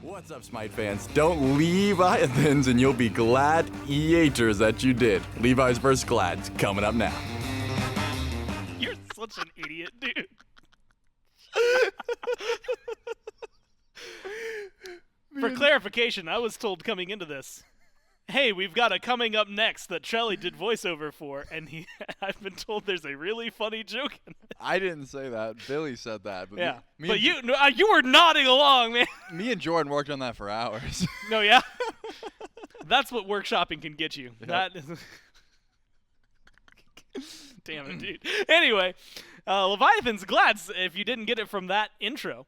What's up, Smite fans? Don't Leviathans and you'll be Gladiators that you did. Levi's vs. Glads coming up now. You're such an idiot, dude. For clarification, I was told coming into this, hey, we've got a coming up next that Trelly did voiceover for, and I've been told there's a really funny joke in it. I didn't say that. Billy said that. But Yeah, me you were nodding along, man. Me and Jordan worked on that for hours. No, yeah? That's what workshopping can get you. Yep. That is damn it, dude. Anyway, Leviathans, Glads, if you didn't get it from that intro,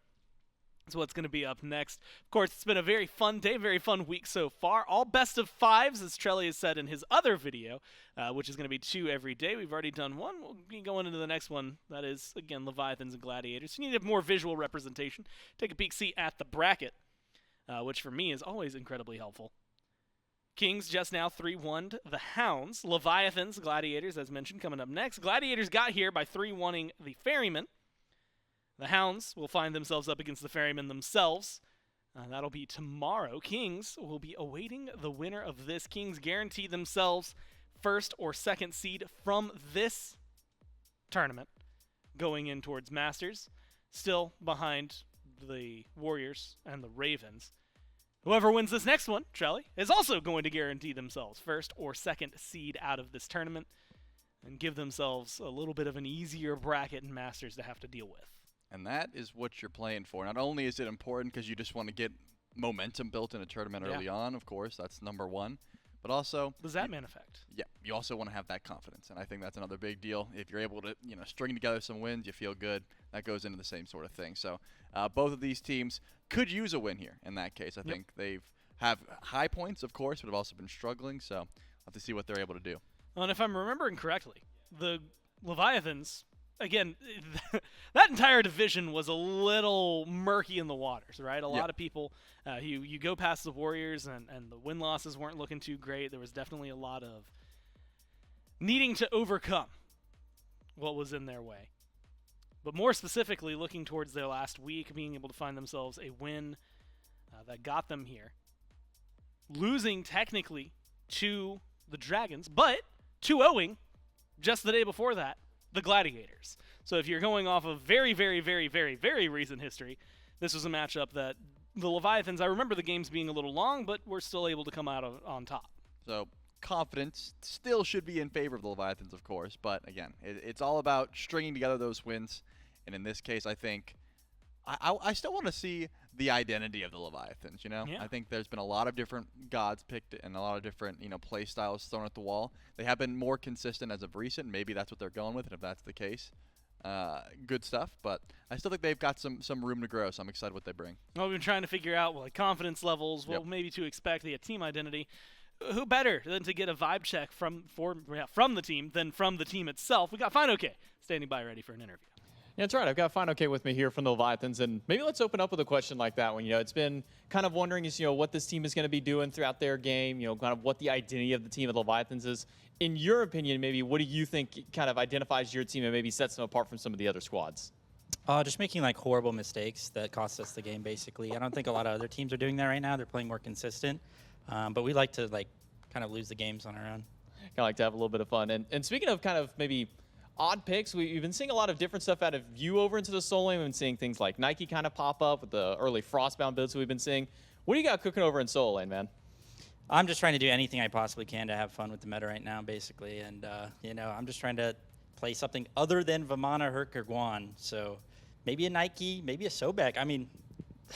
that's what's going to be up next. Of course, it's been a very fun day, very fun week so far. All best of fives, as Trelly has said in his other video, which is going to be 2 every day. We've already done 1. We'll be going into the next one. That is, again, Leviathans and Gladiators. You need a more visual representation. Take a peek, see at the bracket, which for me is always incredibly helpful. Kings just now 3-1'd the Hounds. Leviathans, Gladiators, as mentioned, coming up next. Gladiators got here by 3-1'ing the Ferrymen. The Hounds will find themselves up against the Ferrymen themselves. That'll be tomorrow. Kings will be awaiting the winner of this. Kings guarantee themselves first or second seed from this tournament going in towards Masters. Still behind the Warriors and the Ravens. Whoever wins this next one, Trelly, is also going to guarantee themselves first or second seed out of this tournament and give themselves a little bit of an easier bracket in Masters to have to deal with. And that is what you're playing for. Not only is it important because you just want to get momentum built in a tournament early on, of course, that's number one. But also, does that man effect? Yeah, you also want to have that confidence, and I think that's another big deal. If you're able to, string together some wins, you feel good. That goes into the same sort of thing. So, both of these teams could use a win here. In that case, I think they have high points, of course, but have also been struggling. So, we'll have to see what they're able to do. Well, and if I'm remembering correctly, the Leviathans. Again, that entire division was a little murky in the waters, right? A lot of people, you go past the Warriors and the win-losses weren't looking too great. There was definitely a lot of needing to overcome what was in their way. But more specifically, looking towards their last week, being able to find themselves a win that got them here. Losing technically to the Dragons, but 2-0ing just the day before that. The Gladiators. So if you're going off of very, very, very, very, very recent history, this was a matchup that the Leviathans, I remember the games being a little long, but we're still able to come out on top. So confidence still should be in favor of the Leviathans, of course, but again, it's all about stringing together those wins, and in this case, I think I still want to see the identity of the Leviathans, Yeah. I think there's been a lot of different gods picked and a lot of different, play styles thrown at the wall. They have been more consistent as of recent. Maybe that's what they're going with, and if that's the case, good stuff. But I still think they've got some room to grow, so I'm excited what they bring. Well, we've been trying to figure out confidence levels, what maybe to expect, the team identity. Who better than to get a vibe check from the team than from the team itself? We got Fine OK standing by ready for an interview. Yeah, that's right. I've got Fine OK with me here from the Leviathans, and maybe let's open up with a question like that one. It's been kind of wondering what this team is going to be doing throughout their game, kind of what the identity of the team of the Leviathans is. In your opinion, maybe what do you think kind of identifies your team and maybe sets them apart from some of the other squads? Just making horrible mistakes that cost us the game, basically. I don't think a lot of other teams are doing that right now. They're playing more consistent, but we like to kind of lose the games on our own. Kind of like to have a little bit of fun. And speaking of kind of maybe odd picks, we've been seeing a lot of different stuff out of you over into the Soul Lane. We've been seeing things like Nike kind of pop up with the early Frostbound builds that we've been seeing. What do you got cooking over in Soul Lane, man? I'm just trying to do anything I possibly can to have fun with the meta right now, basically. And, I'm just trying to play something other than Vamana, Herc, or Guan. So maybe a Nike, maybe a Sobek. I mean,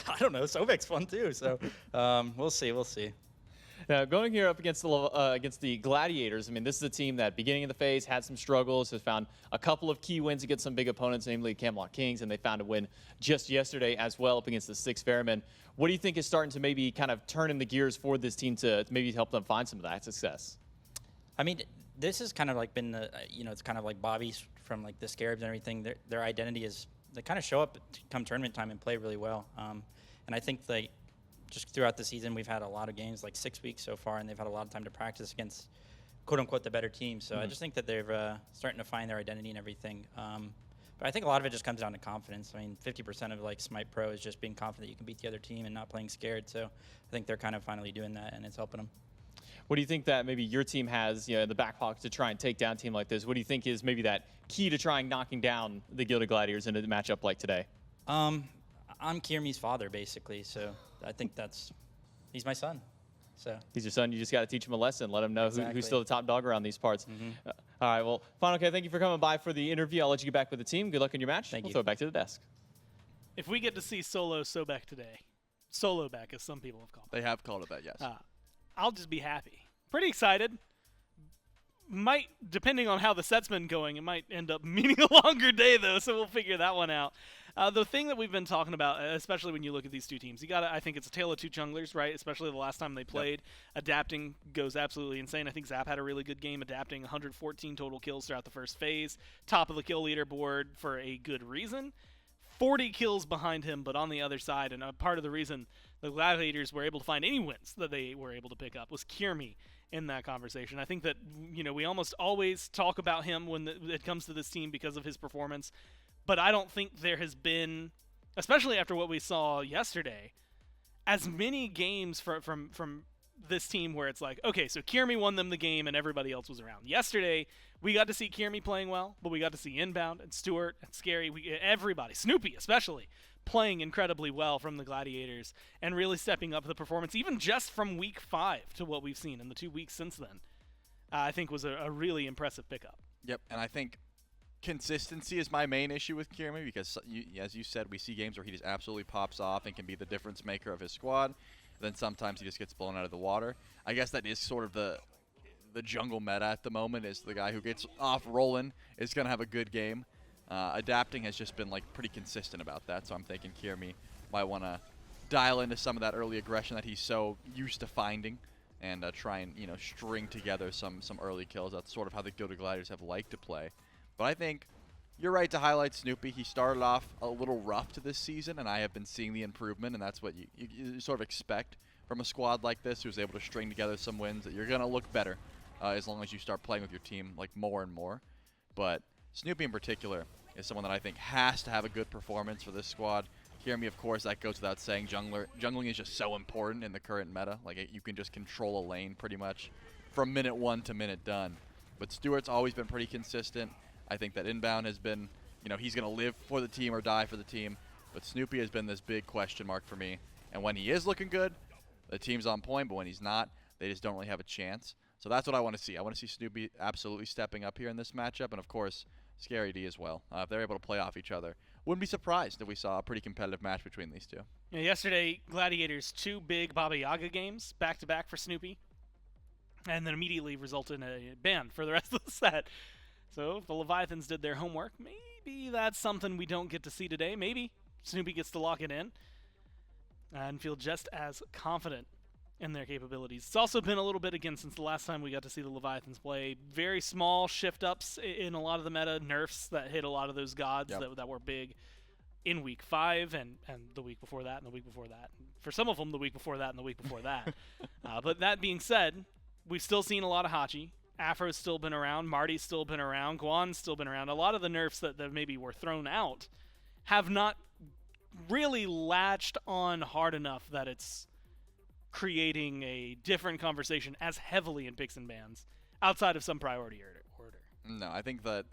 I don't know. Sobek's fun, too. So we'll see. Now, going here up against the Gladiators, I mean, this is a team that beginning of the phase had some struggles, has found a couple of key wins against some big opponents, namely Camelot Kings, and they found a win just yesterday as well up against the 6 Ferrymen. What do you think is starting to maybe kind of turn in the gears for this team to maybe help them find some of that success? I mean, this has kind of been, it's kind of like Bobby's from the Scarabs and everything. Their identity is, they kind of show up come tournament time and play really well. And I think just throughout the season, we've had a lot of games, 6 weeks so far, and they've had a lot of time to practice against, quote-unquote, the better team. So I just think that they're starting to find their identity and everything. But I think a lot of it just comes down to confidence. I mean, 50% of like Smite Pro is just being confident you can beat the other team and not playing scared. So I think they're kind of finally doing that, and it's helping them. What do you think that maybe your team has, in the back pocket to try and take down a team like this? What do you think is maybe that key to trying knocking down the Gilded Gladiators in a matchup like today? I'm Kiermi's father, basically. So I think he's my son. So He's your son. You just got to teach him a lesson. Let him know Exactly. who's still the top dog around these parts. All right. Well, Final K, thank you for coming by for the interview. I'll let you get back with the team. Good luck in your match. Thank We'll you. throw it back to the desk. If we get to see Solo Sobek today, Solo back as some people have called They have called it that, yes. it, I'll just be happy. Pretty excited. Might, depending on how the set's been going, it might end up meaning a longer day, though, so we'll figure that one out. The thing that we've been talking about, especially when you look at these two teams, I think it's a tale of two junglers, right? Especially the last time they played. Yep. Adapting goes absolutely insane. I think Zap had a really good game, adapting 114 total kills throughout the first phase. Top of the kill leaderboard for a good reason. 40 kills behind him, but on the other side, and a part of the reason the Gladiators were able to find any wins that they were able to pick up was Kiermi in that conversation. I think that, we almost always talk about him when it comes to this team because of his performance, but I don't think there has been, especially after what we saw yesterday, as many games from this team where it's like, okay, so Kiermi won them the game and everybody else was around. Yesterday, we got to see Kiermi playing well, but we got to see Inbound and Stewart and Scary, everybody, Snoopy especially, playing incredibly well from the Gladiators and really stepping up the performance, even just from week 5 to what we've seen in the 2 weeks since then. I think was a really impressive pickup. Yep, and I think consistency is my main issue with Kiermi because, as you said, we see games where he just absolutely pops off and can be the difference maker of his squad. Then sometimes he just gets blown out of the water. I guess that is sort of the jungle meta at the moment, is the guy who gets off rolling is going to have a good game. Adapting has just been pretty consistent about that, so I'm thinking Kiermi might want to dial into some of that early aggression that he's so used to finding and try and string together some early kills. That's sort of how the Gilded Gladiators have liked to play. But I think you're right to highlight Snoopy. He started off a little rough to this season, and I have been seeing the improvement, and that's what you sort of expect from a squad like this who's able to string together some wins, that you're going to look better as long as you start playing with your team more and more. But Snoopy in particular is someone that I think has to have a good performance for this squad. Kiermi, of course, that goes without saying. Jungling is just so important in the current meta. You can just control a lane pretty much from minute 1 to minute done. But Stewart's always been pretty consistent. I think that Inbound has been, he's going to live for the team or die for the team. But Snoopy has been this big question mark for me. And when he is looking good, the team's on point. But when he's not, they just don't really have a chance. So that's what I want to see. I want to see Snoopy absolutely stepping up here in this matchup. And, of course, Scary D as well. If they're able to play off each other. Wouldn't be surprised if we saw a pretty competitive match between these two. Yeah, yesterday, Gladiators 2 big Baba Yaga games back-to-back for Snoopy. And then immediately resulted in a ban for the rest of the set. So if the Leviathans did their homework, maybe that's something we don't get to see today. Maybe Snoopy gets to lock it in and feel just as confident in their capabilities. It's also been a little bit, again, since the last time we got to see the Leviathans play. Very small shift-ups in a lot of the meta, nerfs that hit a lot of those gods that were big in week 5 and the week before that and the week before that. For some of them, the week before that and the week before that. But that being said, we've still seen a lot of Hachi. Afro's still been around. Marty's still been around. Guan's still been around. A lot of the nerfs that maybe were thrown out have not really latched on hard enough that it's creating a different conversation as heavily in picks and bans outside of some priority order. No, I think that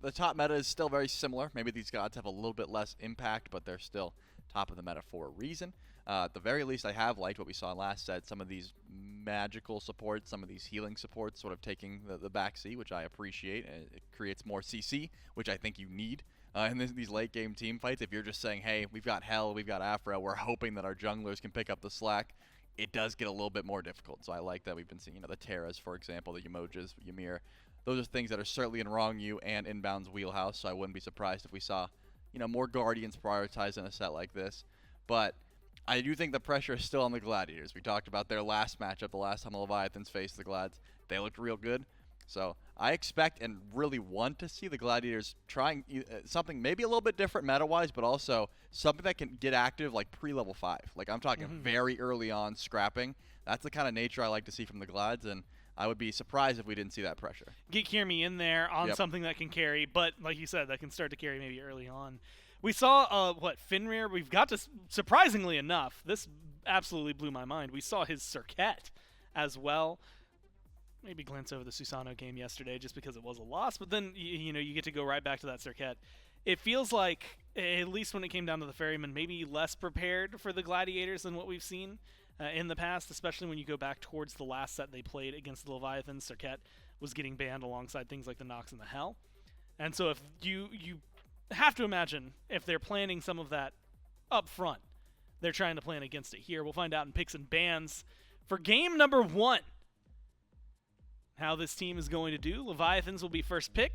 the top meta is still very similar. Maybe these gods have a little bit less impact, but they're still top of the meta for a reason. At the very least, I have liked what we saw last set. Some of these magical supports, some of these healing supports sort of taking the backseat, which I appreciate. It creates more CC, which I think you need in these late-game team fights. If you're just saying, hey, we've got Hell, we've got Afro, we're hoping that our junglers can pick up the slack, it does get a little bit more difficult. So I like that we've been seeing, the Terras, for example, the Ymojas, Ymir. Those are things that are certainly in Wrong You and Inbound's wheelhouse, so I wouldn't be surprised if we saw, more Guardians prioritized in a set like this. But I do think the pressure is still on the Gladiators. We talked about their last matchup, the last time the Leviathans faced the Glads. They looked real good. So I expect and really want to see the Gladiators trying something maybe a little bit different meta-wise, but also something that can get active pre-level 5. I'm talking very early on scrapping. That's the kind of nature I like to see from the Glads, and I would be surprised if we didn't see that pressure. Get Kiermy in there on Yep. something that can carry, but like you said, that can start to carry maybe early on. We saw Fenrir. We've got to surprisingly enough. This absolutely blew my mind. We saw his Cirquette as well. Maybe glance over the Susano game yesterday just because it was a loss, but then you get to go right back to that Cirquette. It feels like, at least when it came down to the Ferryman, maybe less prepared for the Gladiators than what we've seen in the past, especially when you go back towards the last set they played against the Leviathans. Cirquette was getting banned alongside things like the Nox and the Hell. And so if you have to imagine if they're planning some of that up front, they're trying to plan against it here. We'll find out in picks and bans for game number 1 how this team is going to do. Leviathans will be first pick.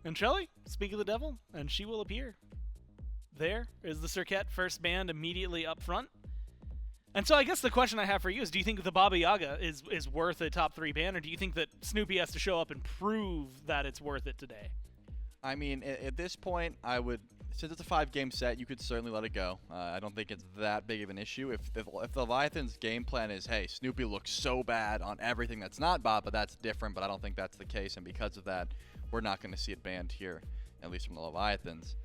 And Trelly, speak of the devil, and she will appear. There is the Cirquette first banned immediately up front. And so I guess the question I have for you is, do you think the Baba Yaga is worth a top 3 ban, or do you think that Snoopy has to show up and prove that it's worth it today? I mean, at this point, I would, since it's a 5-game set, you could certainly let it go. I don't think it's that big of an issue. If the Leviathan's game plan is, hey, Snoopy looks so bad on everything that's not Baba, that's different, but I don't think that's the case, and because of that, we're not going to see it banned here, at least from the Leviathans.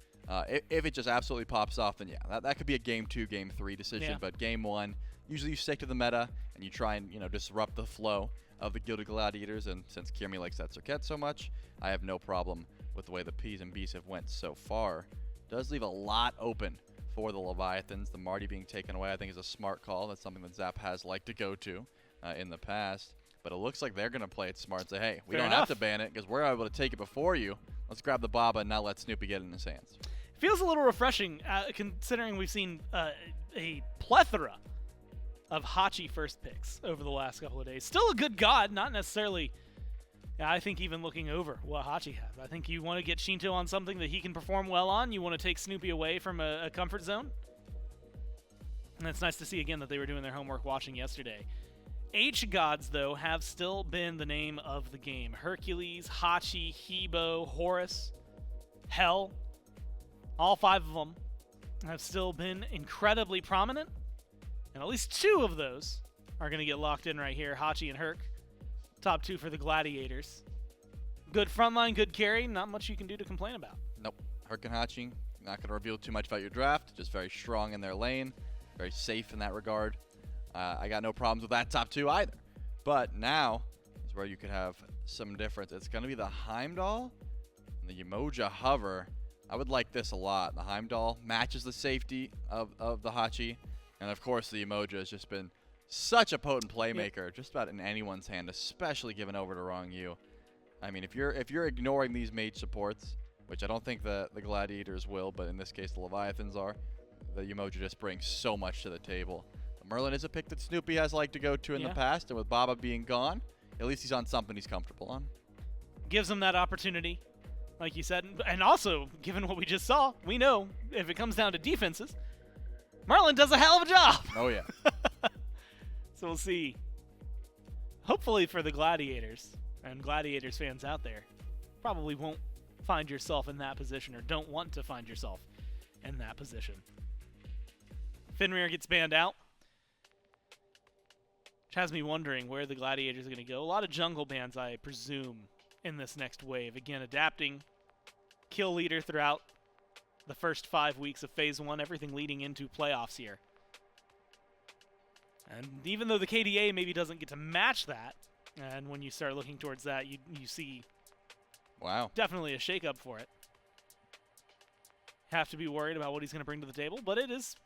If it just absolutely pops off, then yeah, that could be a game 2, game 3 decision. Yeah. But game 1, usually you stick to the meta and you try and disrupt the flow of the Gilded Gladiators. And since Kiermy likes that Cirquette so much, I have no problem with the way the P's and B's have went so far. Does leave a lot open for the Leviathans. The Marty being taken away, I think, is a smart call. That's something that Zap has liked to go to in the past. But it looks like they're going to play it smart and say, hey, we Fair don't enough. have to ban it because we're able to take it before you. Let's grab the Baba and not let Snoopy get it in his hands. Feels a little refreshing, considering we've seen a plethora of Hachi first picks over the last couple of days. Still a good god, not necessarily, I think, even looking over what Hachi has. I think you want to get Shinto on something that he can perform well on. You want to take Snoopy away from a comfort zone. And it's nice to see, again, that they were doing their homework watching yesterday. H-gods, though, have still been the name of the game. Hercules, Hachi, Hebo, Horus, Hell. All 5 of them have still been incredibly prominent, and at least 2 of those are going to get locked in right here. Hachi and Herc, top 2 for the Gladiators. Good frontline, good carry, not much you can do to complain about. Nope. Herc and Hachi, not going to reveal too much about your draft. Just very strong in their lane. Very safe in that regard. I got no problems with that top 2 either. But now is where you could have some difference. It's going to be the Heimdall and the Umoja Hover. I would like this a lot. The Heimdall matches the safety of the Hachi. And of course, the Umoja has just been such a potent playmaker, just about in anyone's hand, especially given over to wrong you. I mean, if you're ignoring these mage supports, which I don't think the Gladiators will, but in this case the Leviathans are, the Umoja just brings so much to the table. Merlin is a pick that Snoopy has liked to go to in the past, and with Baba being gone, at least he's on something he's comfortable on. Gives him that opportunity, like you said. And also, given what we just saw, we know if it comes down to defenses, Merlin does a hell of a job. Oh, yeah. So we'll see. Hopefully for the Gladiators and Gladiators fans out there, probably won't find yourself in that position or don't want to find yourself in that position. Fenrir gets banned out, which has me wondering where the Gladiators are going to go. A lot of jungle bans, I presume, in this next wave. Again, adapting kill leader throughout the first 5 weeks of Phase 1, everything leading into playoffs here. And even though the KDA maybe doesn't get to match that, and when you start looking towards that, you see Wow. definitely a shakeup for it. Have to be worried about what he's going to bring to the table, but it is,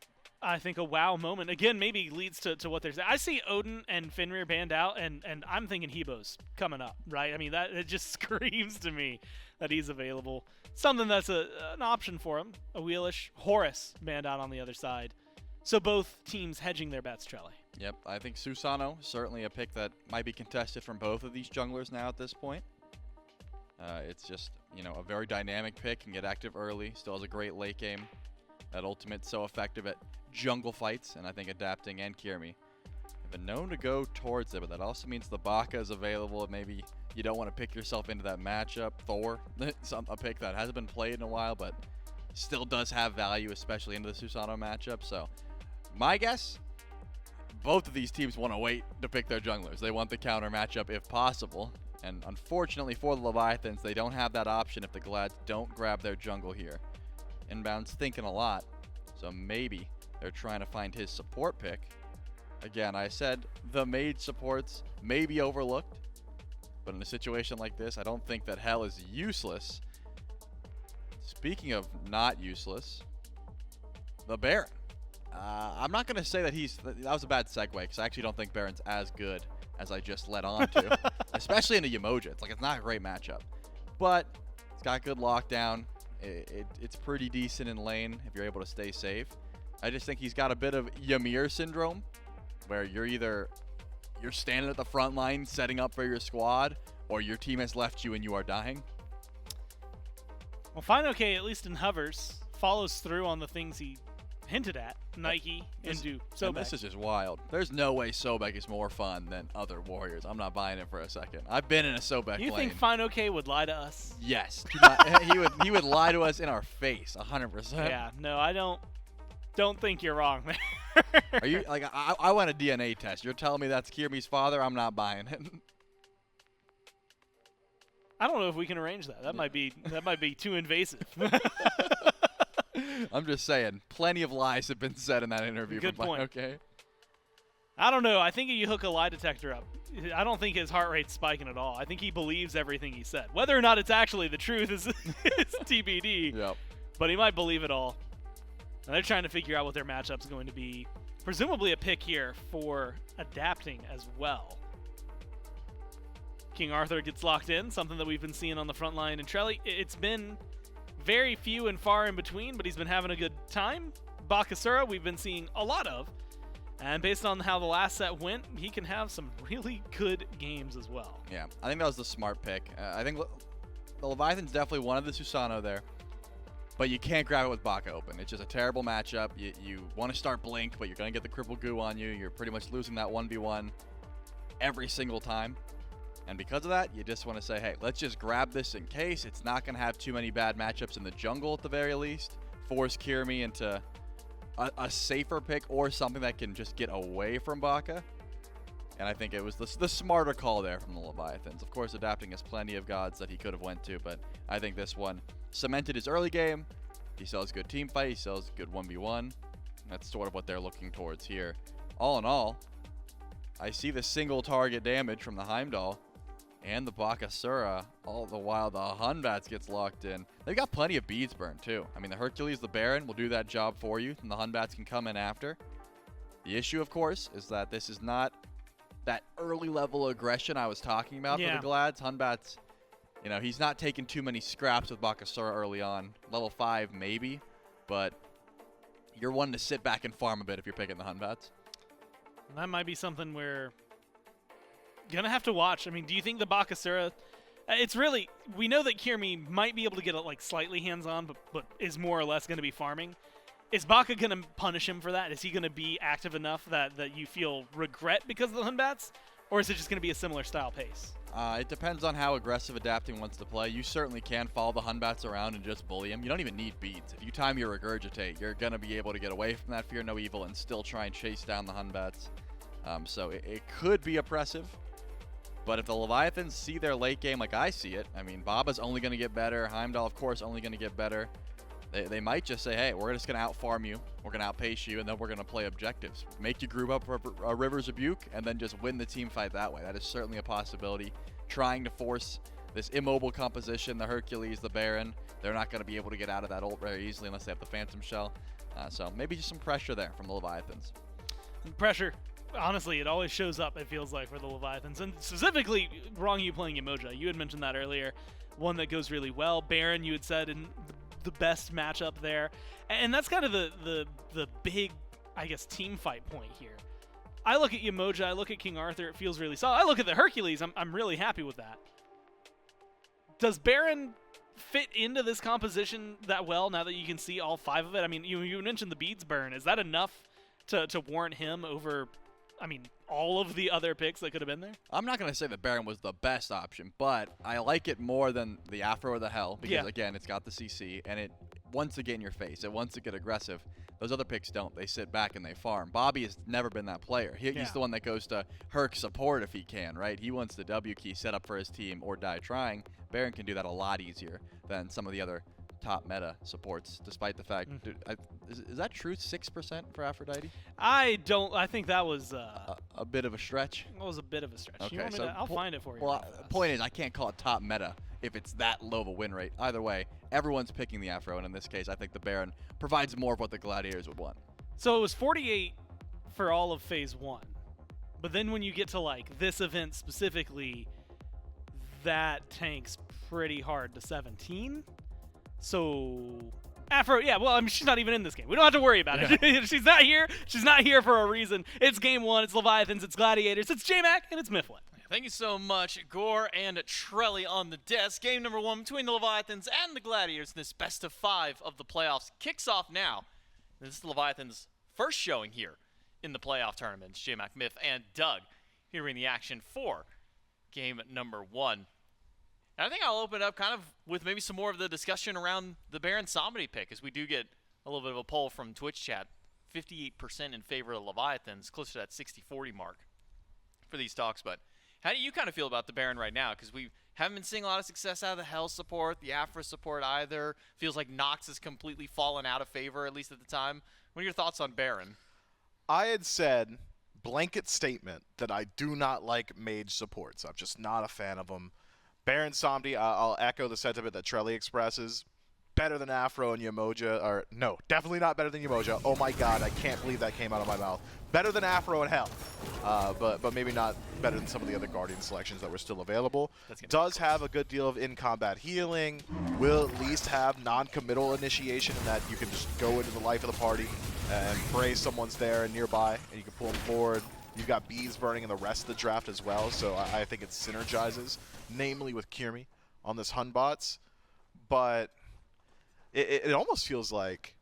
I think, a wow moment. Again, maybe leads to what they're saying. I see Odin and Fenrir banned out, and I'm thinking Hebo's coming up, right? I mean, that it just screams to me that he's available. Something that's an option for him. A wheelish. Horus banned out on the other side. So both teams hedging their bets, Trelly. Yep, I think Susano, certainly a pick that might be contested from both of these junglers now at this point. It's just, a very dynamic pick, can get active early, still has a great late game. That ultimate's so effective at jungle fights, and I think adapting and Kiermy have been known to go towards it, but that also means the Baka is available. Maybe you don't want to pick yourself into that matchup. Thor, a pick that hasn't been played in a while, but still does have value, especially into the Susano matchup. So my guess, both of these teams want to wait to pick their junglers. They want the counter matchup if possible. And unfortunately for the Leviathans, they don't have that option if the Glads don't grab their jungle here. Inbound's thinking a lot, so maybe they're trying to find his support pick. Again, I said the mage supports may be overlooked, but in a situation like this, I don't think that Hell is useless. Speaking of not useless, the Baron. I'm not going to say that that was a bad segue, because I actually don't think Baron's as good as I just led on to, especially into Yemoja. It's not a great matchup, but it's got good lockdown. It's pretty decent in lane if you're able to stay safe. I just think he's got a bit of Ymir syndrome, where you're standing at the front line setting up for your squad, or your team has left you and you are dying. Well, FineOK, at least in hovers, follows through on the things he hinted at. Nike, Indu, Sobek. This is just wild. There's no way Sobek is more fun than other warriors. I'm not buying it for a second. I've been in a Sobek You lane. think FineOK would lie to us? Yes. He would lie to us in our face, 100%. Yeah, no, I don't think you're wrong there. Are you like I want a DNA test. You're telling me that's Kirmi's father? I'm not buying it. I don't know if we can arrange that. That might be too invasive. I'm just saying, plenty of lies have been said in that interview. Good point. Okay. I don't know. I think if you hook a lie detector up, I don't think his heart rate's spiking at all. I think he believes everything he said. Whether or not it's actually the truth is TBD. Yep. But he might believe it all. And they're trying to figure out what their matchup's going to be. Presumably a pick here for adapting as well. King Arthur gets locked in, something that we've been seeing on the front line. And Trelly, it's been very few and far in between, but he's been having a good time. Bakasura, we've been seeing a lot of. And based on how the last set went, he can have some really good games as well. Yeah, I think that was the smart pick. I think the Leviathan's definitely one of the Susano there, but you can't grab it with Baka open. It's just a terrible matchup. You want to start Blink, but you're going to get the cripple goo on you. You're pretty much losing that 1v1 every single time. And because of that, you just want to say, hey, let's just grab this in case. It's not going to have too many bad matchups in the jungle at the very least. Force Kirmi into a safer pick or something that can just get away from Baka. And I think it was the smarter call there from the Leviathans. Of course, adapting has plenty of gods that he could have went to, but I think this one cemented his early game. He still has good team fight. He still has good 1v1. That's sort of what they're looking towards here. All in all, I see the single target damage from the Heimdall and the Bakasura. All the while the Hunbats gets locked in. They've got plenty of beads burned too. I mean, the Hercules, the Baron will do that job for you, and the Hunbats can come in after. The issue, of course, is that this is not that early level aggression I was talking about for the Glads. Hunbats, you know, he's not taking too many scraps with Bakasura early on. Level 5 maybe, but you're one to sit back and farm a bit if you're picking the Hunbats. That might be something we're gonna have to watch. I mean, do you think the Bakasura? It's really, we know that Kirmi might be able to get it like slightly hands-on, but is more or less going to be farming. Is Baka going to punish him for that? Is he going to be active enough that you feel regret because of the Hunbats? Or is it just going to be a similar style pace? It depends on how aggressive adapting wants to play. You certainly can follow the Hunbats around and just bully him. You don't even need beads. If you time your regurgitate, you're going to be able to get away from that Fear No Evil and still try and chase down the Hunbats. So it could be oppressive. But if the Leviathans see their late game like I see it, I mean, Baba's only going to get better. Heimdall, of course, only going to get better. They might just say, hey, we're just going to out-farm you. We're going to outpace you, and then we're going to play objectives. Make you group up a River's Rebuke, and then just win the team fight that way. That is certainly a possibility. Trying to force this immobile composition, the Hercules, the Baron, they're not going to be able to get out of that ult very easily unless they have the Phantom Shell. So maybe just some pressure there from the Leviathans. Pressure. Honestly, it always shows up, it feels like, for the Leviathans. And specifically, wrong you playing Yemoja. You had mentioned that earlier. One that goes really well. Baron, you had said, in the best matchup there. And that's kind of the big, I guess, team fight point here. I look at Yemoja, I look at King Arthur, it feels really solid. I look at the Hercules, I'm really happy with that. Does Baron fit into this composition that well now that you can see all 5 of it? I mean, you mentioned the beads burn. Is that enough to warrant him over, I mean, all of the other picks that could have been there? I'm not going to say that Baron was the best option, but I like it more than the Afro or the Hell because, again, it's got the CC, and it wants to get in your face. It wants to get aggressive. Those other picks don't. They sit back and they farm. Bobby has never been that player. He's the one that goes to Herc support if he can, right? He wants the W key set up for his team or die trying. Baron can do that a lot easier than some of the other top meta supports, despite the fact, dude, is that true? 6% for Aphrodite? I think that was A bit of a stretch. that was a bit of a stretch. Okay, You want me so to, I'll find it for you. Well, real fast. point is, I can't call it top meta if it's that low of a win rate. Either way, everyone's picking the Afro, and in this case, I think the Baron provides more of what the Gladiators would want. So it was 48 for all of phase 1. But then when you get to like this event specifically, that tanks pretty hard to 17. So Afro, yeah, well, I mean, she's not even in this game. We don't have to worry about it. She's not here. She's not here for a reason. It's game 1. It's Leviathans. It's Gladiators. It's JMac, and it's Mifflin. Thank you so much, Gore and Trelly on the desk. Game number 1 between the Leviathans and the Gladiators in this best of 5 of the playoffs kicks off now. This is the Leviathans' first showing here in the playoff tournaments. J-Mac, Miff, and Doug here in the action for game number 1. And I think I'll open it up kind of with maybe some more of the discussion around the Baron Somebody pick, as we do get a little bit of a poll from Twitch chat. 58% in favor of the Leviathans, closer to that 60-40 mark for these talks. But how do you kind of feel about the Baron right now? Because we haven't been seeing a lot of success out of the Hell support, the Afro support either. Feels like Nox has completely fallen out of favor, at least at the time. What are your thoughts on Baron? I had said, blanket statement, that I do not like mage supports. I'm just not a fan of them. Baron Somdi, I'll echo the sentiment that Trelly expresses. Better than Afro and Yamoja, or no, definitely not better than Yamoja. Oh my god, I can't believe that came out of my mouth. Better than Afro and Hell, but maybe not better than some of the other Guardian selections that were still available. Does have a good deal of in-combat healing, will at least have non-committal initiation in that you can just go into the life of the party and pray someone's there and nearby, and you can pull them forward. You've got bees burning in the rest of the draft as well, so I think it synergizes, namely with Kirmi on this Hun bots, but it almost feels like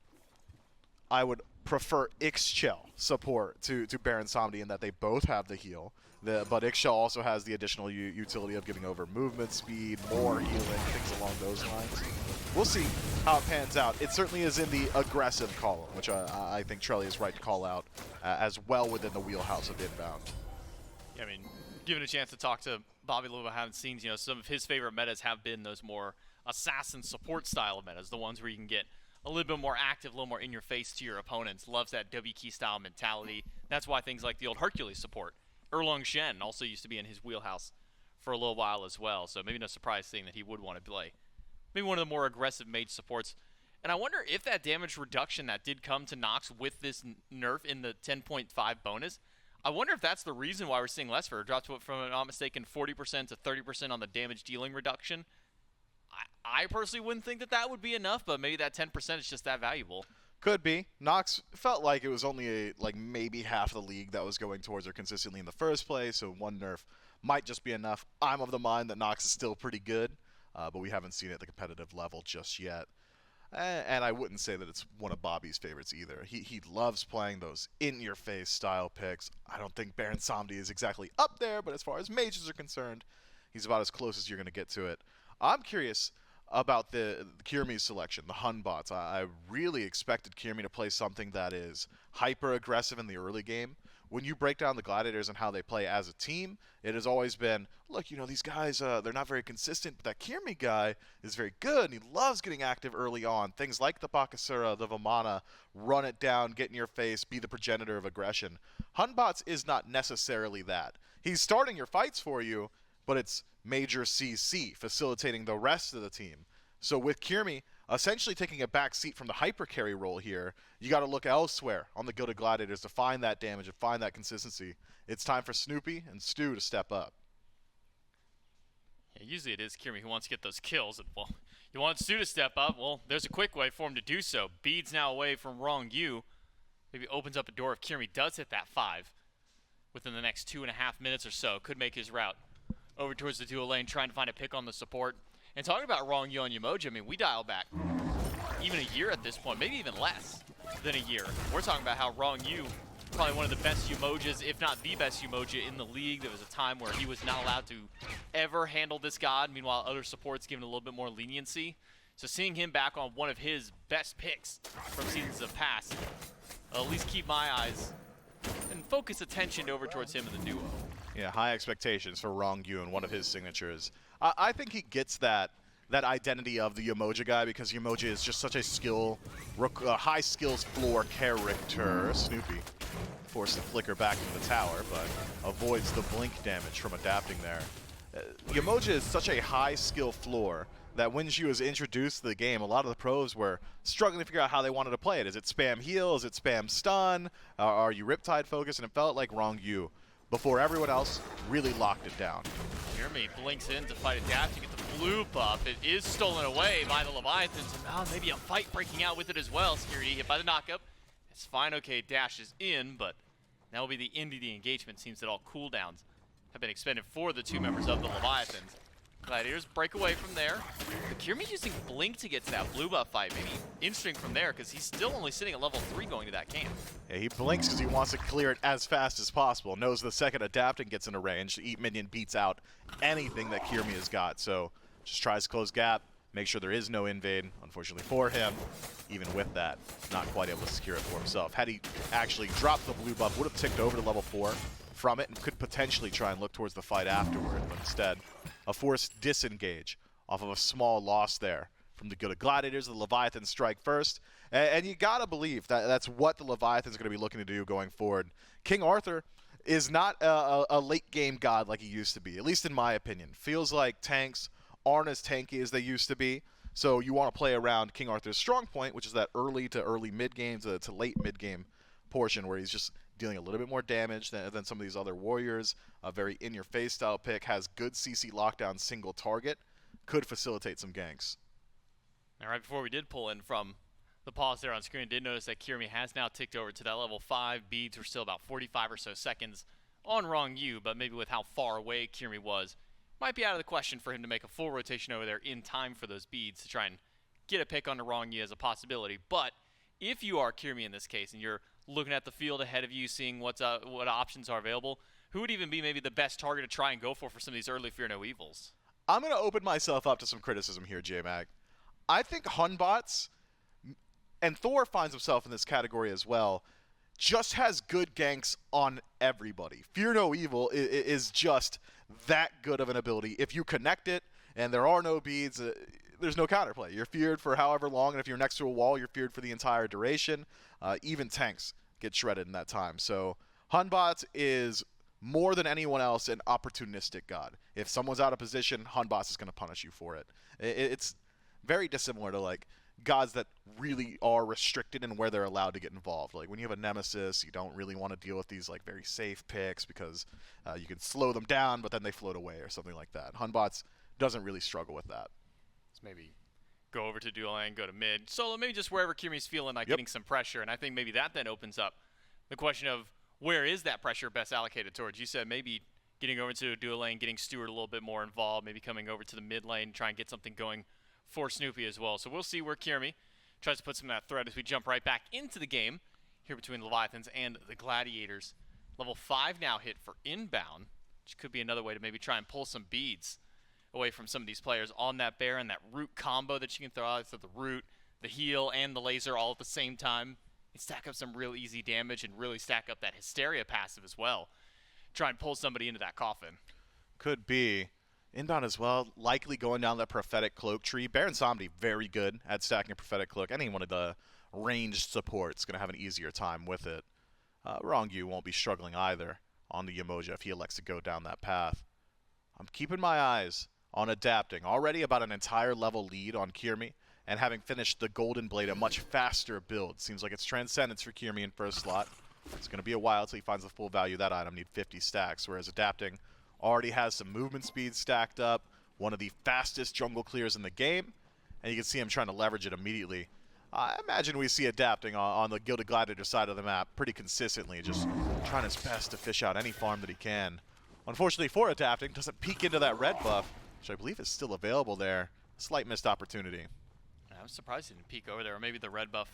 I would prefer Ixchel support to Baron Somdi in that they both have the heal, but Ixchel also has the additional utility of giving over movement speed, more healing, things along those lines. We'll see how it pans out. It certainly is in the aggressive column, which I think Trelly is right to call out as well within the wheelhouse of inbound. Yeah, I mean, given a chance to talk to Bobby a little bit behind the scenes, you know, some of his favorite metas have been those more assassin support style of metas, the ones where you can get a little bit more active, a little more in your face to your opponents. Loves that W key style mentality. That's why things like the old Hercules support, Erlong Shen, also used to be in his wheelhouse for a little while as well. So maybe no surprise seeing that he would want to play maybe one of the more aggressive mage supports. And I wonder if that damage reduction that did come to Nox with this nerf in the 10.5 bonus, I wonder if that's the reason why we're seeing less for her. Dropped from, if I'm not mistaken, 40% to 30% on the damage dealing reduction. I personally wouldn't think that that would be enough, but maybe that 10% is just that valuable. Could be. Nox felt like it was only like maybe half the league that was going towards her consistently in the first place, so one nerf might just be enough. I'm of the mind that Nox is still pretty good, but we haven't seen it at the competitive level just yet. And I wouldn't say that it's one of Bobby's favorites either. He loves playing those in-your-face style picks. I don't think Baron Somdi is exactly up there, but as far as mages are concerned, he's about as close as you're going to get to it. I'm curious about the Kirmi selection, the Hun bots. I really expected Kirmi to play something that is hyper-aggressive in the early game. When you break down the Gladiators and how they play as a team, it has always been, look, you know, these guys, they're not very consistent, but that Kirmi guy is very good, and he loves getting active early on. Things like the Bakasura, the Vamana, run it down, get in your face, be the progenitor of aggression. Hun bots is not necessarily that. He's starting your fights for you, but it's major CC, facilitating the rest of the team. So with Kirmi essentially taking a back seat from the hyper carry role here, you got to look elsewhere on the Gilded Gladiators to find that damage and find that consistency. It's time for Snoopy and Stu to step up. Yeah, usually it is Kirmi who wants to get those kills, and well, you want Stu to step up. Well, there's a quick way for him to do so. Beads now away from Wrong Yu. Maybe opens up a door if Kirmi does hit that 5 within the next 2.5 minutes or so. Could make his route over towards the dual lane, trying to find a pick on the support. And talking about Wrong Yu on Yamoja, I mean, we dial back even a year at this point, maybe even less than a year. We're talking about how Wrong Yu, probably one of the best Yamojas, if not the best Yamoja in the league. There was a time where he was not allowed to ever handle this god. Meanwhile, other supports given a little bit more leniency. So seeing him back on one of his best picks from seasons of past, I'll at least keep my eyes and focus attention over towards him in the duo. Yeah, high expectations for Rong Yu and one of his signatures. I think he gets that identity of the Yemoja guy because Yemoja is just such a high skills floor character. Snoopy forced the flicker back into the tower, but avoids the blink damage from adapting there. Yemoja is such a high skill floor that when she was introduced to the game, a lot of the pros were struggling to figure out how they wanted to play it. Is it spam heal? Is it spam stun? Are you Riptide focused? And it felt like Rong Yu, before everyone else, really locked it down. Kiermy blinks in to fight Adapt to get the blue buff. It is stolen away by the Leviathans, and now maybe a fight breaking out with it as well. Security hit by the knockup. It's fine, okay, Dash is in, but that will be the end of the engagement. Seems that all cooldowns have been expended for the two members of the Leviathans. Gladiators break away from there. But Kiermy's using Blink to get to that blue buff fight. Maybe interesting from there, because he's still only sitting at level 3 going to that camp. Yeah, he blinks because he wants to clear it as fast as possible. Knows the second adapting gets into range, the Eat Minion beats out anything that Kiermy has got. So just tries to close gap, make sure there is no invade. Unfortunately for him, even with that, not quite able to secure it for himself. Had he actually dropped the blue buff, would have ticked over to level 4 from it and could potentially try and look towards the fight afterward, but instead a forced disengage off of a small loss there from the Gilded Gladiators. The Leviathans strike first, and you gotta believe that that's what the Leviathans are going to be looking to do going forward. King Arthur is not a late game god like he used to be, at least in my opinion. Feels like tanks aren't as tanky as they used to be, so you want to play around King Arthur's strong point, which is that early mid game to late mid game portion where he's just dealing a little bit more damage than some of these other warriors. A very in-your-face style pick, has good CC lockdown single target, could facilitate some ganks. And right before we did pull in from the pause there on screen, did notice that Kiermy has now ticked over to that level 5. Beads were still about 45 or so seconds on Rong Yu, but maybe with how far away Kiermy was, might be out of the question for him to make a full rotation over there in time for those beads to try and get a pick onto Rong Yu as a possibility. But if you are Kiermy in this case and you're looking at the field ahead of you, seeing what options are available, who would even be maybe the best target to try and go for some of these early Fear No Evils? I'm going to open myself up to some criticism here, J-Mag. I think Hunbots, and Thor finds himself in this category as well, just has good ganks on everybody. Fear No Evil is just that good of an ability. If you connect it and there are no beads, there's no counterplay. You're feared for however long, and if you're next to a wall, you're feared for the entire duration. Even tanks get shredded in that time. So Hunbots is more than anyone else an opportunistic god. If someone's out of position, Hunbots is going to punish you for it. It's very dissimilar to like gods that really are restricted in where they're allowed to get involved. Like when you have a Nemesis, you don't really want to deal with these like very safe picks because you can slow them down, but then they float away or something like that. Hunbots doesn't really struggle with that. So maybe go over to dual lane, go to mid. Solo, maybe just wherever Kiermy's feeling like getting some pressure, and I think maybe that then opens up the question of where is that pressure best allocated towards? You said maybe getting over to a dual lane, getting Stewart a little bit more involved, maybe coming over to the mid lane, try and get something going for Snoopy as well. So we'll see where Kiermy tries to put some of that threat as we jump right back into the game here between the Leviathans and the Gladiators. Level 5 now hit for inbound, which could be another way to maybe try and pull some beads away from some of these players on that Baron, that root combo that you can throw out. So the root, the heal, and the laser all at the same time. You stack up some real easy damage and really stack up that Hysteria passive as well. Try and pull somebody into that coffin. Could be. Inbound as well, likely going down that Prophetic Cloak tree. Baron Samedi, very good at stacking a Prophetic Cloak. Any one of the ranged supports going to have an easier time with it. Rong Yu won't be struggling either on the Yemoja if he elects to go down that path. I'm keeping my eyes on adapting. Already about an entire level lead on Kiermy, and having finished the Golden Blade, a much faster build. Seems like it's Transcendence for Kiermy in first slot. It's going to be a while until he finds the full value of that item. Need 50 stacks, whereas adapting already has some movement speed stacked up, one of the fastest jungle clears in the game, and you can see him trying to leverage it immediately. I imagine we see adapting on the Gilded Gladiator side of the map pretty consistently, just trying his best to fish out any farm that he can. Unfortunately for adapting, doesn't peek into that red buff, which I believe is still available there. Slight missed opportunity. I'm surprised he didn't peek over there, or maybe the red buff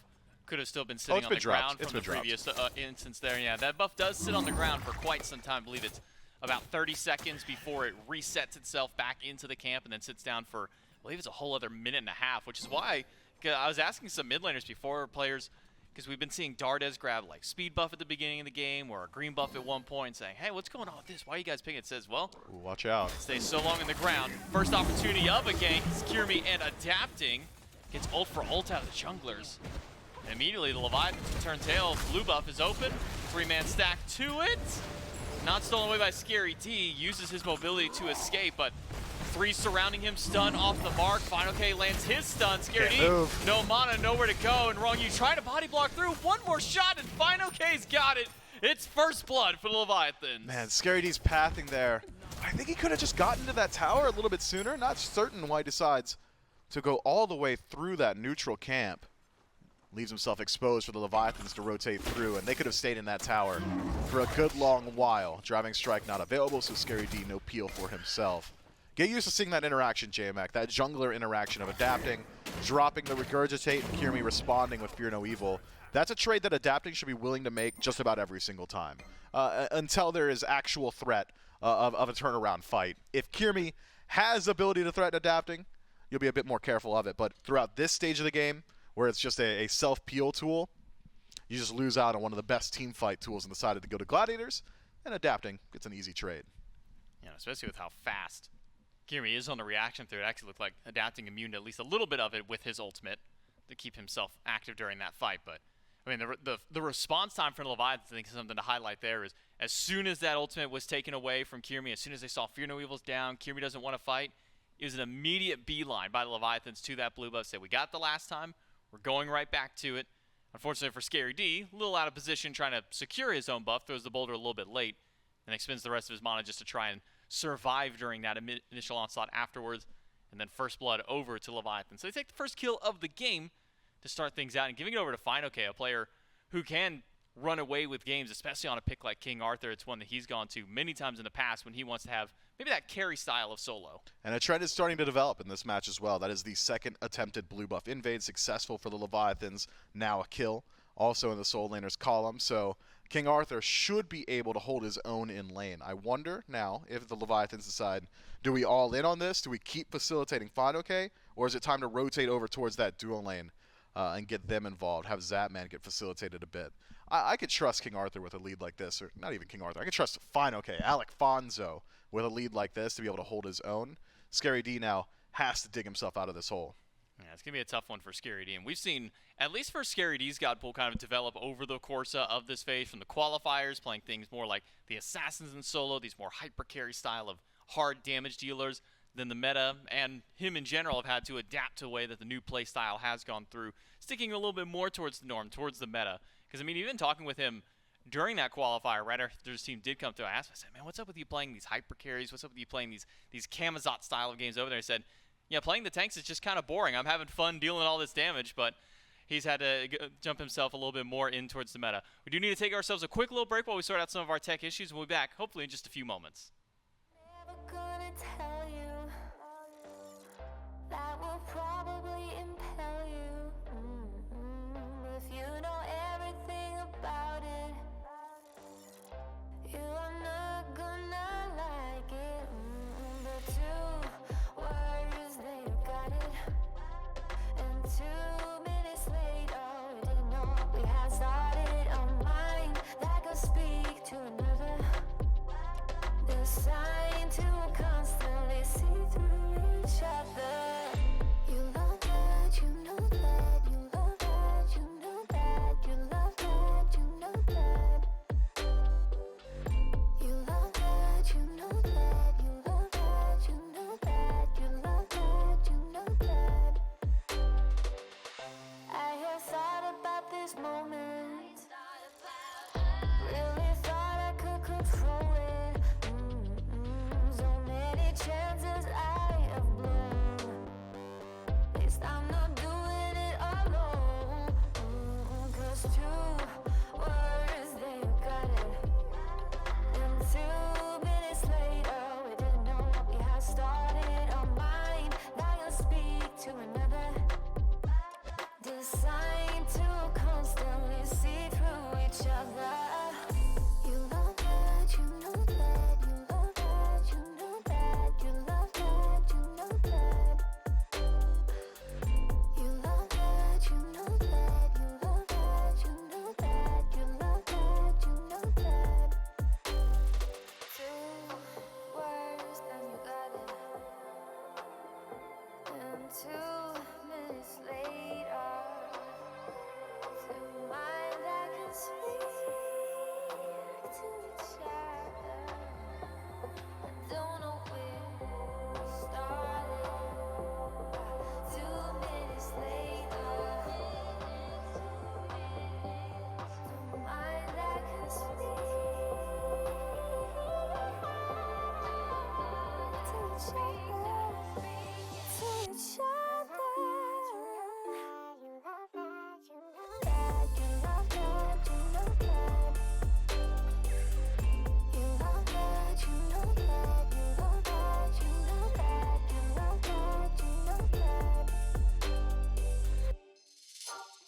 could have still been sitting on the ground from the previous instance there. Yeah, that buff does sit on the ground for quite some time. I believe it's about 30 seconds before it resets itself back into the camp and then sits down for believe it's a whole other minute and a half, which is why I was asking some mid laners before, players, because we've been seeing Dardes grab like speed buff at the beginning of the game or a green buff at one point, saying, hey, what's going on with this? Why are you guys picking it? It says, well, Ooh, watch out. stays so long in the ground. First opportunity of a gank, Kirmi and adapting. Gets ult for ult out of the junglers. And immediately the Leviathans turn tail. Blue buff is open. 3-man stack to it. Not stolen away by Scary D. Uses his mobility to escape, but 3 surrounding him, stun off the mark. Final K lands his stun. Scary D, no mana, nowhere to go. And Wrong, you try to body block through. One more shot, and Final K's got it. It's first blood for the Leviathans. Man, Scary D's pathing there. I think he could have just gotten to that tower a little bit sooner. Not certain why he decides to go all the way through that neutral camp. Leaves himself exposed for the Leviathans to rotate through, and they could have stayed in that tower for a good long while. Driving Strike not available, so Scary D no peel for himself. Get used to seeing that interaction, JMac, that jungler interaction of adapting, dropping the Regurgitate, and Kirmi responding with Fear No Evil. That's a trade that adapting should be willing to make just about every single time, until there is actual threat of a turnaround fight. If Kirmi has ability to threaten adapting, you'll be a bit more careful of it, but throughout this stage of the game, where it's just a self-peel tool, you just lose out on one of the best team fight tools on the side of the Gilded Gladiators, and adapting gets an easy trade. Yeah, especially with how fast Kirmi is on the reaction through. It actually looked like adapting immune to at least a little bit of it with his ultimate to keep himself active during that fight. But I mean, the response time for the Leviathans, I think, is something to highlight there. Is as soon as that ultimate was taken away from Kirmi, as soon as they saw Fear No Evil's down, Kirmi doesn't want to fight. It was an immediate beeline by the Leviathans to that blue buff. Say, we got the last time. We're going right back to it. Unfortunately for Scary D, a little out of position trying to secure his own buff, throws the boulder a little bit late, and expends the rest of his mana just to try and survive during that initial onslaught afterwards, and then first blood over to Leviathan. So they take the first kill of the game to start things out, and giving it over to Final K, a player who can run away with games, especially on a pick like King Arthur. It's one that he's gone to many times in the past when he wants to have maybe that carry style of solo. And a trend is starting to develop in this match as well. That is the second attempted blue buff invade, successful for the Leviathans, now a kill, also in the Soul Laners column. So King Arthur should be able to hold his own in lane. I wonder now if the Leviathans decide, do we all in on this? Do we keep facilitating Final K? Or is it time to rotate over towards that dual lane and get them involved, have Zapman get facilitated a bit? I could trust King Arthur with a lead like this, or not even King Arthur. I could trust Final K, Alec Fonzo, with a lead like this to be able to hold his own. Scary D now has to dig himself out of this hole. Yeah, it's going to be a tough one for Scary D. And we've seen, at least for Scary D's God pool, kind of develop over the course of this phase from the qualifiers, playing things more like the Assassins in solo, these more hyper carry style of hard damage dealers. Then the meta and him in general have had to adapt to a way that the new play style has gone through, sticking a little bit more towards the norm, towards the meta. Because, I mean, even talking with him during that qualifier, right after his team did come through, I asked him, I said, man, what's up with you playing these hyper carries? What's up with you playing these Kamazot style of games over there? He said, yeah, playing the tanks is just kind of boring. I'm having fun dealing all this damage, but he's had to jump himself a little bit more in towards the meta. We do need to take ourselves a quick little break while we sort out some of our tech issues, and we'll be back, hopefully, in just a few moments. Never gonna tell you that will probably impel you. If you know everything about it, you are not gonna like it. The 2 words that you got it, and 2 minutes later we didn't know we had started a mind that could speak to another. The sign to constantly 2 minutes later, the mind that can speak to each other. I don't know where we started. 2 minutes later, the mind that can speak to each other. To each other. That you love that, you know that. You love that, you know that. You love that, you know that. You love that, you know that.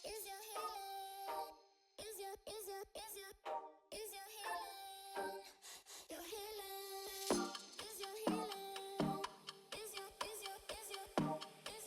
Is your healing? Is your healing? Your healing. Is your healing? Is your healing? Your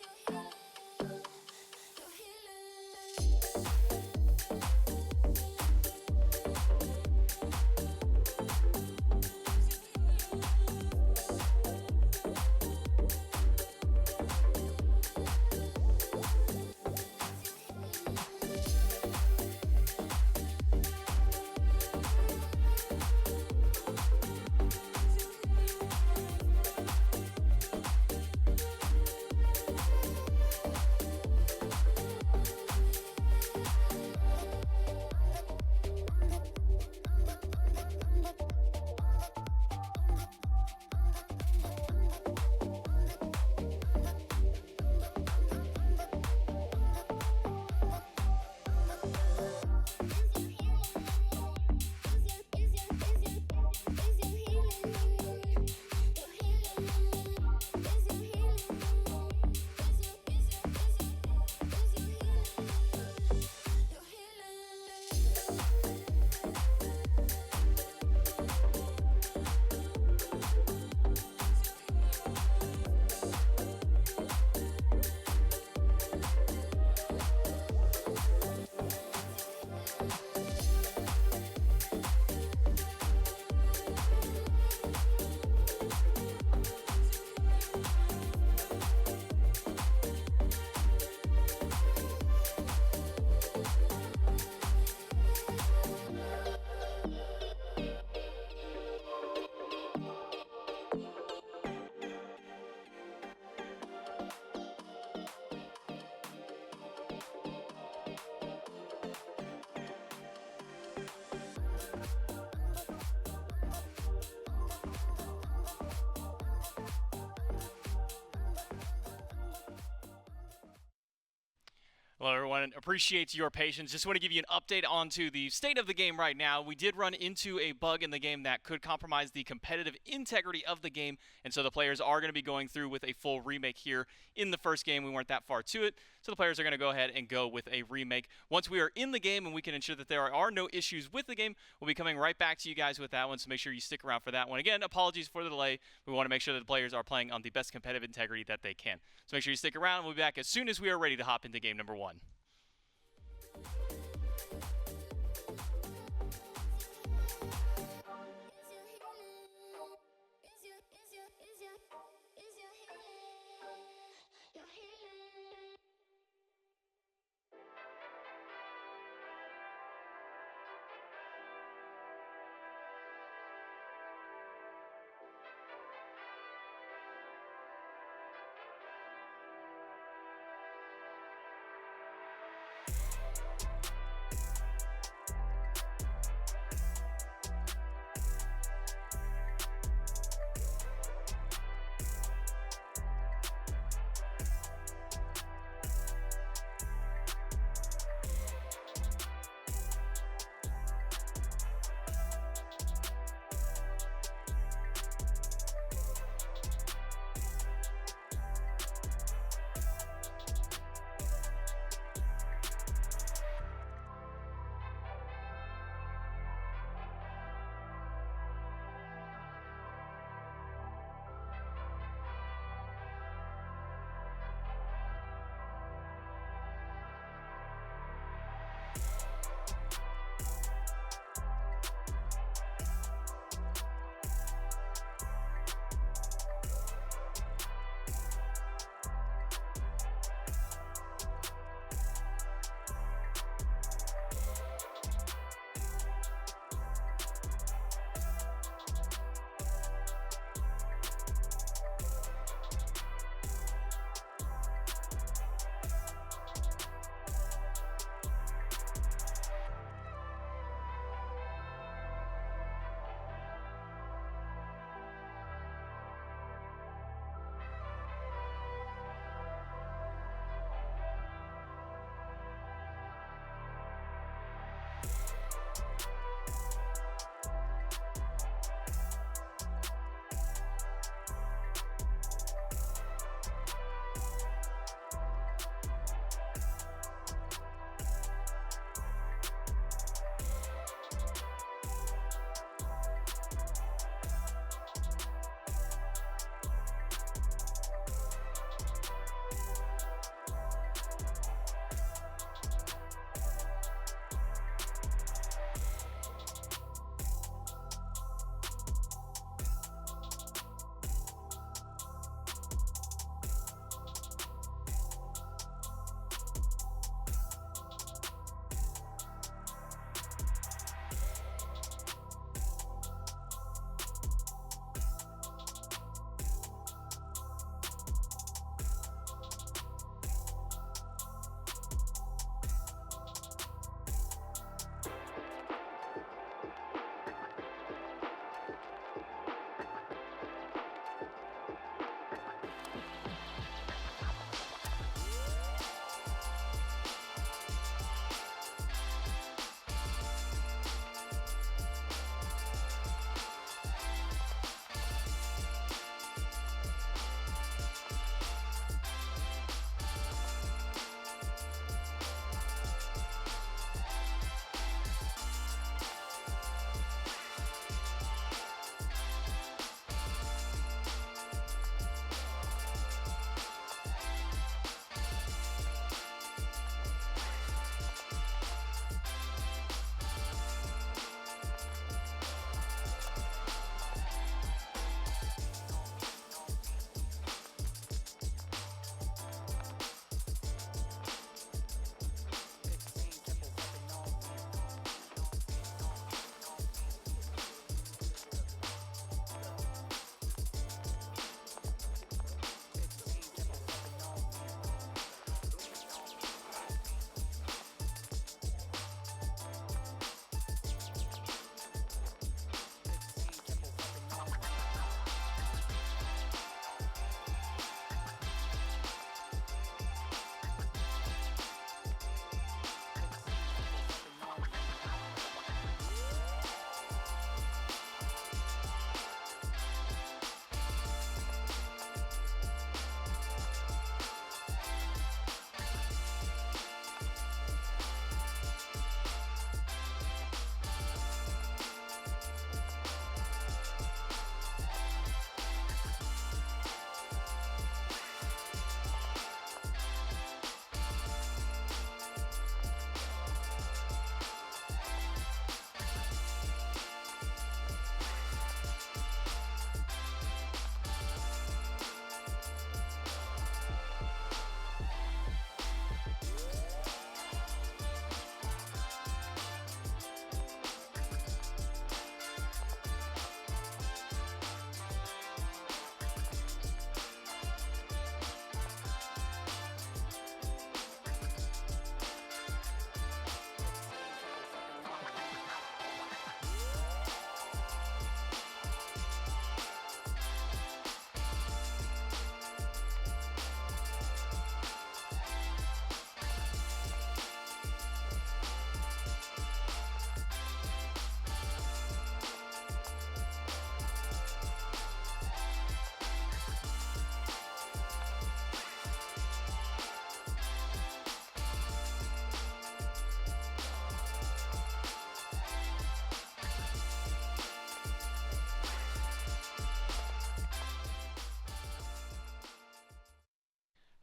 Hello, everyone. Appreciate your patience. Just want to give you an update onto the state of the game right now. We did run into a bug in the game that could compromise the competitive integrity of the game, and so the players are going to be going through with a full remake here in the first game. We weren't that far to it, so the players are going to go ahead and go with a remake. Once we are in the game and we can ensure that there are no issues with the game, we'll be coming right back to you guys with that one, so make sure you stick around for that one. Again, apologies for the delay. We want to make sure that the players are playing on the best competitive integrity that they can. So make sure you stick around. We'll be back as soon as we are ready to hop into game number 1.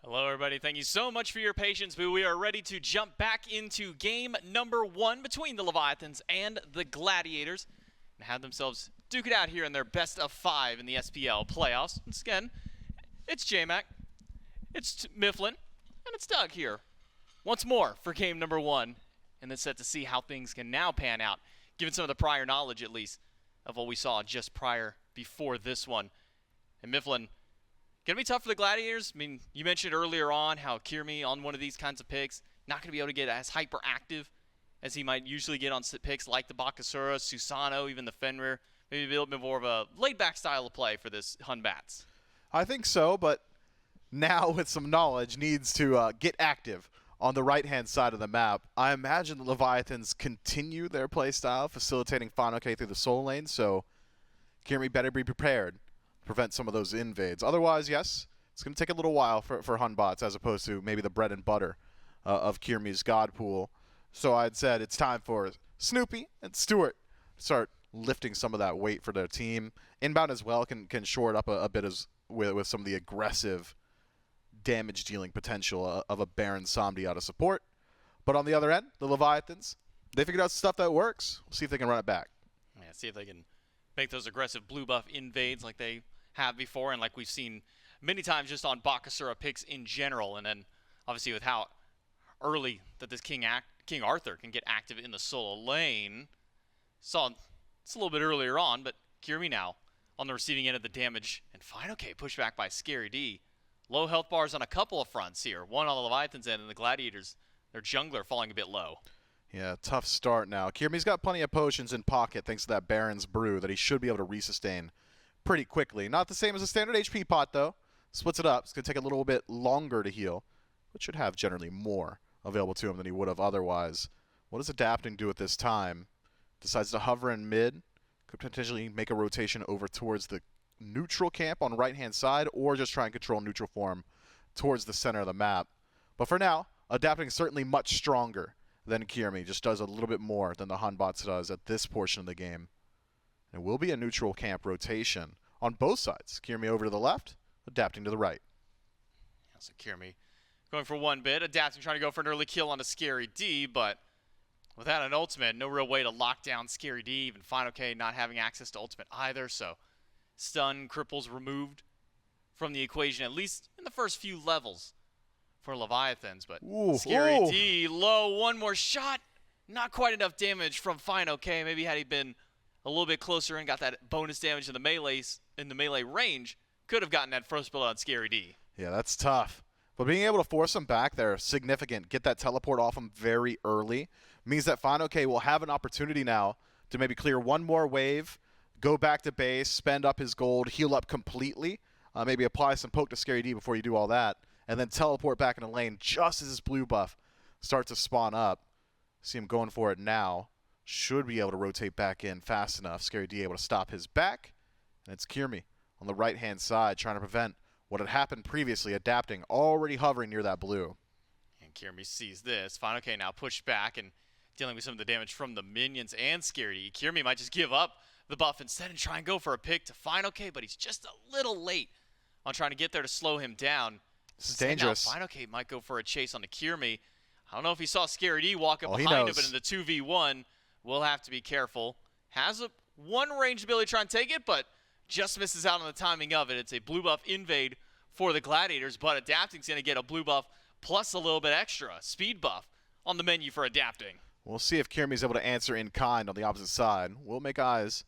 Hello, everybody. Thank you so much for your patience, but we are ready to jump back into game number 1 between the Leviathans and the Gladiators and have themselves duke it out here in their best of 5 in the SPL playoffs. Once again, it's J-Mac, it's Mifflin, and it's Doug here once more for game number 1, and then set to see how things can now pan out, given some of the prior knowledge, at least, of what we saw just prior before this one. And Mifflin, gonna be tough for the Gladiators. I mean, you mentioned earlier on how Kirmi on one of these kinds of picks, not gonna be able to get as hyperactive as he might usually get on picks like the Bakasura, Susano, even the Fenrir. Maybe a little bit more of a laid-back style of play for this Hun Bats. I think so, but now with some knowledge needs to get active on the right-hand side of the map. I imagine the Leviathans continue their play style, facilitating Final K through the soul lane, so Kirmi better be prepared to prevent some of those invades. Otherwise, yes, it's going to take a little while for Hun bots as opposed to maybe the bread and butter of Kirmi's God Pool. So I'd said it's time for Snoopy and Stewart to start lifting some of that weight for their team. Inbound as well can shore it up a bit with some of the aggressive damage-dealing potential of a Baron Somdi out of support. But on the other end, the Leviathans, they figured out stuff that works. We'll see if they can run it back. Yeah, see if they can make those aggressive blue buff invades like they have before and like we've seen many times just on Bakasura picks in general. And then obviously with how early that this King Arthur can get active in the solo lane. Saw it's a little bit earlier on, but Kirmi now on the receiving end of the damage. And Final K pushed back by Scary D. Low health bars on a couple of fronts here. One on the Leviathans end and the Gladiators, their jungler falling a bit low. Yeah, tough start now. Kirmi's got plenty of potions in pocket thanks to that Baron's Brew that he should be able to resustain pretty quickly. Not the same as a standard HP pot, though. Splits it up. It's going to take a little bit longer to heal, but should have generally more available to him than he would have otherwise. What does Adapting do at this time? Decides to hover in mid. Could potentially make a rotation over towards the neutral camp on the right-hand side or just try and control neutral form towards the center of the map. But for now, Adapting is certainly much stronger than Kirmi. Just does a little bit more than the Han bots does at this portion of the game. It will be a neutral camp rotation on both sides. Kirmi over to the left, Adapting to the right. Yeah, so Kirmi going for one bit, Adapting trying to go for an early kill on a Scary D, but without an ultimate, no real way to lock down Scary D. Even Final K not having access to ultimate either, so stun, cripples removed from the equation, at least in the first few levels for Leviathans. But Scary D low, one more shot, not quite enough damage from Final K. Maybe had he been a little bit closer and got that bonus damage in the melee range, could have gotten that first blood on Scary D. Yeah, that's tough. But being able to force him back there, significant. Get that teleport off him very early means that Final K will have an opportunity now to maybe clear one more wave, go back to base, spend up his gold, heal up completely, maybe apply some poke to Scary D before you do all that, and then teleport back in the lane just as his blue buff starts to spawn up. See him going for it now. Should be able to rotate back in fast enough. Scary D able to stop his back, and it's Kirmi on the right-hand side trying to prevent what had happened previously, Adapting, already hovering near that blue. And Kirmi sees this. Final K now pushed back and dealing with some of the damage from the minions and Scary D. Kirmi might just give up the buff instead and try and go for a pick to Final K, but he's just a little late on trying to get there to slow him down. This is dangerous. Now Final K might go for a chase on the Kirmi. I don't know if he saw Scary D walk up he behind him, knows. but in the 2v1, we'll have to be careful. Has one ranged ability to try and take it, but just misses out on the timing of it. It's a blue buff invade for the Gladiators, but Adapting's going to get a blue buff plus a little bit extra, speed buff on the menu for Adapting. We'll see if Kirmi's able to answer in kind on the opposite side. We'll make eyes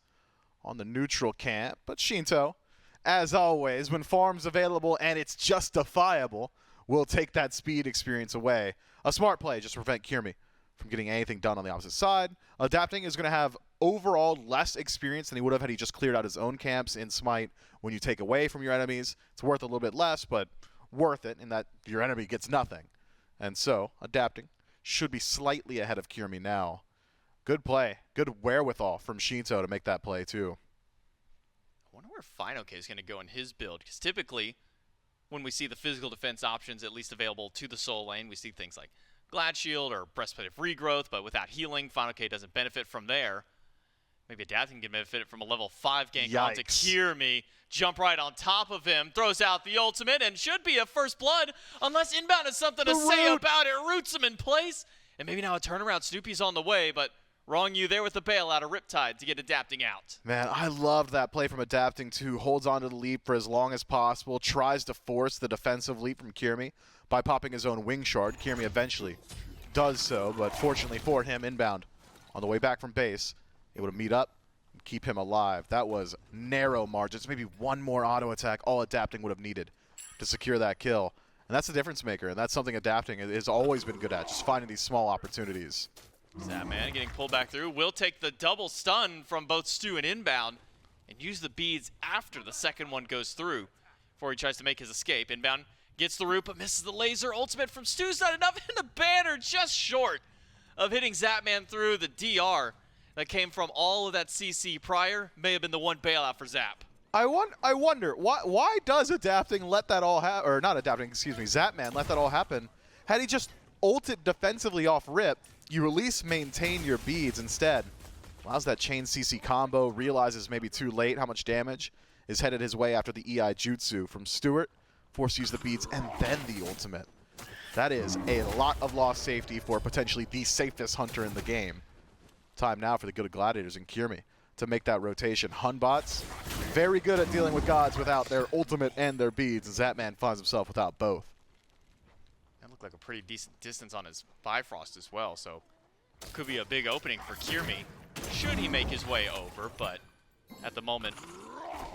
on the neutral camp, but Shinto, as always, when farm's available and it's justifiable, will take that speed experience away. A smart play just to prevent Kirmi from getting anything done on the opposite side. Adapting is going to have overall less experience than he would have had he just cleared out his own camps in Smite. When you take away from your enemies, it's worth a little bit less, but worth it in that your enemy gets nothing. And so, Adapting should be slightly ahead of Kirmi now. Good play. Good wherewithal from Shinto to make that play, too. I wonder where Final K is going to go in his build, because typically when we see the physical defense options at least available to the soul lane, we see things like Glad Shield or Breastplate of Regrowth, but without healing, Final K doesn't benefit from there. Maybe Adapting can benefit from a level 5 gank onto Yikes. Kirmi. Jump right on top of him, throws out the ultimate, and should be a first blood, unless Inbound has something to say about it. Roots him in place, and maybe now a turnaround. Snoopy's on the way, but wrong you there with the bailout of Riptide to get Adapting out. Man, I loved that play from Adapting too. Holds on to the leap for as long as possible. Tries to force the defensive leap from Kirmi by popping his own wing shard. Kirmi eventually does so, but fortunately for him, Inbound on the way back from base, able to meet up and keep him alive. That was narrow margins. Maybe one more auto attack all Adapting would have needed to secure that kill. And that's the difference maker, and that's something Adapting has always been good at, just finding these small opportunities. Zapman getting pulled back through. Will take the double stun from both Stu and Inbound and use the beads after the second one goes through before he tries to make his escape. Inbound gets the root but misses the laser. Ultimate from Stu's not enough, and the banner just short of hitting Zapman through. The DR that came from all of that CC prior may have been the one bailout for Zap. I wonder why does Adapting let that all happen, or not Adapting, excuse me, Zapman let that all happen? Had he just ulted defensively off rip, you release, maintain your beads instead. Allows that chain CC combo, realizes maybe too late how much damage is headed his way after the EI Jutsu from Stewart. Forced to use the beads and then the ultimate. That is a lot of lost safety for potentially the safest hunter in the game. Time now for the Gilded Gladiators and Kirmi to make that rotation. Hunbots, very good at dealing with gods without their ultimate and their beads, and Zapman finds himself without both. That looked like a pretty decent distance on his Bifrost as well, so could be a big opening for Kirmi. Should he make his way over, but at the moment,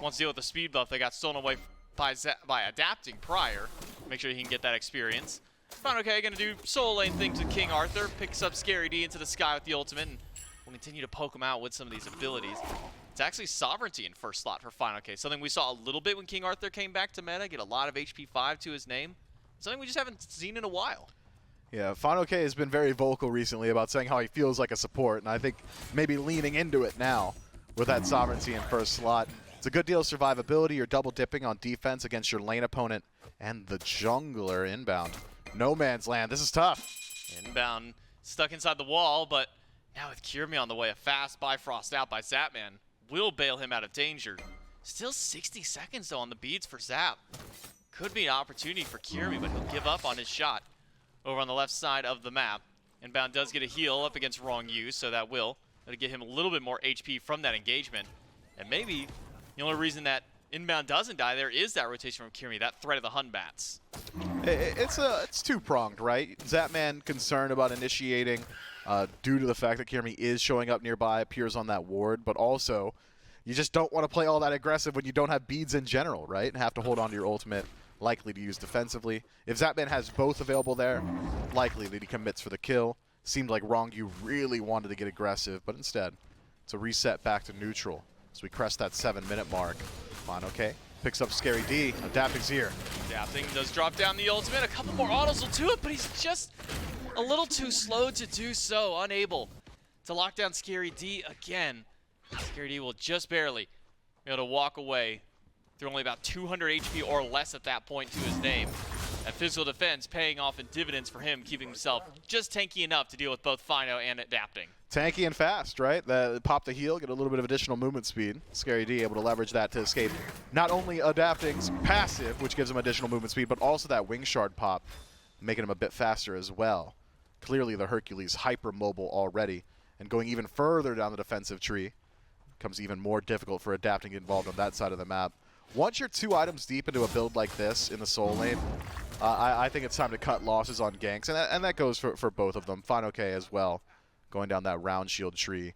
wants to deal with the speed buff that got stolen away by Adapting prior. Make sure he can get that experience. FineOK gonna do solo lane things with King Arthur, picks up Scary D into the sky with the ultimate, and will continue to poke him out with some of these abilities. It's actually Sovereignty in first slot for FineOK, something we saw a little bit when King Arthur came back to meta, get a lot of HP 5 to his name. Something we just haven't seen in a while. Yeah, FineOK has been very vocal recently about saying how he feels like a support, and I think maybe leaning into it now with that Sovereignty in first slot. It's a good deal of survivability. You're double dipping on defense against your lane opponent and the jungler Inbound. No man's land. This is tough. Inbound stuck inside the wall, but now with Kirmi on the way, a fast Bifrost out by Zapman will bail him out of danger. Still 60 seconds though on the beads for Zap. Could be an opportunity for Kirmi, but he'll give up on his shot over on the left side of the map. Inbound does get a heal up against Wrong You, so that will get him a little bit more HP from that engagement. And maybe the only reason that Inbound doesn't die there is that rotation from Kirmi, that threat of the Hunbats. It's two-pronged, right? Zapman concerned about initiating due to the fact that Kirmi is showing up nearby, appears on that ward, but also you just don't want to play all that aggressive when you don't have beads in general, right? And have to hold on to your ultimate, likely to use defensively. If Zapman has both available there, likely that he commits for the kill. Seemed like Wrong You really wanted to get aggressive, but instead, it's a reset back to neutral as we crest that 7-minute mark. FineOK picks up Scary D. Adapting's here. Adapting does drop down the ultimate. A couple more autos will do it, but he's just a little too slow to do so. Unable to lock down Scary D again. Scary D will just barely be able to walk away through only about 200 HP or less at that point to his name. That physical defense paying off in dividends for him, keeping himself just tanky enough to deal with both Fino and Adapting. Tanky and fast, right? Pop the heal, get a little bit of additional movement speed. Scary D able to leverage that to escape not only Adapting's passive, which gives him additional movement speed, but also that wing shard pop, making him a bit faster as well. Clearly the Hercules hyper mobile already, and going even further down the defensive tree becomes even more difficult for Adapting to get involved on that side of the map. Once you're 2 items deep into a build like this in the soul lane, I think it's time to cut losses on ganks, and that goes for both of them. FineOK as well, going down that round shield tree.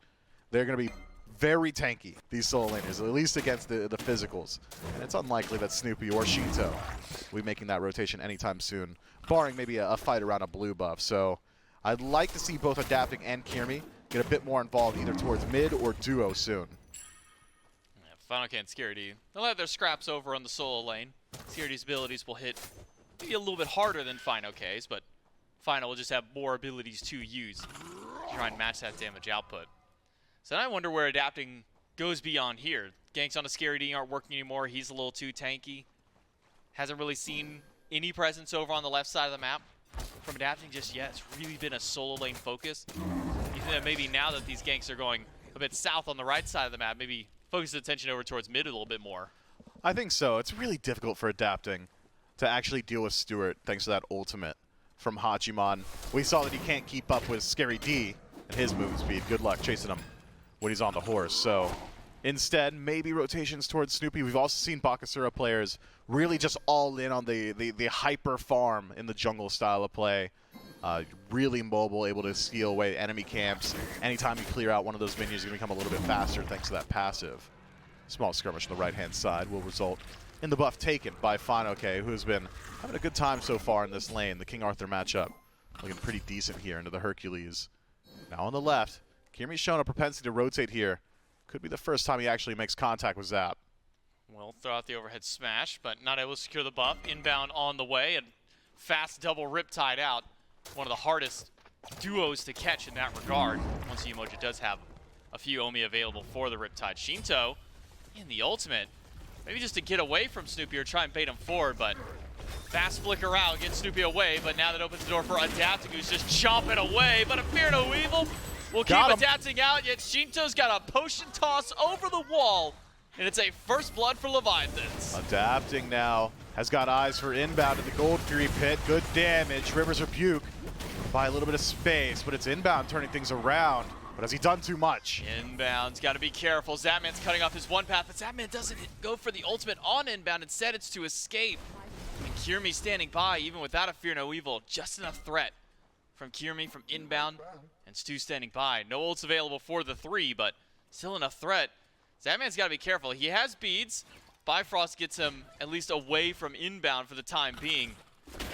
They're going to be very tanky, these soul laners, at least against the physicals. And it's unlikely that Snoopy or Shinto will be making that rotation anytime soon, barring maybe a fight around a blue buff. So I'd like to see both Adapting and Kirmi get a bit more involved either towards mid or duo soon. FineOK and Scary D, they'll have their scraps over on the solo lane. Scary D's abilities will hit maybe a little bit harder than FineOK's, but Fino will just have more abilities to use to try and match that damage output. So I wonder where Adapting goes beyond here. Ganks on a Scary D aren't working anymore. He's a little too tanky. Hasn't really seen any presence over on the left side of the map from Adapting just yet. It's really been a solo lane focus. You think that maybe now that these ganks are going a bit south on the right side of the map, maybe focus his attention over towards mid a little bit more. I think so. It's really difficult for Adapting to actually deal with Stewart thanks to that ultimate from Hachiman. We saw that he can't keep up with Scary D and his movement speed. Good luck chasing him when he's on the horse. So instead, maybe rotations towards Snoopy. We've also seen Bakasura players really just all in on the hyper farm in the jungle style of play. Really mobile, able to steal away enemy camps. Anytime you clear out one of those minions, you're going to become a little bit faster thanks to that passive. Small skirmish on the right-hand side will result in the buff taken by Finoke, who's been having a good time so far in this lane. The King Arthur matchup looking pretty decent here into the Hercules. Now on the left, Kirmi's shown a propensity to rotate here. Could be the first time he actually makes contact with Zap. Will throw out the overhead smash, but not able to secure the buff. Inbound on the way, and fast double Riptide out. One of the hardest duos to catch in that regard. Once Umoja does have a few Omi available for the Riptide. Shinto in the ultimate, maybe just to get away from Snoopy or try and bait him forward, but fast flicker out, get Snoopy away, but now that opens the door for Adapting, who's just chomping away, but a Fear No Evil will keep Adapting out, yet Shinto's got a potion toss over the wall, and it's a first blood for Leviathans. Adapting now has got eyes for inbound in the Gold Fury pit. Good damage. River's Rebuke by a little bit of space, but it's inbound turning things around. But has he done too much? Inbound's got to be careful. Zapman's cutting off his one path, but Zapman doesn't go for the ultimate on inbound. Instead, it's to escape. And Kirmi standing by, even without a Fear No Evil. Just enough threat from Kirmi from inbound, and Stu standing by. No ults available for the 3, but still enough threat. Zapman's got to be careful. He has beads. Bifrost gets him at least away from inbound for the time being.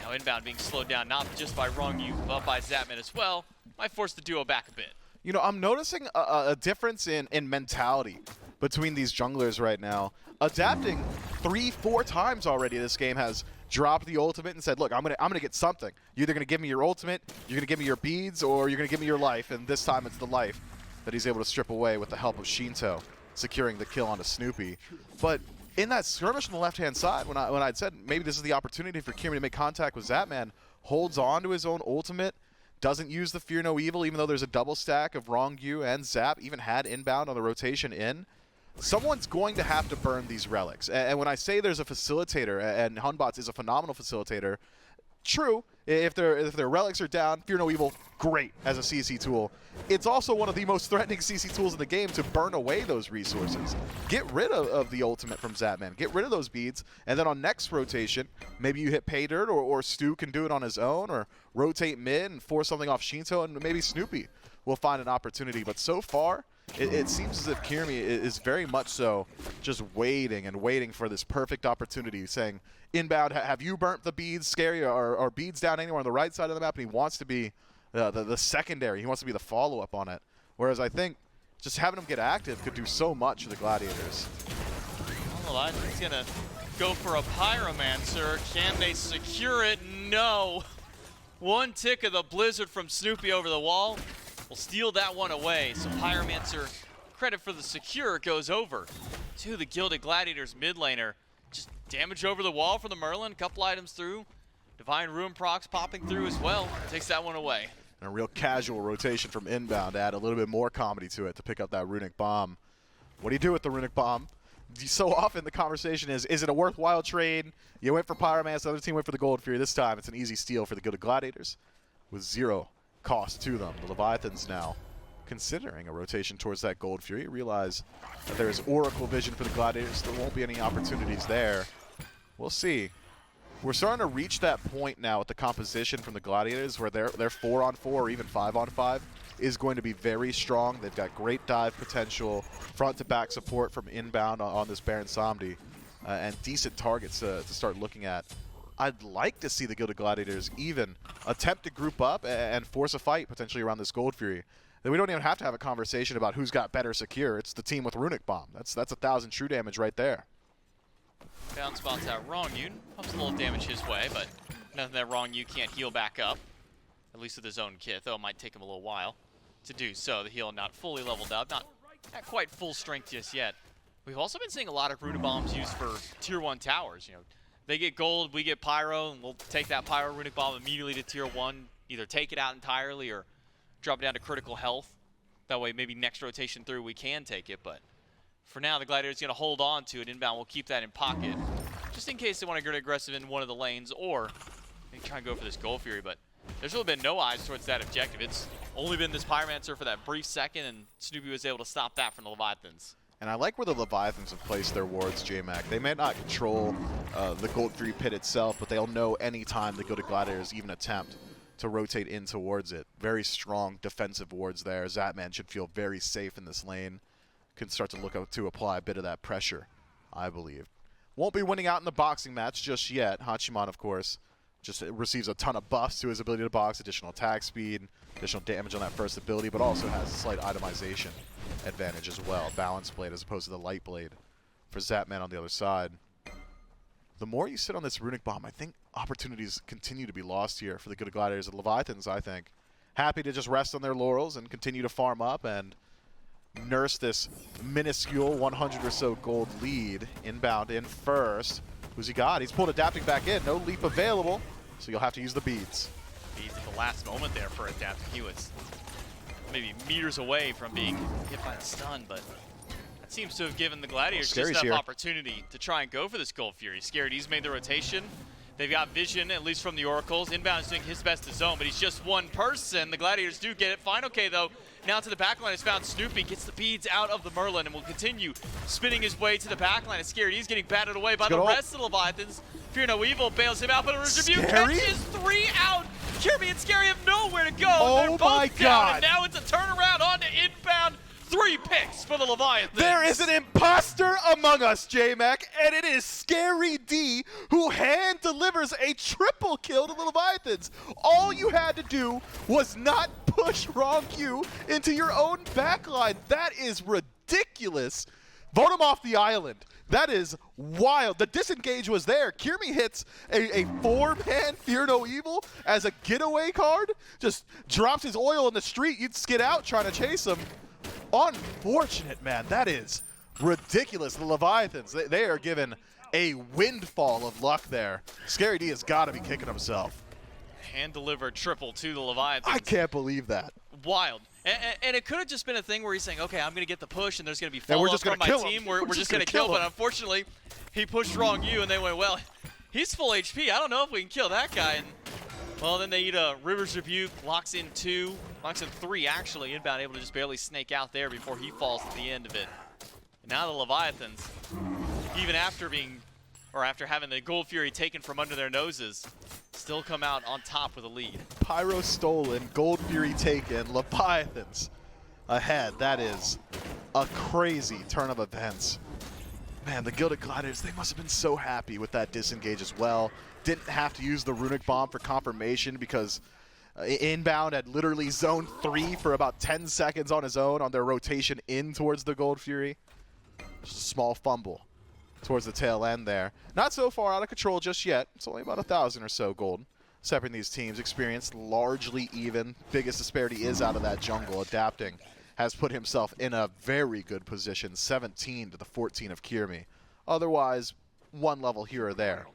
Now inbound being slowed down, not just by Rongyu, but by Zapman as well. Might force the duo back a bit. You know, I'm noticing a difference in mentality between these junglers right now. Adapting 3-4 times already this game has dropped the ultimate and said, look, I'm gonna get something. You're either gonna give me your ultimate, you're gonna give me your beads, or you're gonna give me your life, and this time it's the life that he's able to strip away with the help of Shinto, securing the kill onto Snoopy. But in that skirmish on the left-hand side, when I'd said maybe this is the opportunity for Kirmi to make contact with Zapman, holds on to his own ultimate, doesn't use the Fear No Evil, even though there's a double stack of Rongyu and Zap, even had inbound on the rotation in. Someone's going to have to burn these relics. And when I say there's a facilitator, and Hunbots is a phenomenal facilitator, true, if their relics are down, Fear No Evil, great as a CC tool. It's also one of the most threatening CC tools in the game to burn away those resources. Get rid of the ultimate from Zapman. Get rid of those beads, and then on next rotation, maybe you hit Pay Dirt, or Stu can do it on his own, or rotate mid and force something off Shinto, and maybe Snoopy will find an opportunity. But so far, it seems as if Kirmi is very much so just waiting and waiting for this perfect opportunity, saying, inbound, have you burnt the beads, Scary, or beads down anywhere on the right side of the map? And he wants to be the secondary. He wants to be the follow-up on it. Whereas I think just having him get active could do so much for the Gladiators. Well, he's going to go for a Pyromancer. Can they secure it? No. One tick of the Blizzard from Snoopy over the wall will steal that one away. So Pyromancer, credit for the secure, goes over to the Gilded Gladiators mid laner. Just damage over the wall for the Merlin. Couple items through. Divine Ruin procs popping through as well. Takes that one away. And a real casual rotation from inbound to add a little bit more comedy to it to pick up that Runic Bomb. What do you do with the Runic Bomb? So often the conversation is it a worthwhile trade? You went for Pyromancer, the other team went for the Gold Fury. This time it's an easy steal for the Gilded Gladiators with 0 cost to them. The Leviathans now considering a rotation towards that Gold Fury. Realize that there is Oracle Vision for the Gladiators. There won't be any opportunities there. We'll see. We're starting to reach that point now with the composition from the Gladiators where their 4-on-4 or even 5-on-5 is going to be very strong. They've got great dive potential, front-to-back support from inbound on this Baron Samdi, and decent targets to start looking at. I'd like to see the Gilded Gladiators even attempt to group up and force a fight potentially around this Gold Fury. Then we don't even have to have a conversation about who's got better secure. It's the team with Runic Bomb. That's 1,000 true damage right there. Bounce spots out Rongyu. Pumps a little damage his way, but nothing that Rongyu can't heal back up. At least with his own kit, though it might take him a little while to do so. The heal not fully leveled up, not quite full strength just yet. We've also been seeing a lot of Runic Bombs used for Tier 1 towers. You know, they get gold, we get Pyro, and we'll take that Pyro Runic Bomb immediately to Tier 1, either take it out entirely or drop it down to critical health. That way, maybe next rotation through, we can take it. But for now, the Gladiators going to hold on to it. Inbound will keep that in pocket, just in case they want to get aggressive in one of the lanes, or they try and go for this Gold Fury. But there's really been no eyes towards that objective. It's only been this Pyromancer for that brief second, and Snoopy was able to stop that from the Leviathans. And I like where the Leviathans have placed their wards, J-Mac. They may not control the Gold Fury pit itself, but they'll know any time the Gilded Gladiators even attempt to rotate in towards it. Very strong defensive wards there. Zatman should feel very safe in this lane. Can start to look out to apply a bit of that pressure, I believe. Won't be winning out in the boxing match just yet. Hachiman, of course, just receives a ton of buffs to his ability to box, additional attack speed, additional damage on that first ability, but also has a slight itemization advantage as well. Balance blade as opposed to the light blade for Zatman on the other side. The more you sit on this runic bomb, I think opportunities continue to be lost here for the Gilded Gladiators and Leviathans, I think. Happy to just rest on their laurels and continue to farm up and nurse this minuscule 100 or so gold lead. Inbound in first. Who's he got? He's pulled adapting back in. No leap available, so you'll have to use the beads. Beads at the last moment there for adapting. He was maybe meters away from being hit by the stun, but that seems to have given the Gladiators just enough opportunity to try and go for this Gold Fury. Scaredy's made the rotation. They've got vision, at least from the Oracles. Inbound is doing his best to zone, but he's just one person. The Gladiators do get it. Final K, though, now to the backline has found Snoopy, gets the beads out of the Merlin, and will continue spinning his way to the backline. And Scaredy's getting batted away by the rest of the Leviathans. Fear No Evil bails him out, but a Retribution catches 3 out. Kirby and Scary have nowhere to go. They're both down, and now it's a turnaround on to Inbound. 3 picks for the Leviathans. There is an imposter among us, J-Mac, and it is Scary D who hand delivers a triple kill to the Leviathans. All you had to do was not push wrong Q into your own backline. That is ridiculous. Vote him off the island. That is wild. The disengage was there. Kirmi hits a 4-man Fear No Evil as a getaway card. Just drops his oil in the street. You'd skid out trying to chase him. Unfortunate, man. That is ridiculous. The Leviathans, they are given a windfall of luck there. Scary D has got to be kicking himself. Hand-delivered triple to the Leviathans. I can't believe that. Wild. And it could have just been a thing where he's saying, okay, I'm going to get the push, and there's going to be follow-up from my team. We're just going to kill, but unfortunately, he pushed wrong you, and they went, well, he's full HP. I don't know if we can kill that guy. And well, then they eat a River's Rebuke, locks in 2, locks in 3, actually. Inbound able to just barely snake out there before he falls at the end of it. And now the Leviathans, even after having the Gold Fury taken from under their noses, still come out on top with a lead. Pyro stolen, Gold Fury taken, Leviathans ahead. That is a crazy turn of events. Man, the Gilded Gladiators, they must have been so happy with that disengage as well. Didn't have to use the Runic Bomb for confirmation because Inbound had literally zoned 3 for about 10 seconds on his own on their rotation in towards the Gold Fury. Just a small fumble towards the tail end there. Not so far out of control just yet. It's only about 1,000 or so gold separating these teams. Experience largely even. Biggest disparity is out of that jungle. Adapting has put himself in a very good position. 17 to the 14 of Kirmi. Otherwise, one level here or there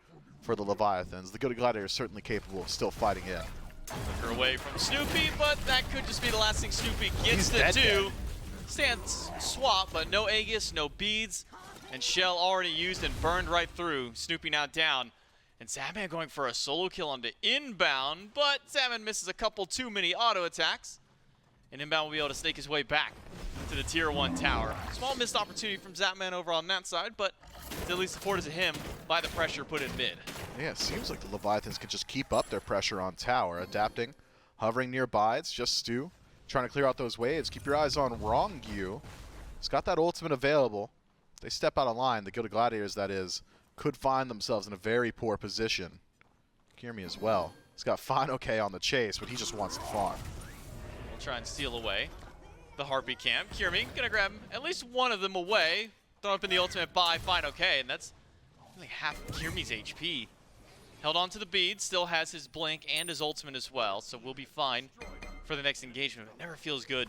for the Leviathans. The Gilded Gladiators are certainly capable of still fighting in. Took her away from Snoopy, but that could just be the last thing Snoopy gets to do. Stands swap, but no Aegis, no beads, and Shell already used and burned right through. Snoopy now down, and Zatman going for a solo kill onto Inbound, but Zatman misses a couple too many auto attacks, and Inbound will be able to snake his way back to the Tier 1 tower. Small missed opportunity from Zatman over on that side, but at least supported to him by the pressure put in mid. Yeah, it seems like the Leviathans can just keep up their pressure on tower. Adapting, hovering nearby. It's just Stu trying to clear out those waves. Keep your eyes on Wrongyu. He's got that ultimate available. If they step out of line, the Gilded Gladiators, that is, could find themselves in a very poor position. Kirmi as well. He's got Final K on the chase, but he just wants to farm. We'll try and steal away the Heartbeat Camp. Kirmi gonna grab at least one of them away. Throw up in the ultimate by Final K, and that's only half of Kirmi's HP. Held on to the bead, still has his blink and his ultimate as well, so we'll be fine for the next engagement. It never feels good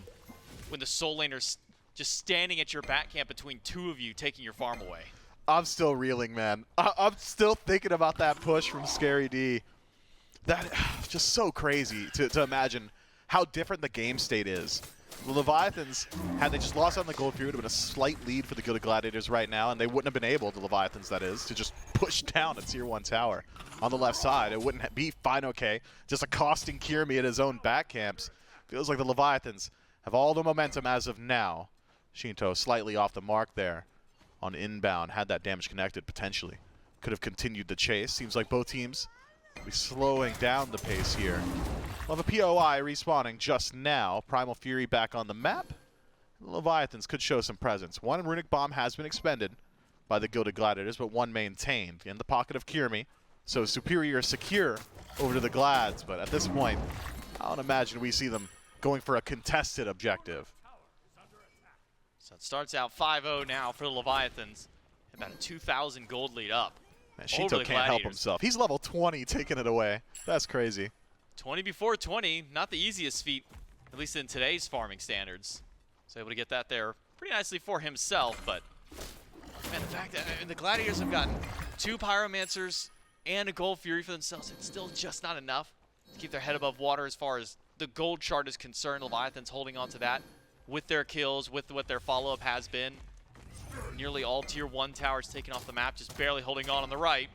when the Soul Laner's just standing at your back camp between 2 of you taking your farm away. I'm still reeling, man. I'm still thinking about that push from Scary D. That just so crazy to imagine how different the game state is The Leviathans, had they just lost on the gold fury, it would have been a slight lead for the Gilded Gladiators right now, and they wouldn't have been able, the Leviathans that is, to just push down a tier 1 tower on the left side. It wouldn't be FineOK just accosting Kirmi at his own back camps. Feels like the Leviathans have all the momentum as of now. Shinto slightly off the mark there on inbound, had that damage connected potentially. Could have continued the chase. Seems like both teams will be slowing down the pace here. We'll have a POI respawning just now. Primal Fury back on the map. The Leviathans could show some presence. One Runic Bomb has been expended by the Gilded Gladiators, but one maintained in the pocket of Kirmi. So Superior secure over to the Glads, but at this point, I don't imagine we see them going for a contested objective. So it starts out 5-0 now for the Leviathans. About a 2,000 gold lead up. Man, Shinto can't help himself. He's level 20 taking it away. That's crazy. 20 before 20, not the easiest feat, at least in today's farming standards. So able to get that there pretty nicely for himself, but man, the fact that the Gladiators have gotten 2 Pyromancers and a Gold Fury for themselves, it's still just not enough to keep their head above water as far as the gold chart is concerned. Leviathans holding on to that with their kills, with what their follow-up has been. Nearly all tier 1 towers taken off the map, just barely holding on the right.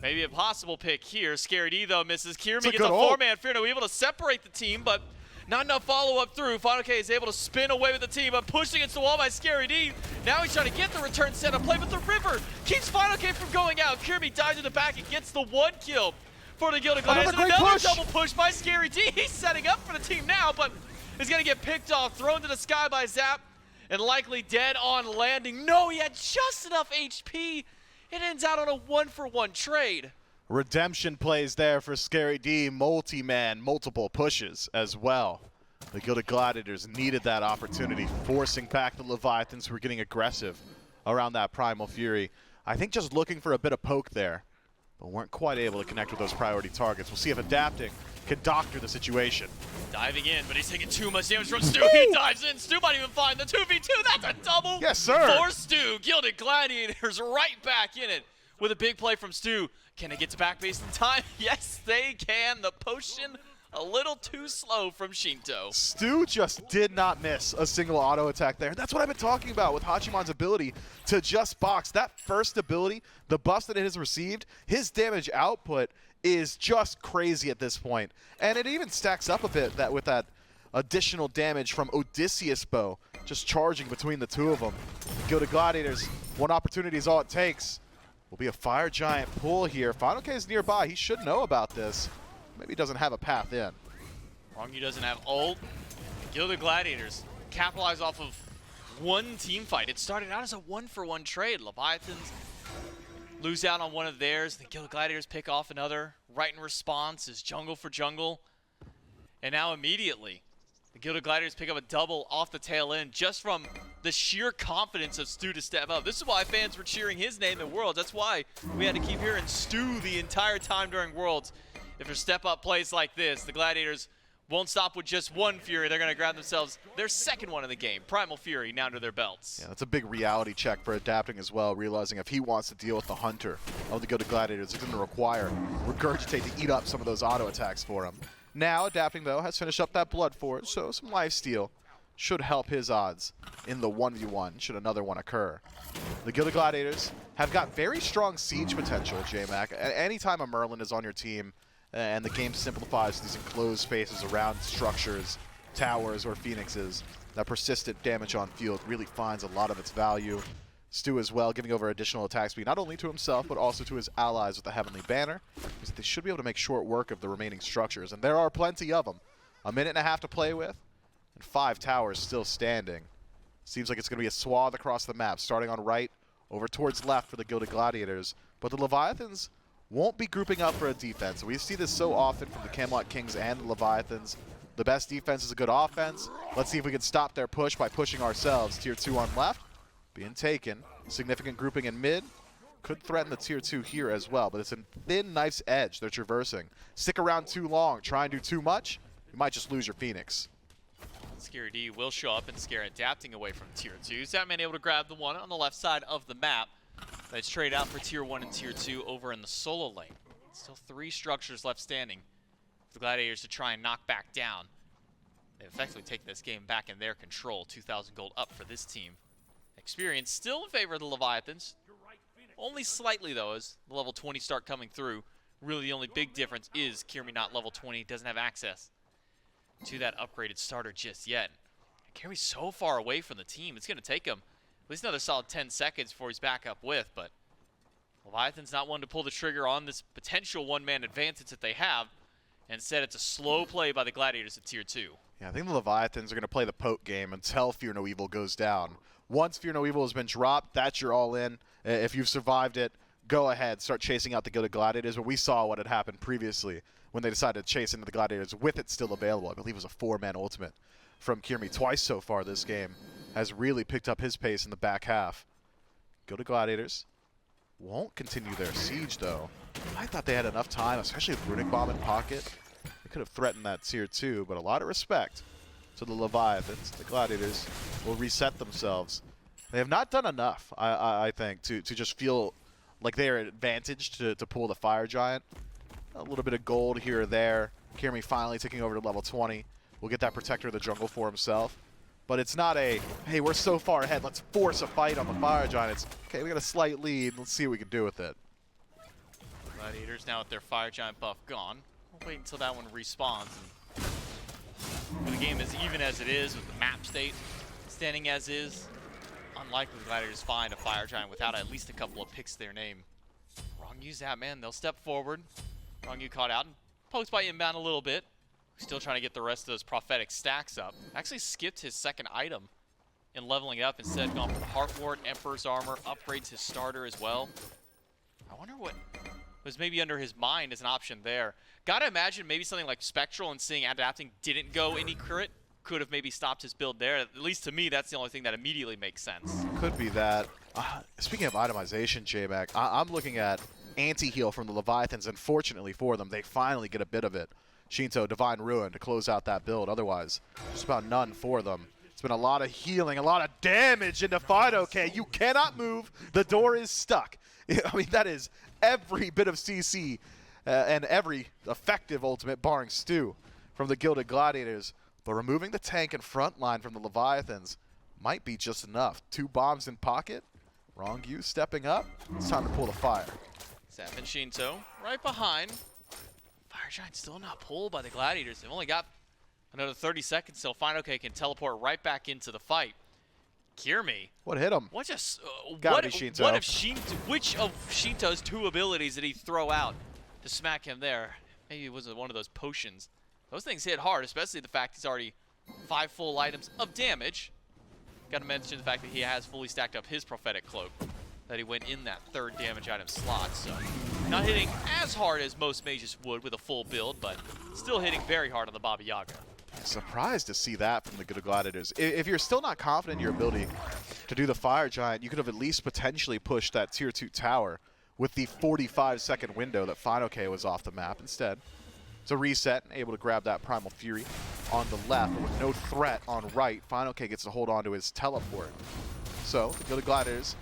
Maybe a possible pick here. Scary D, though, misses. Kirmi gets a 4-man Fear, able to separate the team, but not enough follow-up through. FineOK is able to spin away with the team, but pushed against the wall by Scary D. Now he's trying to get the return set up play, but the river keeps FineOK from going out. Kirmi dives in the back and gets the 1 kill for the Gilded Gladiators. Another double push by Scary D. He's setting up for the team now, but is going to get picked off, thrown to the sky by Zap, and likely dead on landing. No, he had just enough HP. It ends out on a 1-for-1 trade. Redemption plays there for Scary D. Multi-man, multiple pushes as well. The Gilded Gladiators needed that opportunity, forcing back the Leviathans who were getting aggressive around that Primal Fury. I think just looking for a bit of poke there, but weren't quite able to connect with those priority targets. We'll see if adapting can doctor the situation. Diving in, but he's taking too much damage from Stu. He dives in. Stu might even find the 2v2. That's a double. Yes, sir. For Stu. Gilded Gladiators right back in it with a big play from Stu. Can they get to back base in time? Yes, they can. The potion a little too slow from Shinto. Stu just did not miss a single auto attack there. That's what I've been talking about with Hachiman's ability to just box. That first ability, the buff that it has received, his damage output is just crazy at this point. And it even stacks up a bit that with that additional damage from Odysseus Bow, just charging between the two of them. Gilded Gladiators, one opportunity is all it takes. Will be a Fire Giant pull here. FineOK is nearby. He should know about this. Maybe he doesn't have a path in. Wrongu doesn't have ult. Gilded Gladiators capitalize off of one team fight. It started out as a 1-for-1 trade. Leviathans lose out on one of theirs. The Gilded Gladiators pick off another. Right in response is jungle for jungle. And now immediately, the Gilded Gladiators pick up a double off the tail end just from the sheer confidence of Stu to step up. This is why fans were cheering his name at Worlds. That's why we had to keep hearing Stu the entire time during Worlds. If there's step-up plays like this, the Gladiators won't stop with just one Fury. They're going to grab themselves their second one in the game. Primal Fury now to their belts. Yeah, that's a big reality check for adapting as well, realizing if he wants to deal with the Hunter of the Gilded Gladiators, it's going to require Regurgitate to eat up some of those auto attacks for him. Now, adapting, though, has finished up that Blood Forge, so some lifesteal should help his odds in the 1v1 should another one occur. The Gilded Gladiators have got very strong siege potential, J-Mac. Anytime a Merlin is on your team, and the game simplifies these enclosed spaces around structures, towers, or phoenixes, that persistent damage on field really finds a lot of its value. Stu as well, giving over additional attack speed, not only to himself, but also to his allies with the Heavenly Banner, because they should be able to make short work of the remaining structures, and there are plenty of them. A minute and a half to play with, and 5 towers still standing. Seems like it's going to be a swath across the map, starting on right, over towards left for the Gilded Gladiators, but the Leviathans won't be grouping up for a defense. We see this so often from the Camelot Kings and the Leviathans. The best defense is a good offense. Let's see if we can stop their push by pushing ourselves. Tier 2 on left, being taken. Significant grouping in mid. Could threaten the Tier 2 here as well, but it's a thin knife's edge they're traversing. Stick around too long, try and do too much, you might just lose your Phoenix. Scary D will show up and scare adapting away from Tier 2. Zapman able to grab the one on the left side of the map. Let's trade out for Tier 1 and Tier 2 over in the solo lane. Still 3 structures left standing for the Gladiators to try and knock back down. They effectively take this game back in their control. 2,000 gold up for this team. Experience still in favor of the Leviathans. Only slightly, though, as the level 20 start coming through. Really, the only big difference is Kirmi not level 20, doesn't have access to that upgraded starter just yet. Kirmi's so far away from the team, it's going to take him at least another solid 10 seconds before he's back up with, but Leviathan's not one to pull the trigger on this potential one-man advantage that they have. Instead, it's a slow play by the Gladiators at Tier 2. Yeah, I think the Leviathans are going to play the poke game until Fear No Evil goes down. Once Fear No Evil has been dropped, that's your all-in. If you've survived it, go ahead, start chasing out the Gilded Gladiators. But we saw what had happened previously when they decided to chase into the Gladiators with it still available. I believe it was a 4-man ultimate from Kirmi twice so far this game. Has really picked up his pace in the back half. Gilded Gladiators won't continue their siege, though. I thought they had enough time, especially with Runic Bomb in pocket. They could have threatened that Tier 2, but a lot of respect to the Leviathans. The Gladiators will reset themselves. They have not done enough, I think, to just feel like they are advantaged to pull the Fire Giant. A little bit of gold here or there. Kirmi finally taking over to level 20. Will get that Protector of the Jungle for himself. But it's not a, hey, we're so far ahead, let's force a fight on the Fire Giant. It's, okay, we got a slight lead, let's see what we can do with it. Gladiators now with their Fire Giant buff gone. We'll wait until that one respawns. And the game is even as it is, with the map state standing as is, unlikely the Gladiators find a Fire Giant without at least a couple of picks to their name. Wrong use that, man. They'll step forward. Wrong you caught out and pokes by inbound a little bit. Still trying to get the rest of those prophetic stacks up. Actually skipped his second item in leveling it up. Instead gone for the Heart Ward, Emperor's Armor, upgrades his starter as well. I wonder what was maybe under his mind as an option there. Gotta imagine maybe something like Spectral and seeing Adapting didn't go any crit could have maybe stopped his build there. At least to me, that's the only thing that immediately makes sense. Could be that. Speaking of itemization, J-Mac, I'm looking at anti-heal from the Leviathans, and fortunately for them, they finally get a bit of it. Shinto, Divine Ruin to close out that build. Otherwise, just about none for them. It's been a lot of healing, a lot of damage into FidoK. You cannot move. The door is stuck. I mean, that is every bit of CC and every effective ultimate, barring Stu, from the Gilded Gladiators. But removing the tank and front line from the Leviathans might be just enough. 2 bombs in pocket. Wrong use stepping up. It's time to pull the fire. Zap and Shinto right behind. Fire Giant still not pulled by the Gladiators. They've only got another 30 seconds till FidoK can teleport right back into the fight. Kirmi. What hit him? What just Gotta be Shinto. what if Shinto, which of Shinto's 2 abilities did he throw out to smack him there? Maybe it was one of those potions. Those things hit hard, especially the fact he's already 5 full items of damage. Got to mention the fact that he has fully stacked up his Prophetic Cloak, that he went in that 3rd damage item slot. So not hitting as hard as most mages would with a full build, but still hitting very hard on the Baba Yaga. Surprised to see that from the Gilded Gladiators. If you're still not confident in your ability to do the Fire Giant, you could have at least potentially pushed that Tier 2 tower with the 45-second window that FidoK was off the map. Instead, it's a reset, able to grab that Primal Fury on the left, but with no threat on right. FidoK gets to hold on to his teleport. So, the Gilded Gladiators,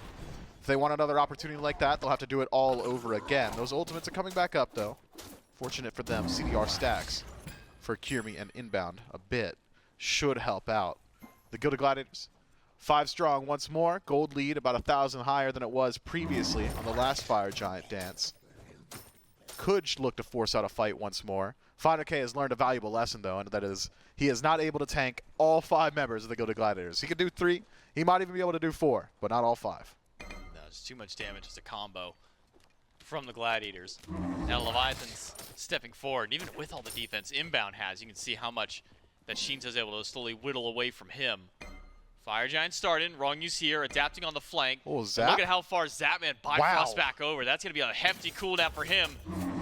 if they want another opportunity like that, they'll have to do it all over again. Those ultimates are coming back up, though. Fortunate for them, CDR stacks for Kirmi and inbound a bit should help out. The Gilded Gladiators, 5 strong once more. Gold lead about 1,000 higher than it was previously on the last Fire Giant dance. Could look to force out a fight once more. FidoK has learned a valuable lesson, though, and that is he is not able to tank all 5 members of the Gilded Gladiators. He can do 3. He might even be able to do 4, but not all 5. No, it's too much damage as a combo from the Gladiators. Now Leviathans stepping forward, and even with all the defense inbound has, you can see how much that Shinto's able to slowly whittle away from him. Fire Giant starting, wrong use here, adapting on the flank. Oh, Zap. Look at how far Zapman Bifrost back over. That's going to be a hefty cooldown for him.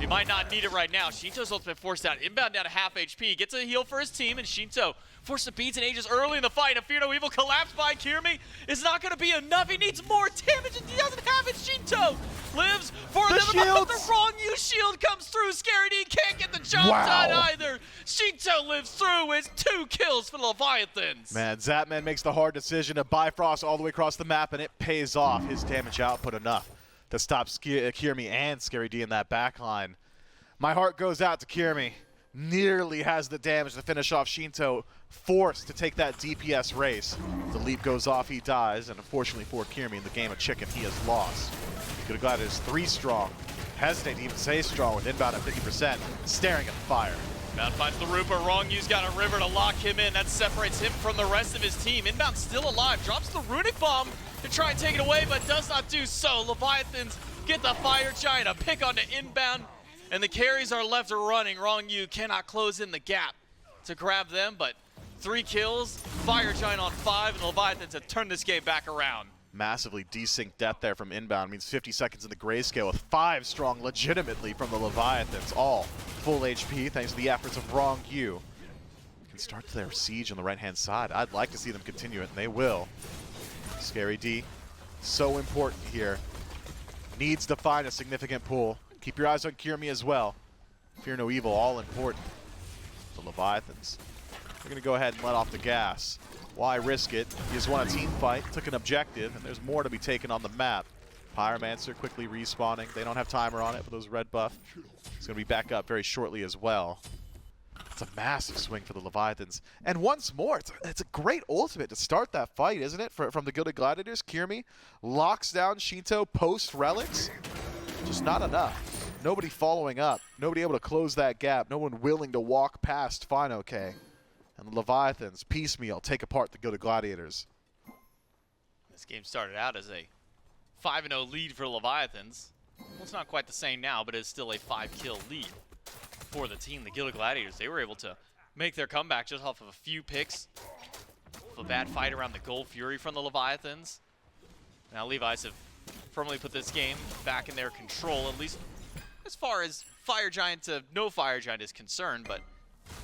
He might not need it right now. Shinto's ultimate forced out, inbound down to half HP. Gets a heal for his team, and Shinto forced the beats and ages early in the fight. A Fear No Evil collapsed by Kirmi is not going to be enough. He needs more damage, and he doesn't have it. Shinto lives for The another, but the shields! wrong use shield comes through. Scary D can't get the job done either. Shinto lives through with 2 kills for the Leviathans. Man, Zapman makes the hard decision to Bifrost all the way across the map, and it pays off. His damage output enough to stop Kirmi and Scary D in that back line. My heart goes out to Kirmi. nearly has the damage to finish off Shinto, forced to take that DPS race. The leap goes off, he dies, and unfortunately for Kirmi in the game of chicken, he has lost. Gilded Gladiators 3 strong, hesitate to even say strong with inbound at 50%, staring at the fire. Inbound finds the Rooper. Wrong-U's got a river to lock him in. That separates him from the rest of his team. Inbound still alive. Drops the Runic Bomb to try and take it away, but does not do so. Leviathans get the Fire Giant, a pick onto Inbound, and the carries are left running. Wrong-U cannot close in the gap to grab them, but 3 kills, Fire Giant on 5, and the Leviathans have turned this game back around. Massively desynced death there from Inbound means 50 seconds in the grayscale with 5 strong legitimately from the Leviathans, all full HP thanks to the efforts of Wrong-U. Can start their siege on the right-hand side. I'd like to see them continue it, and they will. Scary D, so important here. Needs to find a significant pull. Keep your eyes on Kirmi as well. Fear no evil, all important. The Leviathans, they're going to go ahead and let off the gas. Why risk it? He just won a team fight, took an objective, and there's more to be taken on the map. Pyromancer quickly respawning. They don't have timer on it, but those red buff. It's going to be back up very shortly as well. It's a massive swing for the Leviathans. And once more, it's a great ultimate to start that fight, isn't it? From the Gilded Gladiators, Kirmi locks down Shinto post-relics. Just not enough. Nobody following up. Nobody able to close that gap. No one willing to walk past Fine OK. And the Leviathans, piecemeal, take apart the Gilded Gladiators. This game started out as a 5-0 lead for Leviathans. Well, it's not quite the same now, but it's still a 5-kill lead for the team. The Gilded Gladiators, they were able to make their comeback just off of a few picks. A bad fight around the Gold Fury from the Leviathans. Now Levi's have firmly put this game back in their control, at least as far as Fire Giant to no Fire Giant is concerned, but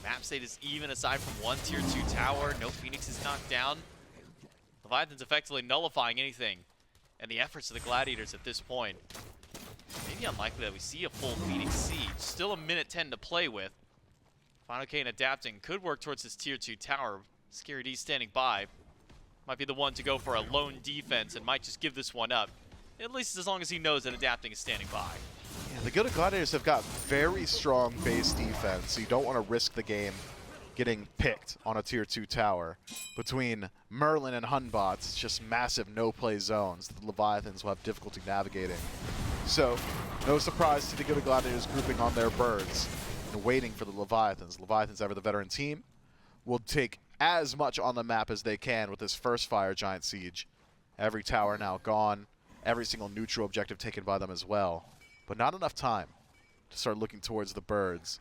map state is even aside from one tier 2 tower. No Phoenix is knocked down. Leviathan's effectively nullifying anything. And the efforts of the Gladiators at this point, maybe unlikely that we see a full Phoenix siege. Still a minute 10 to play with. Final Kane adapting could work towards his tier 2 tower. Scary D standing by. Might be the one to go for a lone defense and might just give this one up. At least as long as he knows that adapting is standing by. Yeah, the Gilded Gladiators have got very strong base defense, so you don't want to risk the game getting picked on a tier 2 tower. Between Merlin and Hunbots, it's just massive no-play zones that the Leviathans will have difficulty navigating. So, no surprise to the Gilded Gladiators grouping on their birds and waiting for the Leviathans. Leviathans, ever the veteran team, will take as much on the map as they can with this first Fire Giant siege. Every tower now gone, every single neutral objective taken by them as well. But not enough time to start looking towards the birds.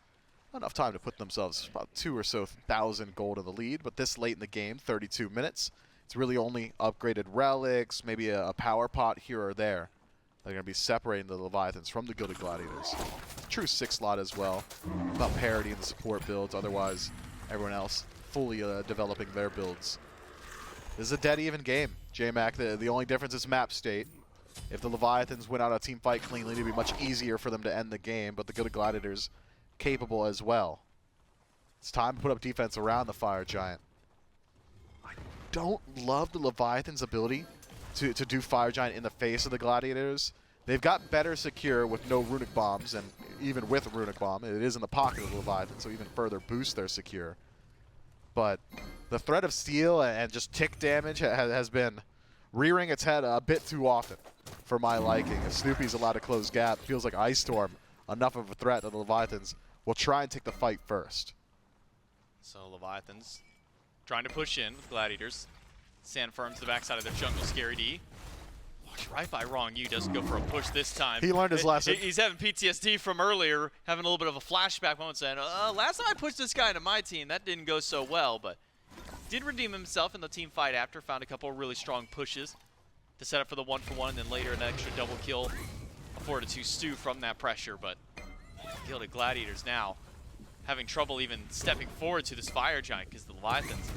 Not enough time to put themselves about 2 or so thousand gold in the lead, but this late in the game, 32 minutes, it's really only upgraded relics, maybe a power pot here or there. They're going to be separating the Leviathans from the Gilded Gladiators. True 6 slot as well, about parity in the support builds, otherwise everyone else fully developing their builds. This is a dead even game, J-Mac. The only difference is map state. If the Leviathans win out a team fight cleanly, it'd be much easier for them to end the game, but the Gilded Gladiators capable as well. It's time to put up defense around the Fire Giant. I don't love the Leviathans' ability to do Fire Giant in the face of the Gladiators. They've got better secure with no Runic Bombs, and even with Runic Bomb, it is in the pocket of the Leviathan, so even further boost their secure. But the threat of steel and just tick damage has been rearing its head a bit too often for my liking. If Snoopy's allowed to close gap, feels like Ice Storm enough of a threat that the Leviathans will try and take the fight first. So Leviathans trying to push in with Gladiators. Sand firms the backside of their jungle. Scary D walks right by Wrong-U, doesn't go for a push this time. He learned his lesson. He's having PTSD from earlier, having a little bit of a flashback moment saying, last time I pushed this guy into my team, that didn't go so well, but did redeem himself in the team fight after, found a couple of really strong pushes to set up for the 1-for-1, and then later an extra double kill, a 4-2 stew from that pressure, but Gilded Gladiators now having trouble even stepping forward to this Fire Giant because the Leviathans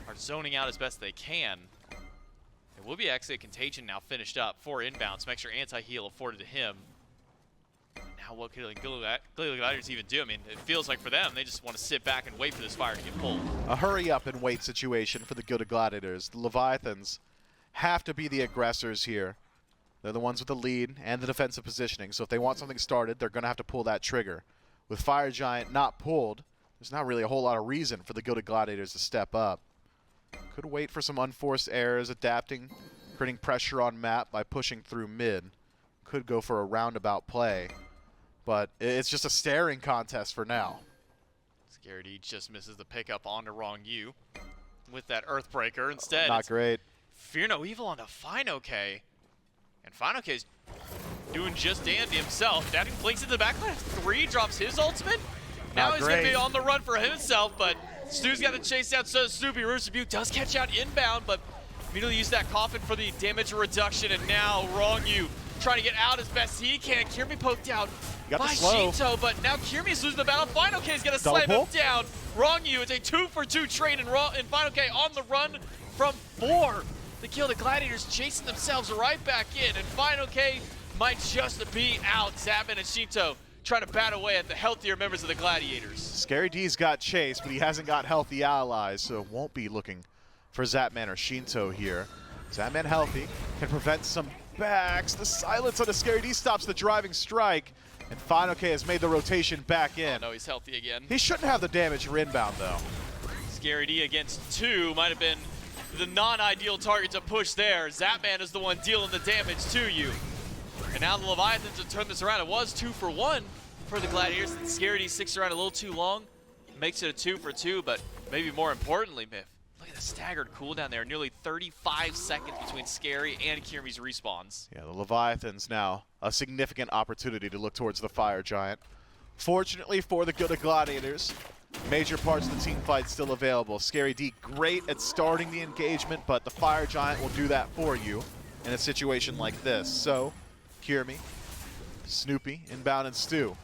are zoning out as best they can. It will be actually a Contagion now finished up for Inbound, some extra anti-heal afforded to him. Now what could Gilded Gladiators even do? I mean, it feels like for them, they just want to sit back and wait for this fire to get pulled. A hurry up and wait situation for the Gilded Gladiators. The Leviathans have to be the aggressors here. They're the ones with the lead and the defensive positioning, so if they want something started, they're going to have to pull that trigger. With Fire Giant not pulled, there's not really a whole lot of reason for the Gilded Gladiators to step up. Could wait for some unforced errors, adapting, creating pressure on map by pushing through mid. Could go for a roundabout play, but it's just a staring contest for now. Scaredy just misses the pickup onto Wrong U with that Earthbreaker. Instead, Not it's great. Fear No Evil onto FinoK. And FinoK's doing just dandy himself. Daddy blinks into the backline. 3 drops his ultimate. Now he's going to be on the run for himself, but Stu's got to chase down Snoopy. Roost Rebuke does catch out inbound, but immediately use that coffin for the damage reduction. And now Wrong U trying to get out as best he can. Kirmi poked out by Shinto, but now Kirmi's losing the battle. FinoK's going to slam him down. Wrong U, it's a 2-for-2 trade, and FinoK on the run from 4. The Gilded Gladiators chasing themselves right back in, and FinoK might just be out. Zapman and Shinto trying to bat away at the healthier members of the Gladiators. Scary D's got Chase, but he hasn't got healthy allies, so won't be looking for Zapman or Shinto here. Zapman healthy, can prevent some backs. The silence on the Scary D stops the driving strike, and FinoK has made the rotation back in. Oh no, he's healthy again. He shouldn't have the damage for inbound, though. Scary D against 2 might have been the non-ideal target to push there. Zapman is the one dealing the damage to you. And now the Leviathans have turned this around. It was 2 for 1 for the Gladiators. Scary D sticks around a little too long, makes it a 2 for 2, but maybe more importantly, Miff, look at the staggered cooldown there. Nearly 35 seconds between Scary and Kirmi's respawns. Yeah, the Leviathans now a significant opportunity to look towards the Fire Giant. Fortunately for the Gilded Gladiators, major parts of the team fight still available. Scary D great at starting the engagement, but the Fire Giant will do that for you in a situation like this. So, Kirmi, Snoopy, Inbound, and Stu,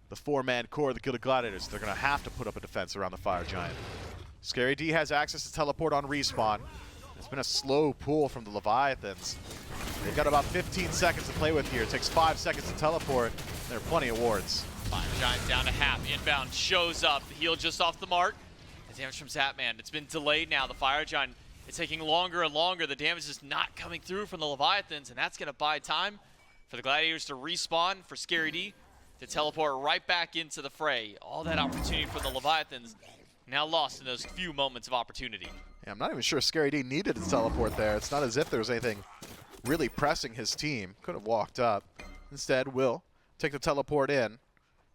the 4-man core of the Gilded Gladiators, they're going to have to put up a defense around the Fire Giant. Scary D has access to teleport on respawn. It's been a slow pull from the Leviathans. They've got about 15 seconds to play with here. It takes 5 seconds to teleport. There are plenty of wards. Fire Giant down to half. Inbound shows up. The heal just off the mark. The damage from Zapman. It's been delayed now. The Fire Giant is taking longer and longer. The damage is not coming through from the Leviathans, and that's going to buy time for the Gladiators to respawn, for Scary D to teleport right back into the fray. All that opportunity for the Leviathans now lost in those few moments of opportunity. Yeah, I'm not even sure Scary D needed to teleport there. It's not as if there was anything really pressing his team. Could have walked up. Instead, will take the teleport in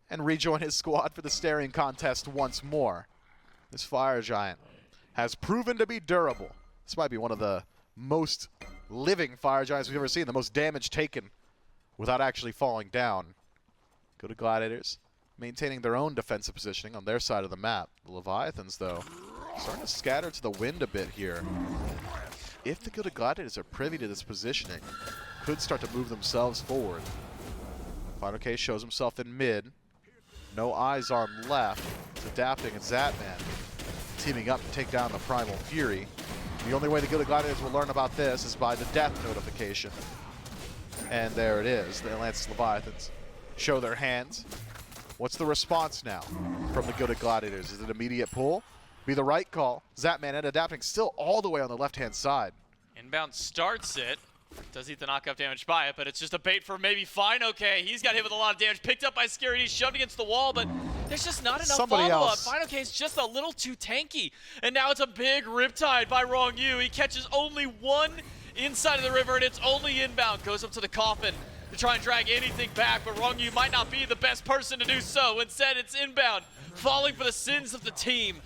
and rejoin his squad for the staring contest once more. This Fire Giant has proven to be durable. This might be one of the most living Fire Giants we've ever seen, the most damage taken without actually falling down. Go to Gladiators, maintaining their own defensive positioning on their side of the map. The Leviathans, though, starting to scatter to the wind a bit here. If the Gilded Gladiators are privy to this positioning, could start to move themselves forward. FinoK shows himself in mid. No eyes arm left. It's adapting and Zapman teaming up to take down the Primal Fury. The only way the Gilded Gladiators will learn about this is by the death notification. And there it is. The Atlantis Leviathans show their hands. What's the response now from the Gilded Gladiators? Is it immediate pull? Be the right call. Zapman and adapting still all the way on the left-hand side. Inbound starts it. Does eat the knockoff damage by it, but it's just a bait for maybe FinoK. He's got hit with a lot of damage. Picked up by Scary D, shoved against the wall, but there's just not enough follow-up. FinoK is just a little too tanky. And now it's a big riptide by Wrong U. He catches only one inside of the river, and it's only inbound. Goes up to the coffin to try and drag anything back, but Wrong U might not be the best person to do so. Instead, it's inbound, falling for the sins of the team.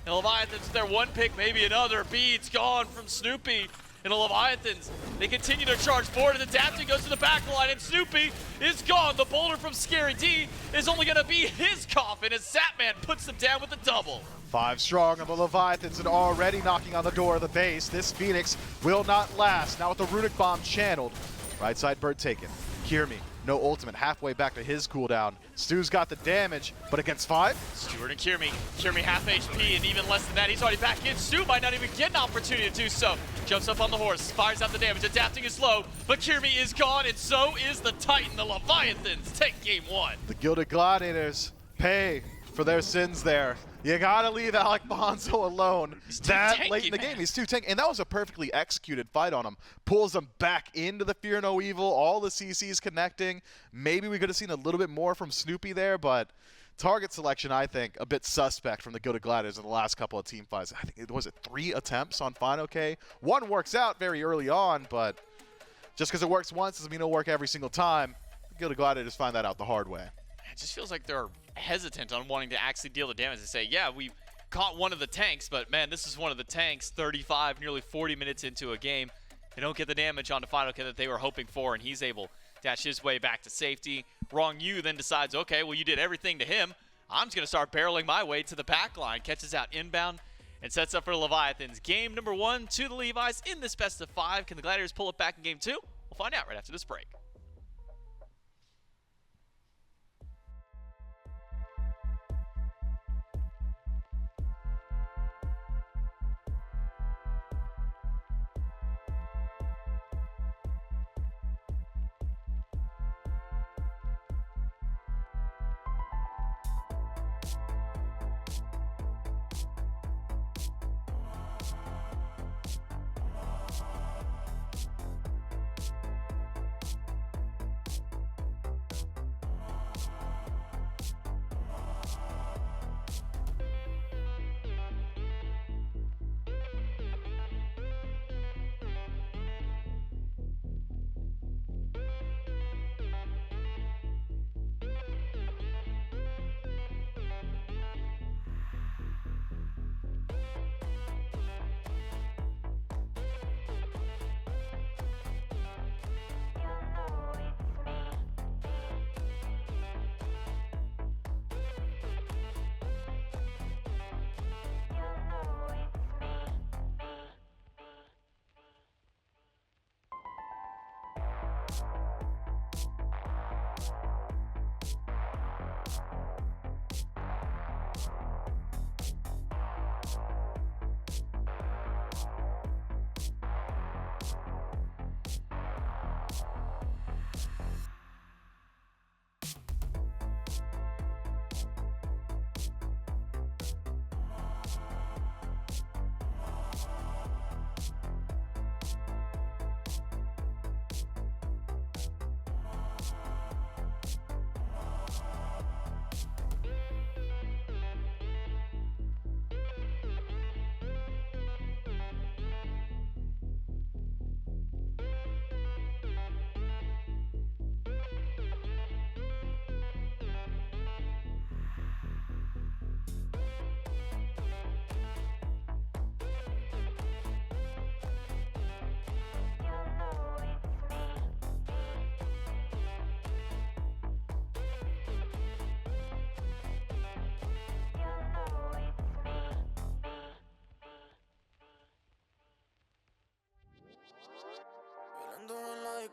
And Leviathans, their one pick, maybe another. Beads gone from Snoopy. And the Leviathans, they continue to charge forward, and Adapting goes to the back line, and Snoopy is gone. The boulder from Scary D is only going to be his coffin as Zapman puts them down with a double. 5 strong on the Leviathans and already knocking on the door of the base. This Phoenix will not last. Now with the Runic Bomb channeled. Right side bird taken. Kirmi, no ultimate, halfway back to his cooldown. Stu's got the damage, but against 5? Stewart and Kirmi. Kirmi half HP, and even less than that, he's already back in. Stu might not even get an opportunity to do so. Jumps up on the horse, fires out the damage. Adapting is low, but Kirmi is gone, and so is the Titan. The Leviathans take game 1. The Gilded Gladiators pay for their sins there. You gotta leave Alec Bonzo alone. That late in the game, he's too tanky. And that was a perfectly executed fight on him. Pulls him back into the Fear No Evil, all the CCs connecting. Maybe we could have seen a little bit more from Snoopy there, but Target selection, I think, a bit suspect from the Gilded Gladiators in the last couple of team fights. I think, was it 3 attempts on Final K? One works out very early on, but just because it works once doesn't mean it'll work every single time. The Gilded Gladiators find that out the hard way. It just feels like they're hesitant on wanting to actually deal the damage and say, yeah, we caught one of the tanks, but man, this is one of the tanks 35, nearly 40 minutes into a game. They don't get the damage onto Final K that they were hoping for, and he's able to dash his way back to safety. Wrong U then decides, okay, well, you did everything to him. I'm just going to start barreling my way to the back line. Catches out inbound and sets up for the Leviathans. Game number 1 to the Levi's in this best of 5. Can the Gladiators pull it back in game 2? We'll find out right after this break.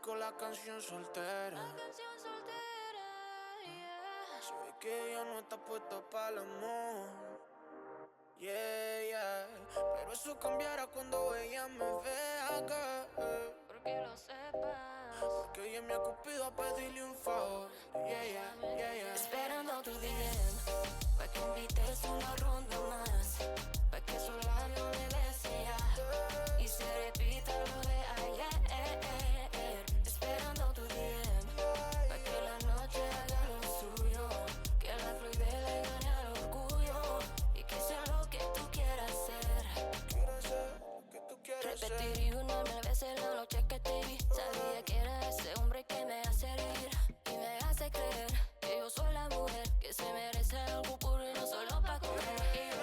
Con la canción soltera. Se ve que ella no está puesta para el amor. Yeah, yeah. Pero eso cambiará cuando ella me vea acá. Porque lo sepas. Porque ella me ha cupido a pedirle un favor. Yeah, yeah, yeah, yeah. Esperando tu DM, pa' que invites una ronda más, pa' que su labio me bese ya y se repita lo de ayer. Esperando tu DM, pa' que la noche haga lo suyo, que la fluidez le gane al orgullo y que sea lo que tú quieras ser. Repetirí 1.000 veces la noche que te vi. Sabía que era ese hombre que me hace reír y me hace creer que yo soy la mujer que se merece algo puro y no solo pa' comer.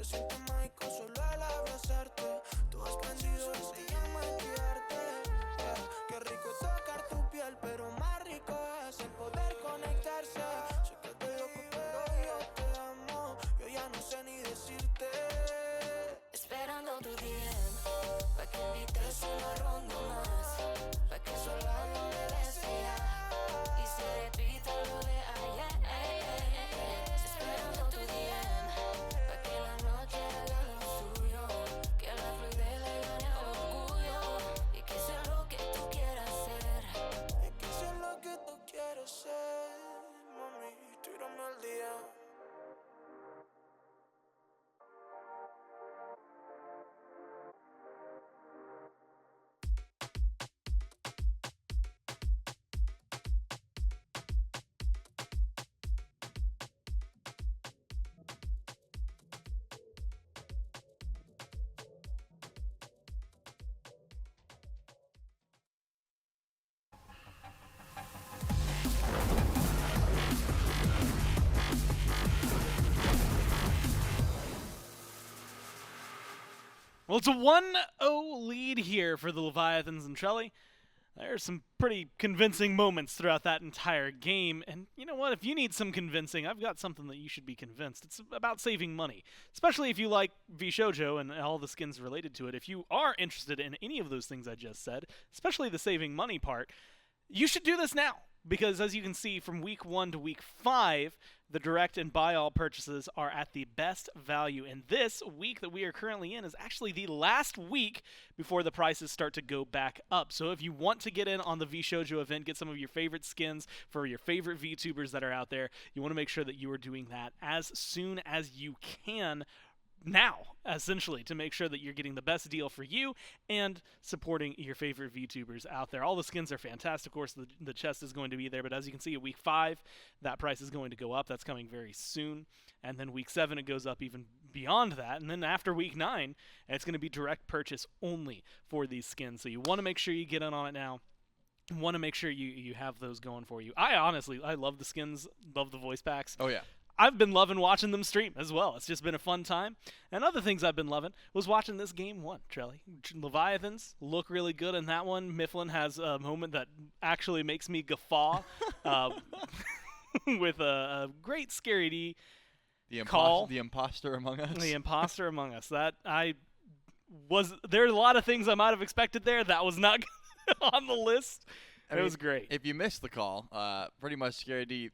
Se siente mágico solo al abrazarte. Tú has prendido y se llama quedarte. Yeah. Qué rico tocar tu piel, pero más rico es el poder conectarse. Sé que estoy loco, pero yo te amo. Yo ya no sé ni decirte. Esperando tu DM, pa' que invites una ronda más, pa' que solo no me desea y se repita lo de ayer. Esperando tu DM, pa' que la noche haga lo suyo, que la fluidez le gane al orgullo y que sea lo que tú quieras ser. Es que sé lo que tú quieres ser, mami, tírame al día. Well, it's a 1-0 lead here for the Leviathans and Trelly. There's some pretty convincing moments throughout that entire game. And you know what? If you need some convincing, I've got something that you should be convinced. It's about saving money, especially if you like VShojo and all the skins related to it. If you are interested in any of those things I just said, especially the saving money part, you should do this now. Because as you can see, from week 1 to week 5, the direct and buy all purchases are at the best value. And this week that we are currently in is actually the last week before the prices start to go back up. So if you want to get in on the VShojo event, get some of your favorite skins for your favorite VTubers that are out there, you want to make sure that you are doing that as soon as you can now, essentially, to make sure that you're getting the best deal for you and supporting your favorite VTubers out there. All the skins are fantastic. Of course, the chest is going to be there, but as you can see, at week 5, that price is going to go up. That's coming very soon. And then week 7, it goes up even beyond that. And then after week 9, it's going to be direct purchase only for these skins. So you want to make sure you get in on it now. You want to make sure you have those going for you. I love the skins, love the voice packs. Oh, yeah. I've been loving watching them stream as well. It's just been a fun time. And other things I've been loving was watching this game 1, Trelly. Leviathans look really good in that one. Mifflin has a moment that actually makes me guffaw with a great Scary D call. The imposter among us. The imposter among us. There are a lot of things I might have expected there. That was not on the list. It was great. If you missed the call, pretty much Scary D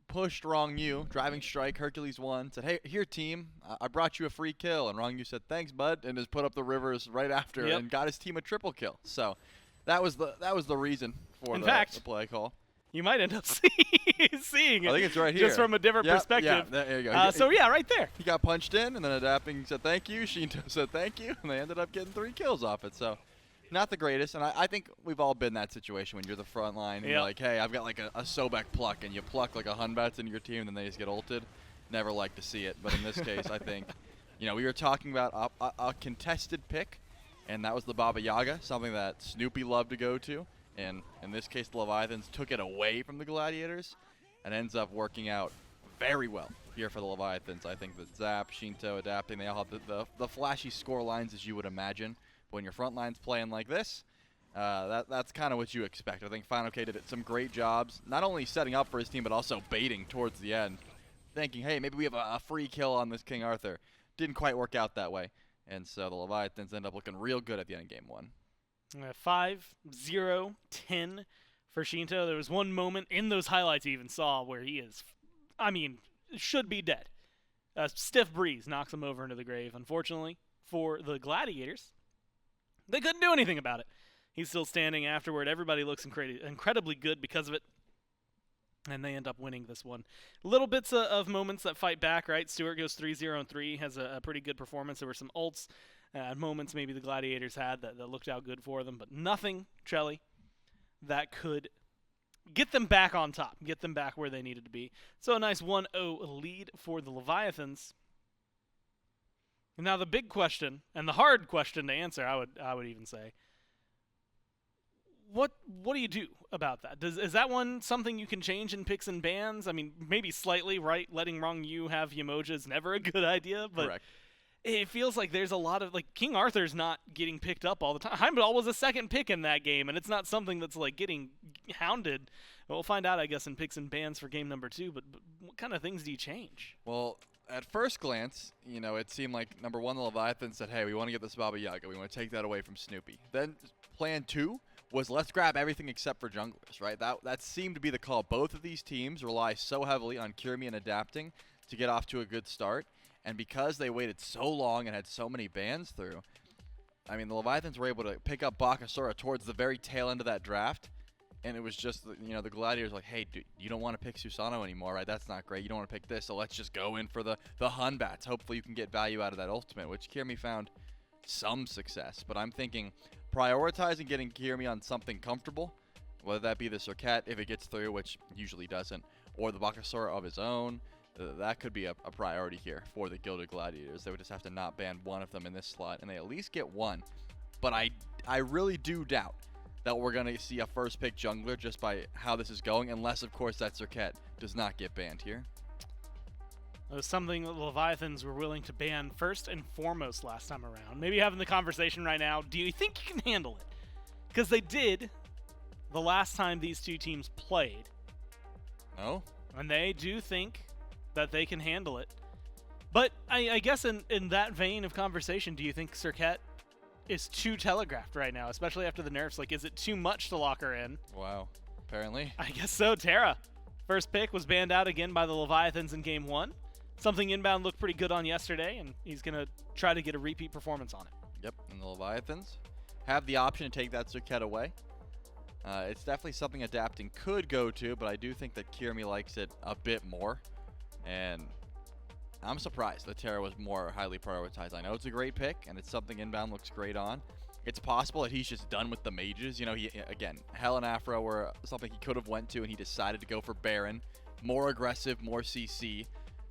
pushed Wrong U, driving strike, Hercules won, said, hey, here, team, I brought you a free kill. And Wrong U said, thanks, bud, and just put up the rivers right after and got his team a triple kill. So that was the reason for the play call. You might end up seeing it. I think it's right here. Just from a different perspective. Yeah, there you go. So, right there. He got punched in, and then Adapting said thank you. Shinto said thank you, and they ended up getting 3 kills off it. So not the greatest, and I think we've all been in that situation when you're the front line, and you're like, hey, I've got like a Sobek pluck, and you pluck like a Hunbats into your team, and then they just get ulted. Never like to see it, but in this case, I think, we were talking about a contested pick, and that was the Baba Yaga, something that Snoopy loved to go to, and in this case, the Leviathans took it away from the Gladiators, and ends up working out very well here for the Leviathans. I think that Zap, Shinto, Adapting, they all have the flashy score lines as you would imagine. When your front line's playing like this, that's kind of what you expect. I think Final K did some great jobs, not only setting up for his team, but also baiting towards the end, thinking, hey, maybe we have a free kill on this King Arthur. Didn't quite work out that way, and so the Leviathans end up looking real good at the end of game 1. 5-0-10 for Shinto. There was one moment in those highlights you even saw where he is, should be dead. A stiff breeze knocks him over into the grave. Unfortunately for the Gladiators, they couldn't do anything about it. He's still standing afterward. Everybody looks incredibly good because of it. And they end up winning this one. Little bits of moments that fight back, right? Stewart goes 3-0-3, has a pretty good performance. There were some ults moments maybe the Gladiators had that looked out good for them, but nothing, Trelly, that could get them back on top, get them back where they needed to be. So a nice 1-0 lead for the Leviathans. Now the big question, and the hard question to answer, I would even say, what do you do about that? Is that one something you can change in picks and bans? Maybe slightly, right? Letting Wrong U have Yamoja is never a good idea, but Correct. it feels like there's a lot of, like, King Arthur's not getting picked up all the time. Heimdall was a second pick in that game, and it's not something that's, like, getting hounded. We'll find out, I guess, in picks and bans for game number 2, but what kind of things do you change? Well, at first glance, you know, it seemed like, number one, the Leviathans said, hey, we want to get this Baba Yaga. We want to take that away from Snoopy. Then plan 2 was let's grab everything except for junglers, right? That seemed to be the call. Both of these teams rely so heavily on Kirmi and adapting to get off to a good start. And because they waited so long and had so many bans through, I mean, the Leviathans were able to pick up Bakasura towards the very tail end of that draft. And it was just, you know, the Gladiators like, hey, dude, you don't want to pick Susano anymore, right? That's not great. You don't want to pick this, so let's just go in for the Hun bats. Hopefully you can get value out of that ultimate, which Kirmi found some success. But I'm thinking prioritizing getting Kirmi on something comfortable, whether that be the Circuit if it gets through, which usually doesn't, or the Bakasura of his own. That could be a priority here for the Gilded Gladiators. They would just have to not ban one of them in this slot, and they at least get one. But I really do doubt that we're going to see a first pick jungler just by how this is going, unless, of course, that Circuit does not get banned here. It was something that the Leviathans were willing to ban first and foremost last time around. Maybe having the conversation right now, do you think you can handle it? Because they did the last time these two teams played. No? And they do think that they can handle it. But I guess in that vein of conversation, do you think Circuit is too telegraphed right now, especially after the nerfs? Like, is it too much to lock her in? Wow. Apparently. I guess so. Terra, first pick, was banned out again by the Leviathans in game 1. Something Inbound looked pretty good on yesterday, and he's going to try to get a repeat performance on it. Yep, and the Leviathans have the option to take that Circuit away. It's definitely something adapting could go to, but I do think that Kirmi likes it a bit more. And I'm surprised that Terra was more highly prioritized. I know it's a great pick, and it's something Inbound looks great on. It's possible that he's just done with the mages. You know, again, Hell and Afro were something he could have went to, and he decided to go for Baron. More aggressive, more CC.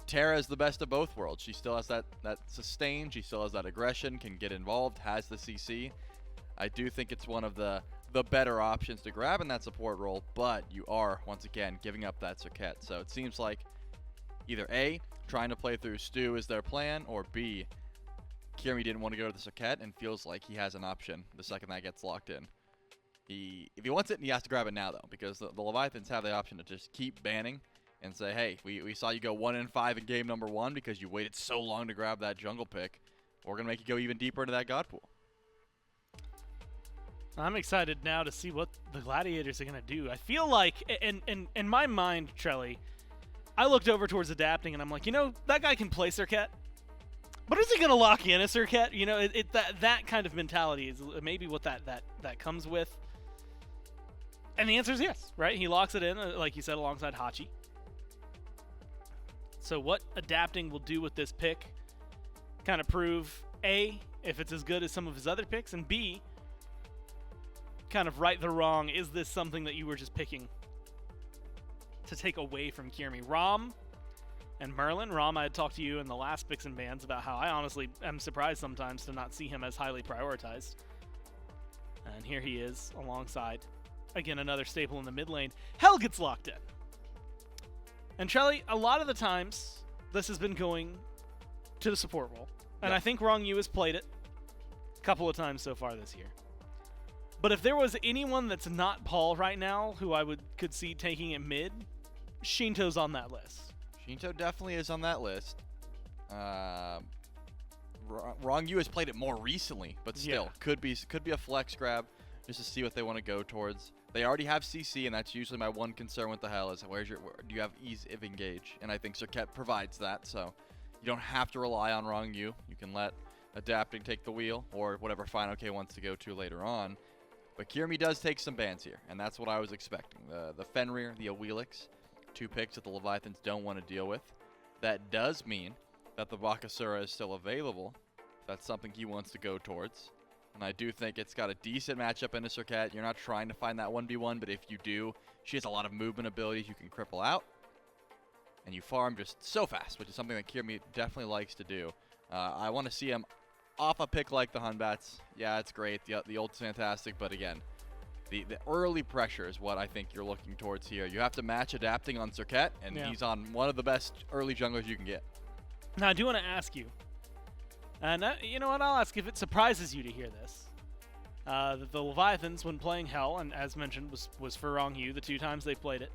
Terra is the best of both worlds. She still has that sustain. She still has that aggression, can get involved, has the CC. I do think it's one of the better options to grab in that support role, but you are, once again, giving up that Circuit. So it seems like either A, trying to play through Stu is their plan, or B, Kirmi didn't want to go to the Circuit and feels like he has an option the second that gets locked in. If he wants it, he has to grab it now, though, because the Leviathans have the option to just keep banning and say, hey, we saw you go 1-5 in game number 1 because you waited so long to grab that jungle pick. We're going to make you go even deeper into that God pool. I'm excited now to see what the Gladiators are going to do. I feel like, in my mind, Trelly, I looked over towards adapting, and I'm like, you know, that guy can play Circuit. But is he going to lock in a Circuit? You know, that kind of mentality is maybe what that comes with. And the answer is yes, right? He locks it in, like you said, alongside Hachi. So what adapting will do with this pick kind of prove, A, if it's as good as some of his other picks, and B, kind of right the wrong. Is this something that you were just picking to take away from Kirmi? Rom and Merlin. Rom, I had talked to you in the last picks and bans about how I honestly am surprised sometimes to not see him as highly prioritized. And here he is alongside, again, another staple in the mid lane. Hell gets locked in. And Trelly, a lot of the times, this has been going to the support role. And I think Wrong You has played it a couple of times so far this year. But if there was anyone that's not Paul right now who I could see taking it mid, Shinto's on that list. Shinto definitely is on that list. Wrong You has played it more recently, but still could be a flex grab just to see what they want to go towards. They already have CC, and that's usually my one concern with the Hell is do you have ease of engage? And I think Circuit provides that, so you don't have to rely on Wrong You. You can let adapting take the wheel, or whatever Final K wants to go to later on. But Kirmi does take some bans here, and that's what I was expecting. The Fenrir, the Awilix, 2 picks that the Leviathans don't want to deal with. That does mean that the Bakasura is still available. That's something he wants to go towards. And I do think it's got a decent matchup in the Circuit. You're not trying to find that 1v1, but if you do, she has a lot of movement abilities you can cripple out. And you farm just so fast, which is something that Kirmi definitely likes to do. I want to see him off a pick like the Hunbats. Yeah, it's great. The ult's fantastic, but again, the early pressure is what I think you're looking towards here. You have to match adapting on Circuit, and he's on one of the best early junglers you can get. Now, I do want to ask you, And you know what? I'll ask if it surprises you to hear this. That the Leviathans, when playing Hell, and as mentioned, was for Wrong Yu the 2 times they played it,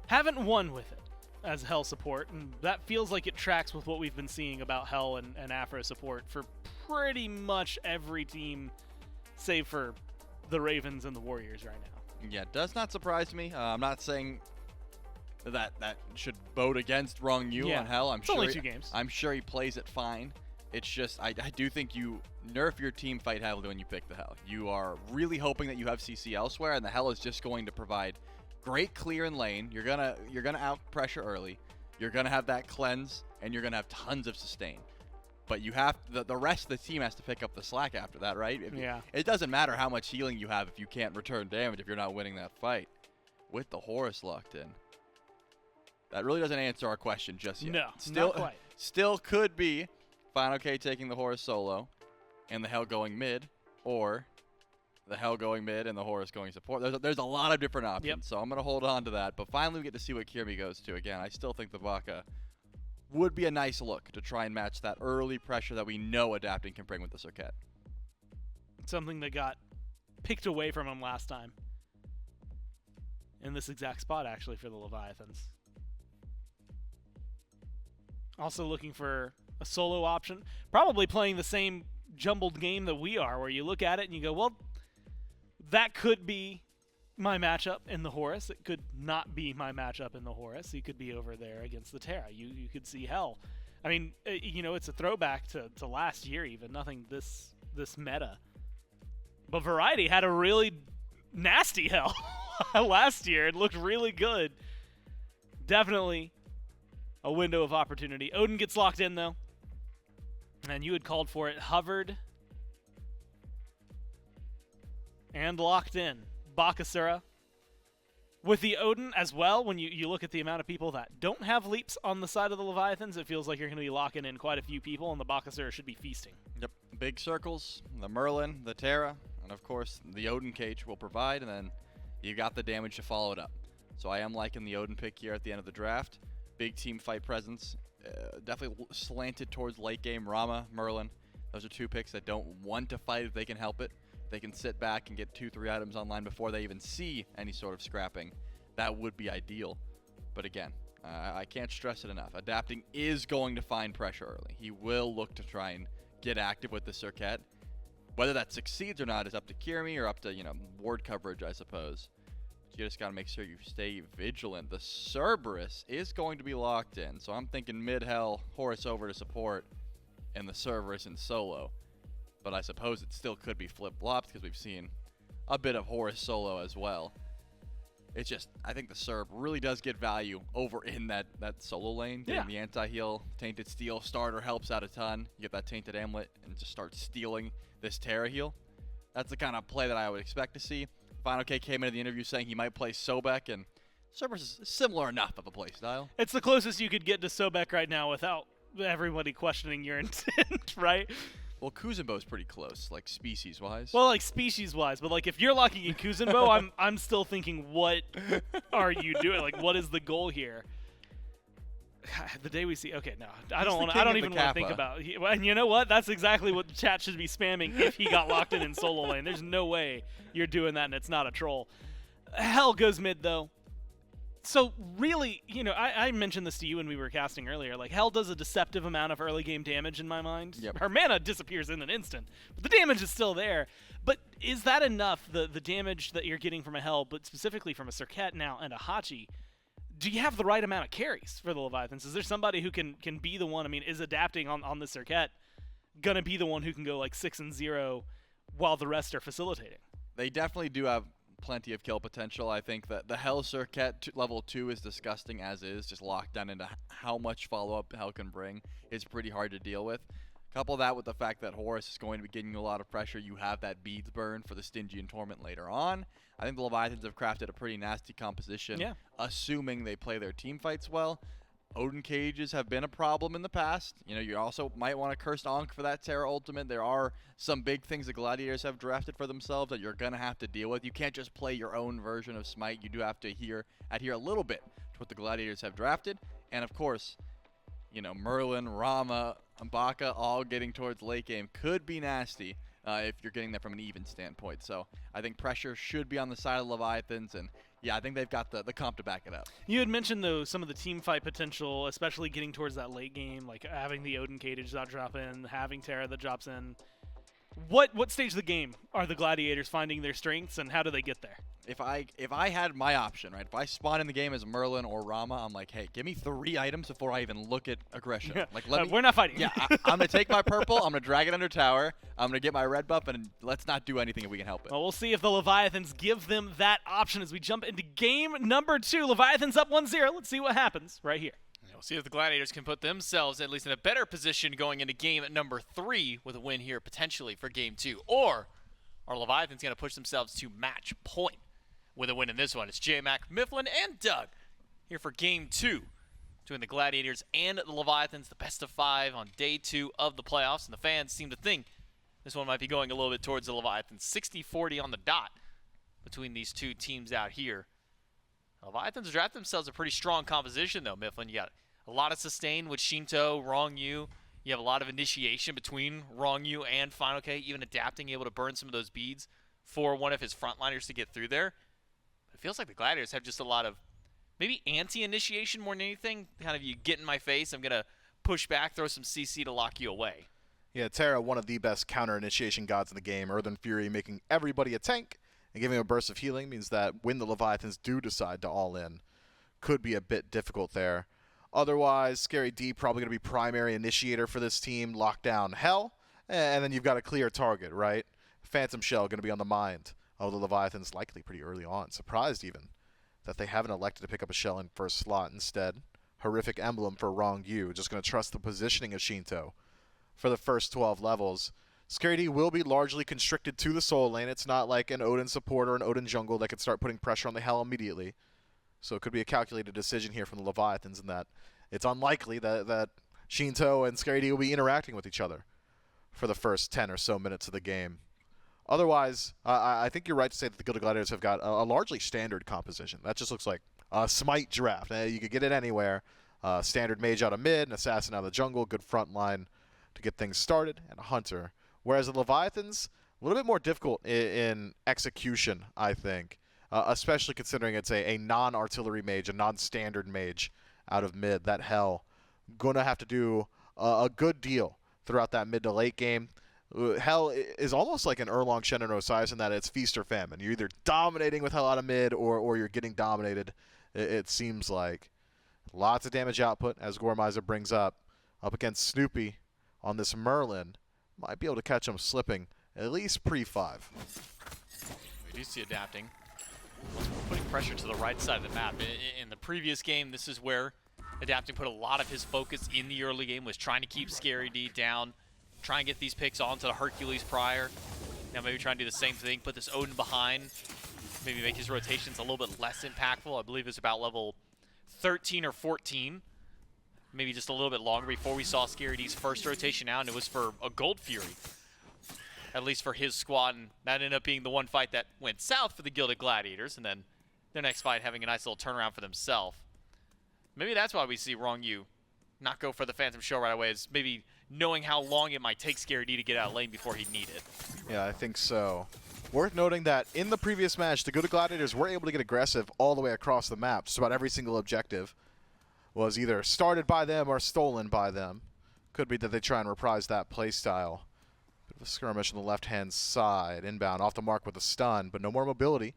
haven't won with it as Hell support, and that feels like it tracks with what we've been seeing about Hell and Afro support for pretty much every team, save for the Ravens and the Warriors right now. Yeah, does not surprise me. I'm not saying that should vote against Wrong Yu Yeah, on Hell. it's only 2 games. I'm sure he plays it fine. It's just I do think you nerf your team fight heavily when you pick the Hell. You are really hoping that you have CC elsewhere, and the Hell is just going to provide great clear in lane. You're gonna out pressure early. You're gonna have that cleanse, and you're gonna have tons of sustain. But you have the rest of the team has to pick up the slack after that, right? Yeah. It doesn't matter how much healing you have if you can't return damage if you're not winning that fight. With the Horus locked in, that really doesn't answer our question just yet. No, still, not quite. Still could be Final K taking the Horus solo, and the Hell going mid, or the Hell going mid and the Horus going support. There's a lot of different options, Yep. so I'm going to hold on to that. But finally we get to see what Kirmi goes to. Again, I still think the Baka would be a nice look to try and match that early pressure that we know adapting can bring with the Circuit. Something that got picked away from him last time. In this exact spot, actually, for the Leviathans. Also looking for a solo option. Probably playing the same jumbled game that we are, where you look at it and you go, well, that could be my matchup in the Horus. It could not be my matchup in the Horus. He could be over there against the Terra. You could see Hell. I mean, you know, it's a throwback to last year even. Nothing this meta. But Variety had a really nasty Hell last year. It looked really good. Definitely a window of opportunity. Odin gets locked in, though. And you had called for it. Hovered. And locked in. Bakasura. With the Odin as well, when you look at the amount of people that don't have leaps on the side of the Leviathans, it feels like you're going to be locking in quite a few people, and the Bakasura should be feasting. Yep, big circles, the Merlin, the Terra, and of course the Odin cage will provide, and then you got the damage to follow it up. So I am liking the Odin pick here at the end of the draft. Big team fight presence, definitely slanted towards late game. Rama, Merlin, those are 2 picks that don't want to fight if they can help it. They can sit back and get 2-3 items online before they even see any sort of scrapping. That would be ideal. But again, I can't stress it enough. Adapting is going to find pressure early. He will look to try and get active with the Circuit. Whether that succeeds or not is up to Kirmi or up to, ward coverage, I suppose. But you just got to make sure you stay vigilant. The Cerberus is going to be locked in. So I'm thinking mid-Hell, Horus over to support, and the Cerberus in solo. But I suppose it still could be flip-flopped because we've seen a bit of Horus solo as well. It's just, I think the Cerb really does get value over in that solo lane. Getting the anti-heal, Tainted Steel starter helps out a ton. You get that Tainted Amulet and just start stealing this Terra heal. That's the kind of play that I would expect to see. Final K came into the interview saying he might play Sobek, and Cerberus is similar enough of a play style. It's the closest you could get to Sobek right now without everybody questioning your intent, right? Well, Kuzenbo's pretty close, like species-wise. Well, like species-wise, but like if you're locking in Kuzenbo, I'm still thinking, what are you doing? Like, what is the goal here? The day we see, okay, no, I don't even want to think about. And you know what? That's exactly what the chat should be spamming if he got locked in solo lane. There's no way you're doing that, and it's not a troll. Hell goes mid though. So really, I mentioned this to you when we were casting earlier. Like, Hell does a deceptive amount of early game damage in my mind. Yep. Her mana disappears in an instant, but the damage is still there. But is that enough, the damage that you're getting from a Hell, but specifically from a Circuit now and a Hachi? Do you have the right amount of carries for the Leviathans? Is there somebody who can be the one? I mean, is adapting on the Circuit going to be the one who can go like 6-0 while the rest are facilitating? They definitely do have plenty of kill potential. I think that the Hell Circuit level 2 is disgusting as is. Just locked down into how much follow-up Hell can bring is pretty hard to deal with. Couple that with the fact that Horus is going to be getting a lot of pressure. You have that Beads burn for the Stygian Torment later on. I think the Leviathans have crafted a pretty nasty composition, assuming they play their team fights well. Odin cages have been a problem in the past. You also might want to curse Ankh for that Terra ultimate. There are some big things the Gladiators have drafted for themselves that you're going to have to deal with. You can't just play your own version of Smite. You do have to adhere a little bit to what the Gladiators have drafted. And of course, Merlin, Rama, Baka all getting towards late game could be nasty if you're getting that from an even standpoint. So I think pressure should be on the side of Leviathans, and yeah, I think they've got the comp to back it up. You had mentioned, though, some of the team fight potential, especially getting towards that late game, like having the Odin Cage that drop in, having Terra that drops in. What stage of the game are the Gladiators finding their strengths, and how do they get there? If I had my option, right, if I spawn in the game as Merlin or Rama, I'm like, hey, give me 3 items before I even look at aggression. Like, let me, we're not fighting. Yeah, I'm going to take my purple, I'm going to drag it under tower, I'm going to get my red buff, and let's not do anything if we can help it. Well, we'll see if the Leviathans give them that option as we jump into game number 2. Leviathans up 1-0. Let's see what happens right here. We'll see if the Gladiators can put themselves at least in a better position going into game number 3 with a win here potentially for game 2. Or are Leviathans going to push themselves to match point with a win in this one? It's J-Mac, Mifflin, and Doug here for game 2 between the Gladiators and the Leviathans, the best of 5 on day 2 of the playoffs. And the fans seem to think this one might be going a little bit towards the Leviathans. 60-40 on the dot between these two teams out here. The Leviathans draft themselves a pretty strong composition, though, Mifflin. You got a lot of sustain with Shinto, Wrong Yu. You have a lot of initiation between Wrong Yu and Final K, even adapting, able to burn some of those beads for one of his frontliners to get through there. But it feels like the Gladiators have just a lot of maybe anti-initiation more than anything. Kind of, you get in my face, I'm going to push back, throw some CC to lock you away. Yeah, Terra, one of the best counter-initiation gods in the game. Earthen Fury making everybody a tank and giving a burst of healing means that when the Leviathans do decide to all in, could be a bit difficult there. Otherwise, Scary D probably going to be primary initiator for this team, lock down Hell, and then you've got a clear target, right? Phantom Shell going to be on the mind of the Leviathans likely pretty early on. Surprised even that they haven't elected to pick up a Shell in first slot instead. Horrific Emblem for Wrong Yu, just going to trust the positioning of Shinto for the first 12 levels. Scary D will be largely constricted to the soul lane. It's not like an Odin support or an Odin jungle that could start putting pressure on the Hell immediately. So it could be a calculated decision here from the Leviathans in that it's unlikely that Shinto and Scary D will be interacting with each other for the first 10 or so minutes of the game. Otherwise, I think you're right to say that the Gilded Gladiators have got a largely standard composition. That just looks like a Smite draft. You could get it anywhere. Standard mage out of mid, an assassin out of the jungle, good front line to get things started, and a hunter. Whereas the Leviathans, a little bit more difficult in execution, I think. Especially considering it's a non-artillery mage, a non-standard mage out of mid. That Hell going to have to do a good deal throughout that mid to late game. Hell is almost like an Erlong Shen and Osiris in that it's feast or famine. You're either dominating with Hell out of mid or you're getting dominated, it seems like. Lots of damage output, as Gormizer brings up against Snoopy on this Merlin. Might be able to catch him slipping at least pre-5. We do see adapting. Putting pressure to the right side of the map. In the previous game, this is where adapting put a lot of his focus in the early game, was trying to keep Scary D down, try and get these picks onto the Hercules prior. Now maybe try and do the same thing, put this Odin behind, maybe make his rotations a little bit less impactful. I believe it's about level 13 or 14. Maybe just a little bit longer before we saw Scary D's first rotation out, and it was for a Gold Fury. At least for his squad, and that ended up being the one fight that went south for the Gilded Gladiators, and then their next fight having a nice little turnaround for themselves. Maybe that's why we see Wrong Yu not go for the Phantom Show right away, is maybe knowing how long it might take Scary D to get out of lane before he'd need it. Yeah, I think so. Worth noting that in the previous match, the Gilded Gladiators were able to get aggressive all the way across the map. Just about every single objective was either started by them or stolen by them. Could be that they try and reprise that playstyle. Bit of a skirmish on the left-hand side. Inbound, off the mark with a stun, but no more mobility.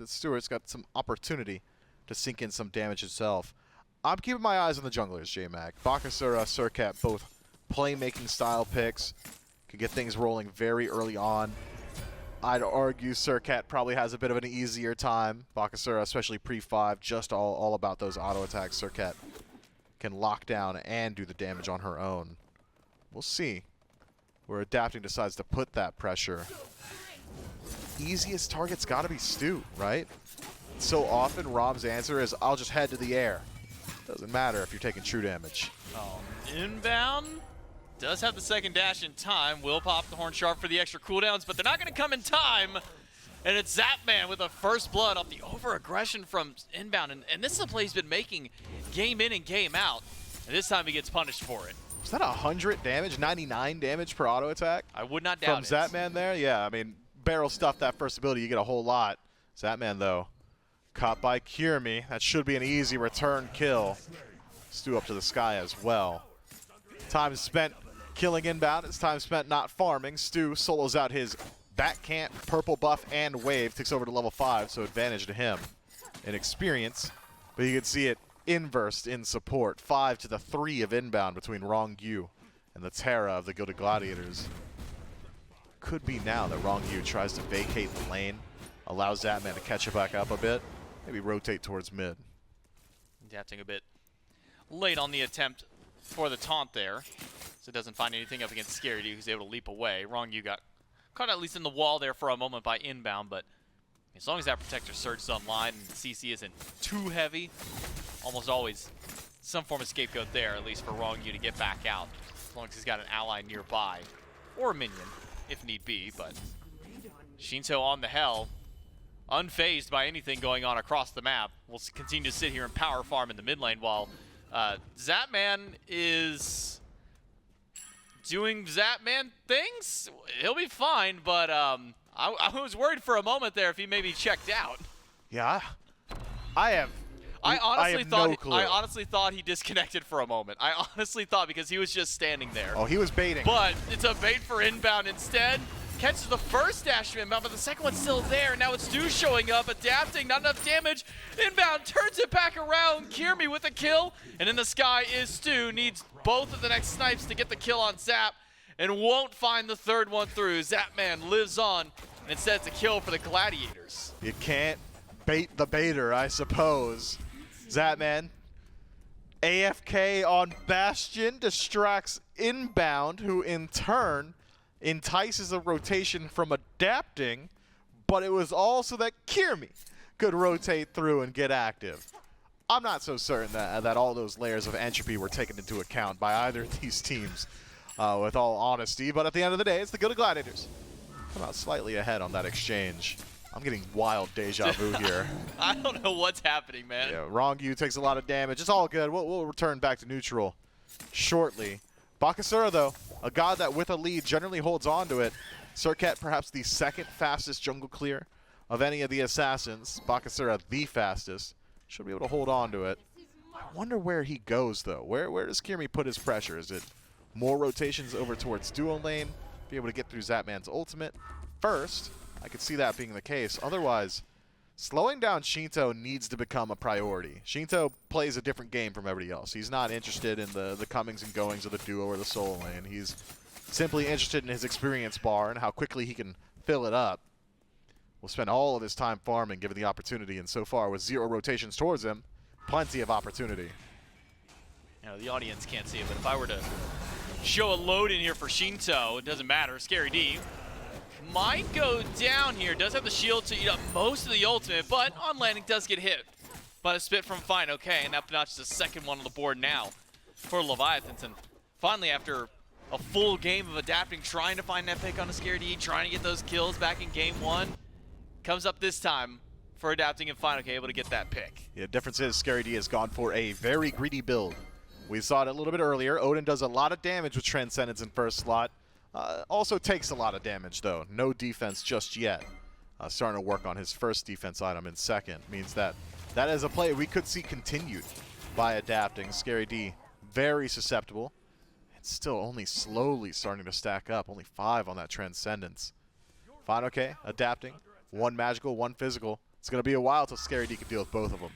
Stewart's got some opportunity to sink in some damage himself. I'm keeping my eyes on the junglers, J-Mac. Bakasura, Surcat, both playmaking style picks. Could get things rolling very early on. I'd argue Surcat probably has a bit of an easier time. Bakasura, especially pre-5, just all about those auto attacks. Surcat can lock down and do the damage on her own. We'll see where Adapting decides to put that pressure. Easiest target's got to be Stu, right? So often Rom's answer is, I'll just head to the air. Doesn't matter if you're taking true damage. Inbound does have the second dash in time. Will pop the Horn Sharp for the extra cooldowns, but they're not going to come in time. And it's Zapman with the first blood off the over-aggression from Inbound. And this is a play he's been making game in and game out. And this time he gets punished for it. Was that 100 damage, 99 damage per auto attack? I would not doubt From it. Zatman there? Yeah, I mean, barrel stuff that first ability, you get a whole lot. Zatman, though, caught by Kirmi. That should be an easy return kill. Stu up to the sky as well. Time spent killing inbound. It's time spent not farming. Stu solos out his back camp, purple buff, and wave. Takes over to level 5, so advantage to him in experience. But you can see it inversed in support. 5 to the 3 of inbound between Rongyu and the Terra of the Gilded Gladiators. Could be now that Rongyu tries to vacate the lane, allows Zatman to catch it back up a bit, maybe rotate towards mid. Adapting a bit late on the attempt for the taunt there. So doesn't find anything up against Scary D, who's able to leap away. Rongyu got caught at least in the wall there for a moment by inbound, but as long as that Protector Surge is online and CC isn't too heavy, almost always some form of scapegoat there, at least for Rongyu to get back out, as long as he's got an ally nearby, or a minion, if need be. But Shinto on the hell, unfazed by anything going on across the map, will continue to sit here and power farm in the mid lane while Zatman is doing Zatman things. He'll be fine, but I was worried for a moment there if he maybe checked out. Yeah, I honestly thought he disconnected for a moment. I honestly thought, because he was just standing there. Oh, he was baiting. But it's a bait for inbound instead. Catches the first dash from inbound, but the second one's still there. Now it's Stu showing up, adapting, not enough damage. Inbound turns it back around. Kirmi with a kill, and in the sky is Stu. Needs both of the next snipes to get the kill on Zap, and won't find the third one through. Zapman lives on, and instead it's a kill for the Gladiators. You can't bait the baiter, I suppose. Zatman, AFK on Bastion, distracts inbound, who in turn entices a rotation from adapting, but it was also that Kirmi could rotate through and get active. I'm not so certain that all those layers of entropy were taken into account by either of these teams, with all honesty, but at the end of the day, it's the Gilded Gladiators. Come out slightly ahead on that exchange. I'm getting wild deja vu here. I don't know what's happening, man. Yeah, Rongyu takes a lot of damage. It's all good. We'll return back to neutral shortly. Bakasura, though, a god that with a lead generally holds on to it. Surcat, perhaps the second fastest jungle clear of any of the assassins. Bakasura, the fastest. Should be able to hold on to it. I wonder where he goes, though. Where does Kirmi put his pressure? Is it more rotations over towards duo lane? Be able to get through Zatman's ultimate first? I could see that being the case. Otherwise, slowing down Shinto needs to become a priority. Shinto plays a different game from everybody else. He's not interested in the comings and goings of the duo or the solo lane. He's simply interested in his experience bar and how quickly he can fill it up. Will spend all of his time farming given the opportunity, and so far with 0 rotations towards him, plenty of opportunity. You know, the audience can't see it, but if I were to show a load in here for Shinto, it doesn't matter. Scary D might go down here. Does have the shield to eat up most of the ultimate, but on landing does get hit by a spit from Fine. Okay, and that notches the second one on the board now for Leviathans. And finally, after a full game of adapting, trying to find that pick on a Scary D, trying to get those kills back in game 1, comes up this time for adapting and Fine, okay, able to get that pick. Yeah, difference is Scary D has gone for a very greedy build. We saw it a little bit earlier. Odin does a lot of damage with Transcendence in first slot. Also takes a lot of damage, though. No defense just yet. Starting to work on his first defense item in second. Means that is a play we could see continued by adapting. Scary D, very susceptible. It's still only slowly starting to stack up. Only 5 on that Transcendence. Fine, okay, adapting. 1 magical, 1 physical. It's going to be a while till Scary D can deal with both of them.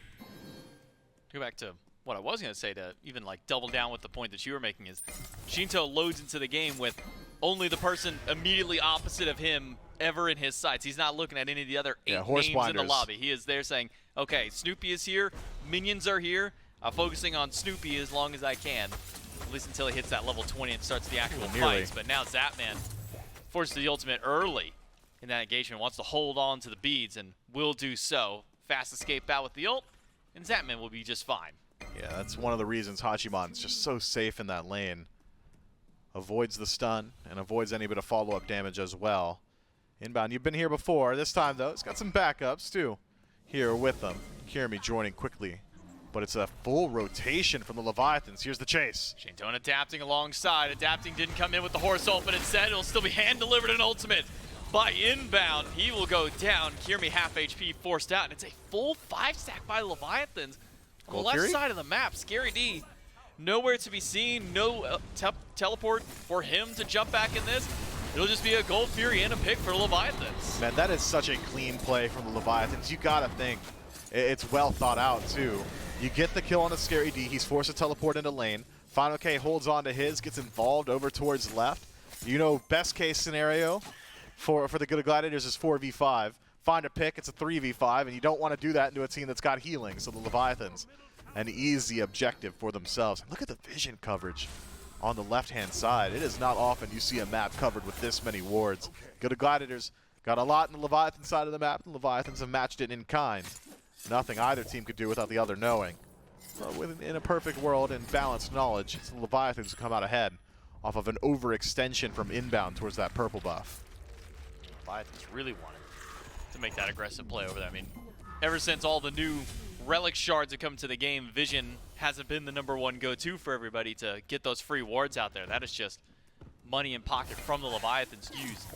Go back to what I was going to say to even like double down with the point that you were making is Shinto loads into the game with only the person immediately opposite of him ever in his sights. He's not looking at any of the other 8 names in the lobby. He is there saying, okay, Snoopy is here, minions are here. I'm focusing on Snoopy as long as I can, at least until he hits that level 20 and starts the actual fights. But now Zapman forces the ultimate early in that engagement, wants to hold on to the beads and will do so. Fast escape out with the ult, and Zapman will be just fine. Yeah, that's one of the reasons Hachiman's just so safe in that lane. Avoids the stun and avoids any bit of follow-up damage as well. Inbound, you've been here before. This time, though, it's got some backups, too, here with them. Kirmi joining quickly but it's a full rotation from the Leviathans. Here's the chase. Shinton adapting alongside. Adapting didn't come in with the horse ult, but instead it'll still be hand-delivered an ultimate by Inbound. He will go down. Kirmi half HP forced out, and it's a full 5-stack by Leviathans. On the left side of the map, Scary D, nowhere to be seen, no teleport for him to jump back in this. It'll just be a Gold Fury and a pick for Leviathans. Man, that is such a clean play from the Leviathans. You gotta think it's well thought out too. You get the kill on a Scary D, he's forced to teleport into lane. Final K holds on to his, gets involved over towards left. You know, best case scenario for the Gilded Gladiators is 4v5. Find a pick, it's a 3v5, and you don't want to do that into a team that's got healing. So the Leviathans, an easy objective for themselves. Look at the vision coverage on the left-hand side. It is not often you see a map covered with this many wards. Gilded Gladiators got a lot in the Leviathan side of the map, and Leviathans have matched it in kind. Nothing either team could do without the other knowing. In a perfect world and balanced knowledge, it's the Leviathans who come out ahead off of an overextension from Inbound towards that purple buff. Leviathans really wanted to make that aggressive play over there. I mean, ever since all the new relic shards have come to the game, Vision hasn't been the #1 go-to for everybody to get those free wards out there. That is just money in pocket from the Leviathans used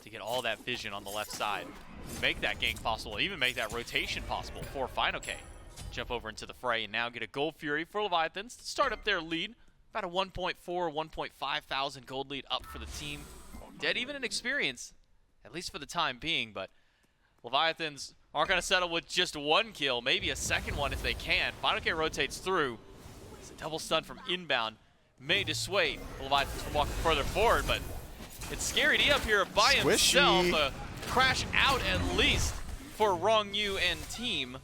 to get all that vision on the left side. Make that gank possible, even make that rotation possible for Final K. Jump over into the fray and now get a Gold Fury for Leviathans to start up their lead. About a 1.4, 1.5 thousand gold lead up for the team. Dead even in experience, at least for the time being, but Leviathans aren't going to settle with just one kill, maybe a second one if they can. Final K rotates through. It's a double stun from Inbound. May dissuade the Leviathans from walking further forward, but it's Scary D up here by himself. Crash out at least for Wrong You and team.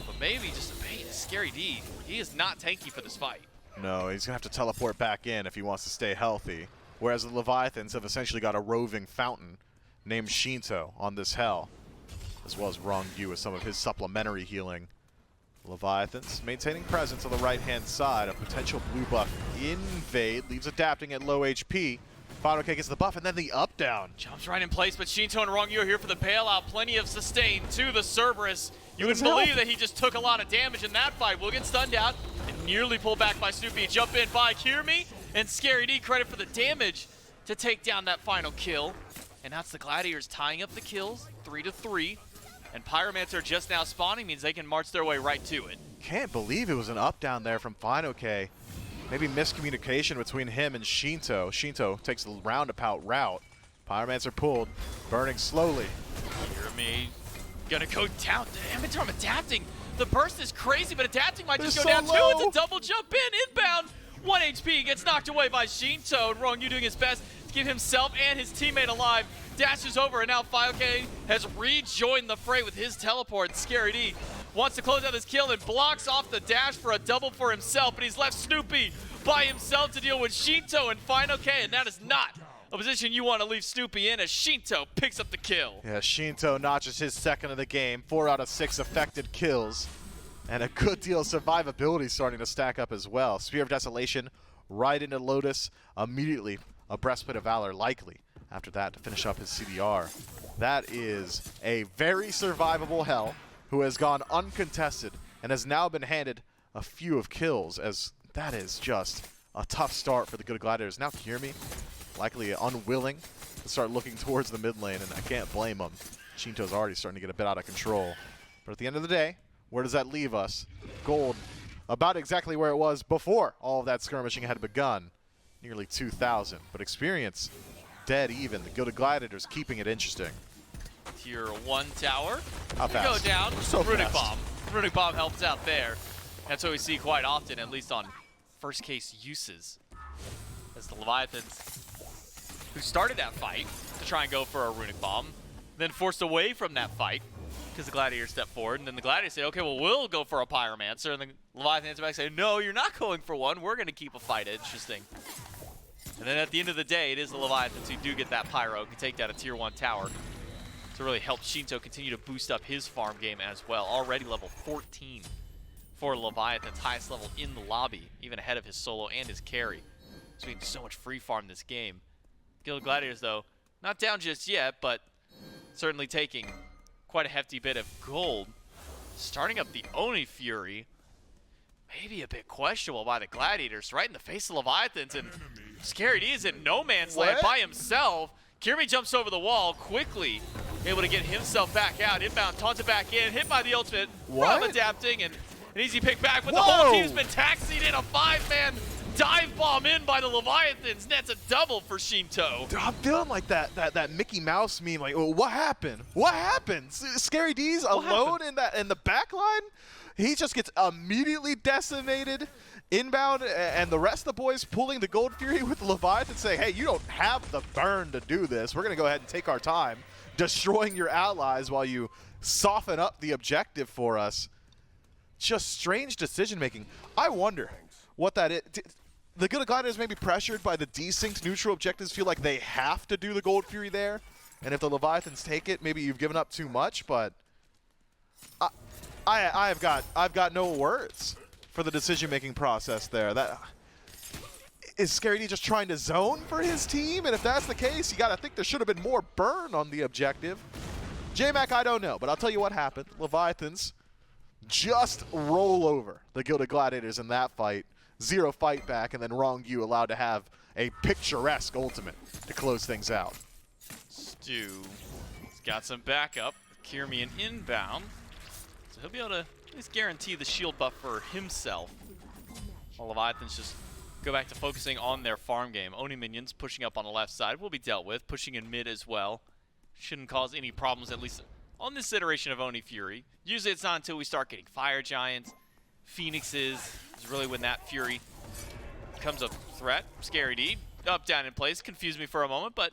But maybe just a bait. Scary D, he is not tanky for this fight. No, he's going to have to teleport back in if he wants to stay healthy. Whereas the Leviathans have essentially got a roving fountain named Shinto on this hell, as well as Wrong You with some of his supplementary healing. Leviathans maintaining presence on the right-hand side. A potential blue buff invade, leaves Adapting at low HP. Final K gets the buff, and then the up-down. Jumps right in place, but Shinto and Wrong You are here for the bailout. Plenty of sustain to the Cerberus. You wouldn't believe that he just took a lot of damage in that fight. Will get stunned out and nearly pulled back by Snoopy. Jump in by Kirmi, and Scary D credit for the damage to take down that final kill. And that's the Gladiators tying up the kills, 3-3. And Pyromancer just now spawning means they can march their way right to it. Can't believe it was an up-down there from Final K. Maybe miscommunication between him and Shinto. Shinto takes the roundabout route. Pyromancer pulled, burning slowly. Kirmi gonna go down. Damn, from Adapting. The burst is crazy, but Adapting might just go so down low. too. It's a double jump in, Inbound. 1 HP gets knocked away by Shinto, and Wrong You doing his best to keep himself and his teammate alive. Dashes over, and now 5K has rejoined the fray with his teleport. Scary D wants to close out this kill and blocks off the dash for a double for himself, but he's left Snoopy by himself to deal with Shinto and Final K, and that is not a position you want to leave Snoopy in as Shinto picks up the kill. Yeah, Shinto notches his second of the game. 4 out of 6 affected kills. And a good deal of survivability starting to stack up as well. Spear of Desolation right into Lotus. Immediately a Breastplate of Valor likely after that to finish up his CDR. That is a very survivable Hell who has gone uncontested and has now been handed a few of kills, as that is just a tough start for the Gilded Gladiators. Now Kirmi likely unwilling to start looking towards the mid lane, and I can't blame him. Shinto's already starting to get a bit out of control. But at the end of the day, where does that leave us? Gold about exactly where it was before all of that skirmishing had begun. Nearly 2,000, but experience dead even. The Gilded Gladiators keeping it interesting. Tier 1 tower. How fast? Go down. So Runic fast. Bomb. Runic Bomb helps out there. That's what we see quite often, at least on first case uses. As the Leviathans, who started that fight to try and go for a Runic Bomb, then forced away from that fight because the Gladiators stepped forward, and then the Gladiators say, okay, well, we'll go for a Pyromancer, and the Leviathans back say, no, you're not going for one. We're going to keep a fight interesting. And then at the end of the day, it is the Leviathans who do get that Pyro, who take down a tier 1 tower to really help Shinto continue to boost up his farm game as well. Already level 14 for Leviathans, highest level in the lobby, even ahead of his solo and his carry. So we can do so much free farm this game. Gilded Gladiators, though, not down just yet, but certainly taking quite a hefty bit of gold. Starting up the Oni Fury. maybe a bit questionable by the Gladiators right in the face of Leviathans, and Scary D is in no man's land by himself. Kirmi jumps over the wall quickly, able to get himself back out, inbound, taunted back in, hit by the ultimate from adapting, and an easy pick back, but the whole team's been taxied in. A 5-man dive bomb in by the Leviathans, nets a double for Shinto. I'm feeling like that Mickey Mouse meme, like, oh, what happened? What happened? Scary D's alone in the back line? He just gets immediately decimated. Inbound, and the rest of the boys pulling the Gold Fury with the Leviathan, saying, hey, you don't have the burn to do this. We're going to go ahead and take our time, destroying your allies while you soften up the objective for us. Just strange decision-making. I wonder what that is. The Gilded Gladiators may be pressured by the desynced neutral objectives, feel like they have to do the Gold Fury there. And if the Leviathans take it, maybe you've given up too much, but I've got no words for the decision-making process there. That is Scary D just trying to zone for his team, and if that's the case, you gotta think there should have been more burn on the objective. J-Mac, I don't know, but I'll tell you what happened. Leviathans just roll over the Gilded Gladiators in that fight. 0 fight back, and then Wrong You allowed to have a picturesque ultimate to close things out. Stu has got some backup. Kirmi an inbound, so he'll be able to at least guarantee the shield buff for himself. While Leviathans just go back to focusing on their farm game. Oni minions pushing up on the left side will be dealt with, pushing in mid as well. Shouldn't cause any problems, at least on this iteration of Oni Fury. Usually it's not until we start getting Fire Giants, Phoenixes, is really when that Fury becomes a threat. Scary D, up, down in place, confused me for a moment, but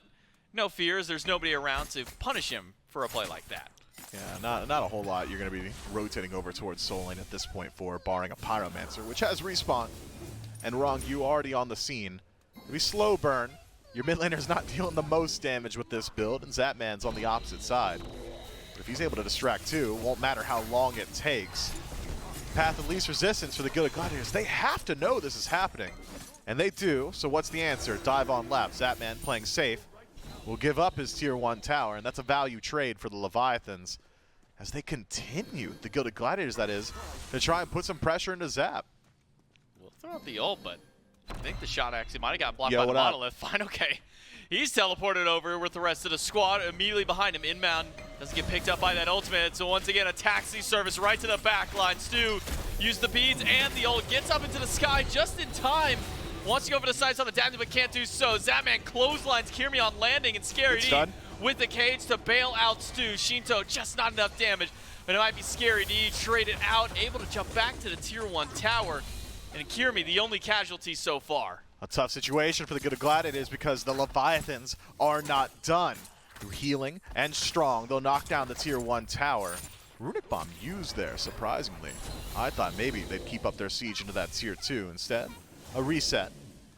no fears, there's nobody around to punish him for a play like that. Yeah, not a whole lot you're going to be rotating over towards Soul Lane at this point for, barring a Pyromancer, which has respawn. And Wrong, you already on the scene. It'll be slow burn. Your mid laner's not dealing the most damage with this build, and Zapman's on the opposite side. But if he's able to distract too, won't matter how long it takes. Path of least resistance for the Gilded Gladiators. They have to know this is happening. And they do, so what's the answer? Dive on left. Zapman playing safe will give up his tier 1 tower, and that's a value trade for the Leviathans as they continue, the Gilded Gladiators that is, to try and put some pressure into Zap. We'll throw out the ult, but I think the shot actually might have got blocked Yo, by the what up? Monolith. Fine, okay. He's teleported over with the rest of the squad immediately behind him. Inbound doesn't get picked up by that ultimate, so once again a taxi service right to the back line. Stu used the beads and the ult, gets up into the sky just in time. Wants to go for the sides on the damage, but can't do so. Zapman clotheslines Kirmi on landing, and Scary D with the cage to bail out Stu. Shinto just not enough damage, but it might be Scary D traded out, able to jump back to the tier 1 tower. And Kirmi, the only casualty so far. A tough situation for the Gilded Gladiators because the Leviathans are not done. Through healing and strong, they'll knock down the tier 1 tower. Runic Bomb used there, surprisingly. I thought maybe they'd keep up their siege into that tier 2. Instead, a reset.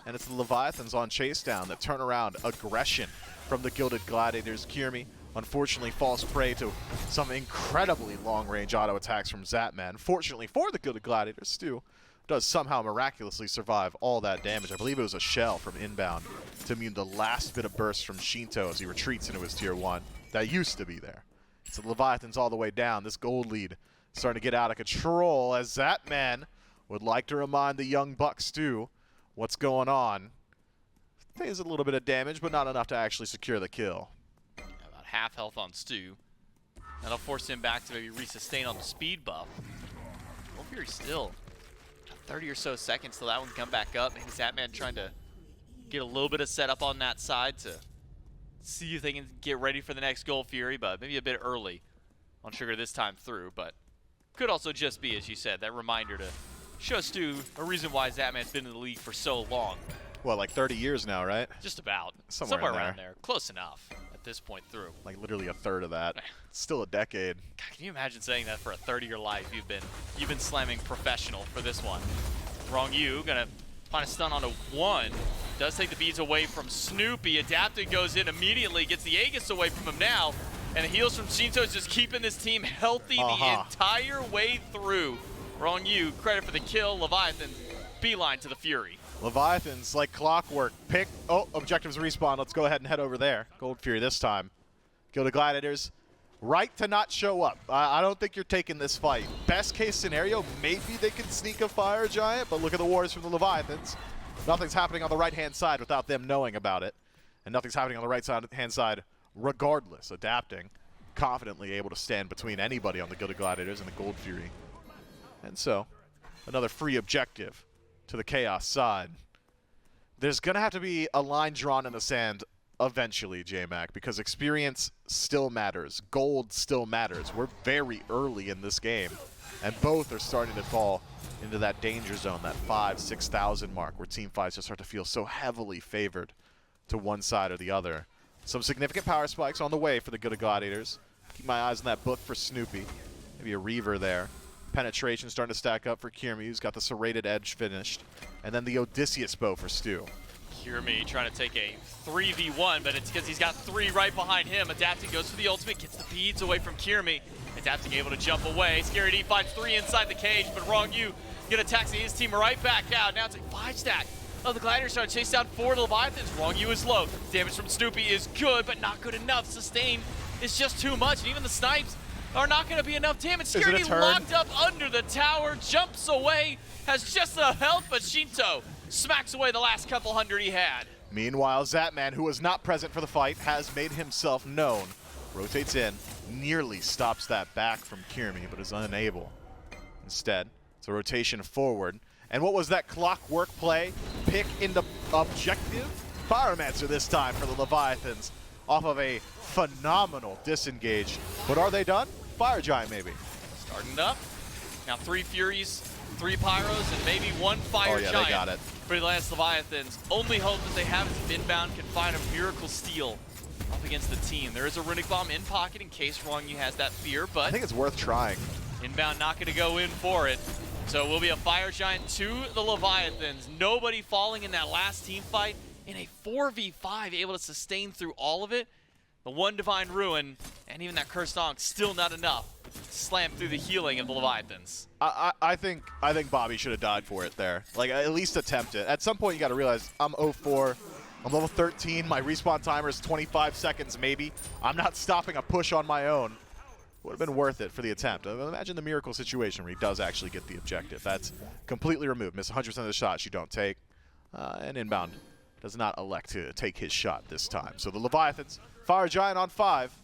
And it's the Leviathans on chase down that turn around aggression from the Gilded Gladiators. Kirmi, unfortunately, falls prey to some incredibly long-range auto attacks from Zapman. Fortunately for the Gilded Gladiators, Stu does somehow miraculously survive all that damage. I believe it was a shell from inbound to immune the last bit of burst from Shinto as he retreats into his tier 1. That used to be there. It's the Leviathans all the way down. This gold lead starting to get out of control as Zapman would like to remind the young bucks too what's going on. Takes a little bit of damage, but not enough to actually secure the kill. About half health on Stu. That'll force him back to maybe resustain on the speed buff. Gold Fury still 30 or so seconds till that one can come back up. Maybe Zapman trying to get a little bit of setup on that side to see if they can get ready for the next Gold Fury, but maybe a bit early on Sugar this time through. But could also just be, as you said, that reminder to show Stu a reason why Zapman's been in the league for so long. Well, like 30 years now, right? Just about. Somewhere in around there. Close enough at this point through. Like literally a third of that. It's still a decade. God, can you imagine saying that for a 30-year life? You've been slamming professional for this one. Wrong You, gonna find a stun on a 1. Does take the beads away from Snoopy. Adapted goes in immediately, gets the Aegis away from him now. And the heals from Shinto is just keeping this team healthy the entire way through. Wrong You, credit for the kill. Leviathan, beeline to the Fury. Leviathans, like clockwork, pick, objectives respawn. Let's go ahead and head over there. Gold Fury this time. Gilded Gladiators right to not show up. I don't think you're taking this fight. Best case scenario, maybe they can sneak a Fire Giant, but look at the wars from the Leviathans. Nothing's happening on the right-hand side without them knowing about it. And nothing's happening on the right-hand side regardless. Adapting, confidently able to stand between anybody on the Gilded Gladiators and the Gold Fury. And so, another free objective to the Chaos side. There's going to have to be a line drawn in the sand eventually, J-Mac, because experience still matters. Gold still matters. We're very early in this game, and both are starting to fall into that danger zone, that 5,000-6,000 mark, where team fights just start to feel so heavily favored to one side or the other. Some significant power spikes on the way for the Gilded Gladiators. Keep my eyes on that book for Snoopy. Maybe a Reaver there. Penetration starting to stack up for Kiermy, who's got the serrated edge finished. And then the Odysseus bow for Stu. Kiermy trying to take a 3v1, but it's because he's got 3 right behind him. Adapting goes for the ultimate, gets the beads away from Kiermy. Adapting able to jump away. Scary D finds 3 inside the cage, but Wrong You gonna taxi his team right back out. Now it's a 5 stack. Oh, the Gladiators trying to chase down 4 Leviathans. Wrong You is low. Damage from Snoopy is good, but not good enough. Sustain is just too much, and even the snipes are not going to be enough damage. Security locked up under the tower, jumps away, has just enough health, but Shinto smacks away the last couple hundred he had. Meanwhile, Zatman, who was not present for the fight, has made himself known. Rotates in, nearly stops that back from Kiermy, but is unable. Instead, it's a rotation forward. And what was that clockwork play? Pick into objective? Pyromancer this time for the Leviathans, off of a phenomenal disengage. But are they done? Fire Giant, maybe. Starting up. Now 3 Furies, 3 Pyros, and maybe 1 Fire Giant. They got it. For the last Leviathans. Only hope that they have is if Inbound can find a miracle steal up against the team. There is a Runic Bomb in pocket in case Wrong You has that fear, but I think it's worth trying. Inbound not going to go in for it. So it will be a Fire Giant to the Leviathans. Nobody falling in that last team fight. In a 4v5, able to sustain through all of it. The 1 Divine Ruin, and even that Cursed Onk, still not enough to slam through the healing of the Leviathans. I think Bobby should have died for it there. Like, at least attempt it. At some point, you got to realize, I'm 0-4. I'm level 13. My respawn timer is 25 seconds, maybe. I'm not stopping a push on my own. Would have been worth it for the attempt. Imagine the miracle situation where he does actually get the objective. That's completely removed. Miss 100% of the shots you don't take. And Inbound does not elect to take his shot this time. So the Leviathans, Fire Giant on 5.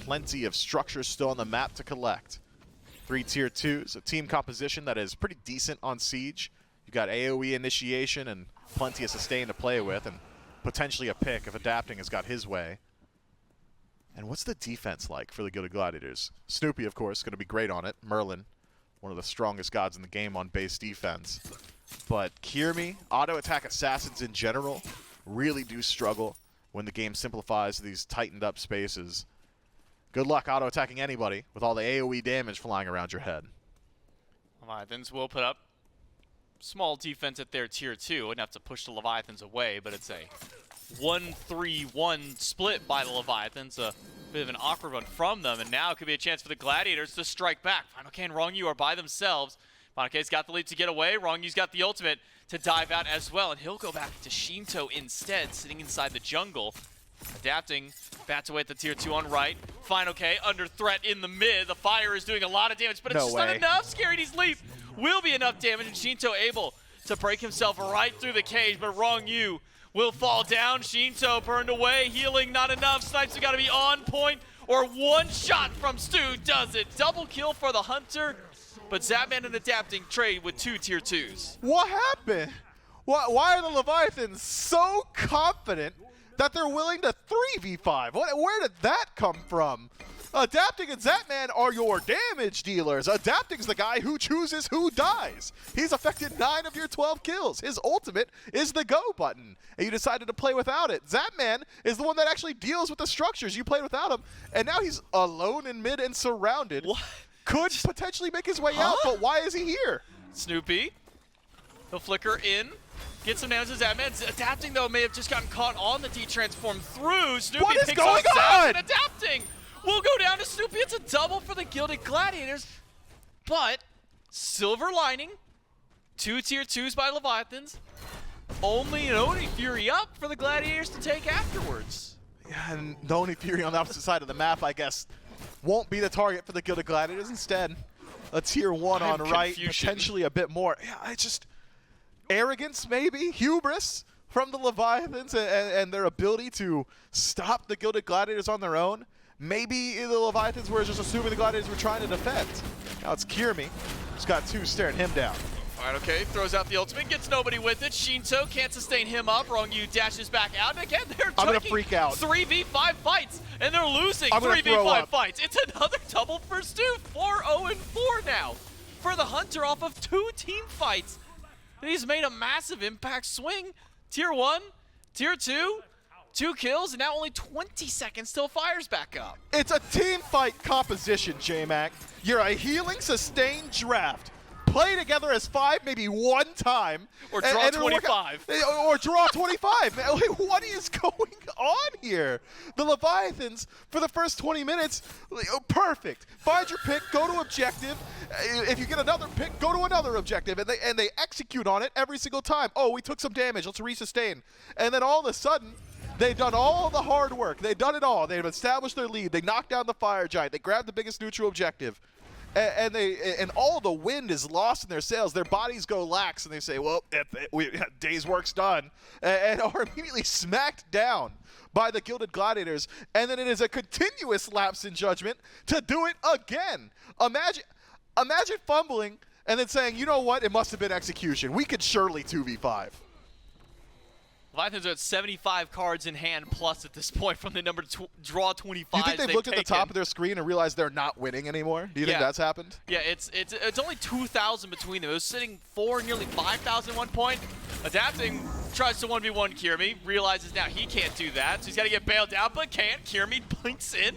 Plenty of structures still on the map to collect. 3 tier 2s, a team composition that is pretty decent on Siege. You got AoE initiation and plenty of sustain to play with, and potentially a pick if Adapting has got his way. And what's the defense like for the Gilded Gladiators? Snoopy, of course, going to be great on it. Merlin, one of the strongest gods in the game on base defense. But Kiermy, auto-attack assassins in general, really do struggle when the game simplifies these tightened up spaces. Good luck auto-attacking anybody with all the AoE damage flying around your head. Leviathans will put up small defense at their tier 2. Wouldn't have to push the Leviathans away, but it's a 1-3-1 split by the Leviathans. A bit of an awkward one from them, and now it could be a chance for the Gladiators to strike back. Final K and Wrong You are by themselves. Final K's got the lead to get away. Wrong You's got the ultimate to dive out as well, and he'll go back to Shinto instead, sitting inside the jungle. Adapting, bats away at the tier 2 on right. Final K under threat in the mid. The fire is doing a lot of damage, but it's just not enough. Scary D's leap will be enough damage, and Shinto able to break himself right through the cage, but Wrong You will fall down. Shinto burned away, healing not enough. Snipes have got to be on point, or one shot from Stu does it. Double kill for the Hunter, but Zapman and Adapting trade with 2 tier 2s. What happened? Why are the Leviathans so confident that they're willing to 3v5? Where did that come from? Adapting and Zatman are your damage dealers. Adapting's the guy who chooses who dies. He's affected 9 of your 12 kills. His ultimate is the go button, and you decided to play without it. Zatman is the one that actually deals with the structures. You played without him, and now he's alone in mid and surrounded. What? Could potentially make his way out, but why is he here? Snoopy, he'll flicker in. Get some damage to Zapman. Adapting, though, may have just gotten caught on the D-transform through. Snoopy What is picks going up Zap, on? and Adapting will go down to Snoopy. It's a double for the Gilded Gladiators. But, silver lining, 2 tier 2s by Leviathans. Only Fury up for the Gladiators to take afterwards. Yeah, and the only Fury on the opposite side of the map, I guess, won't be the target for the Gilded Gladiators. Instead, a tier 1 on right, potentially a bit more. Yeah, I just arrogance, maybe hubris from the Leviathans and their ability to stop the Gilded Gladiators on their own. Maybe the Leviathans were just assuming the Gladiators were trying to defend. Now it's Kirmi. Just got 2 staring him down. All right, okay, throws out the ultimate, gets nobody with it. Shinto can't sustain him up. Rongu dashes back out, and again, they're I'm gonna taking freak out. 3v5 fights, and they're losing I'm gonna throw 3v5 up. fights. It's another double for Stu, 4-0-4 now for the Hunter off of 2 team fights. And he's made a massive impact swing. Tier 1, Tier 2, 2 kills, and now only 20 seconds till Fire's back up. It's a team fight composition, J-Mac. You're a healing, sustained draft. Play together as 5 maybe 1 time. Or draw and it'll work 25. out. Or draw 25. Man, like, what is going on here? The Leviathans, for the first 20 minutes, perfect. Find your pick, go to objective. If you get another pick, go to another objective. And they execute on it every single time. Oh, we took some damage, let's resustain. And then all of a sudden, they've done all the hard work. They've done it all. They've established their lead. They knocked down the Fire Giant. They grabbed the biggest neutral objective. And all the wind is lost in their sails. Their bodies go lax, and they say, well, day's work's done, and are immediately smacked down by the Gilded Gladiators. And then it is a continuous lapse in judgment to do it again. Imagine fumbling and then saying, you know what, it must have been execution. We could surely 2v5. Leviathans are at 75 cards in hand plus at this point from the number draw 25. Do you think they've looked at the top of their screen and realized they're not winning anymore? Do you think that's happened? Yeah, it's only 2,000 between them. It was sitting 4, nearly 5,000 at one point. Adapting, tries to 1v1 Kirmi, realizes now he can't do that, so he's got to get bailed out, but can't. Kirmi blinks in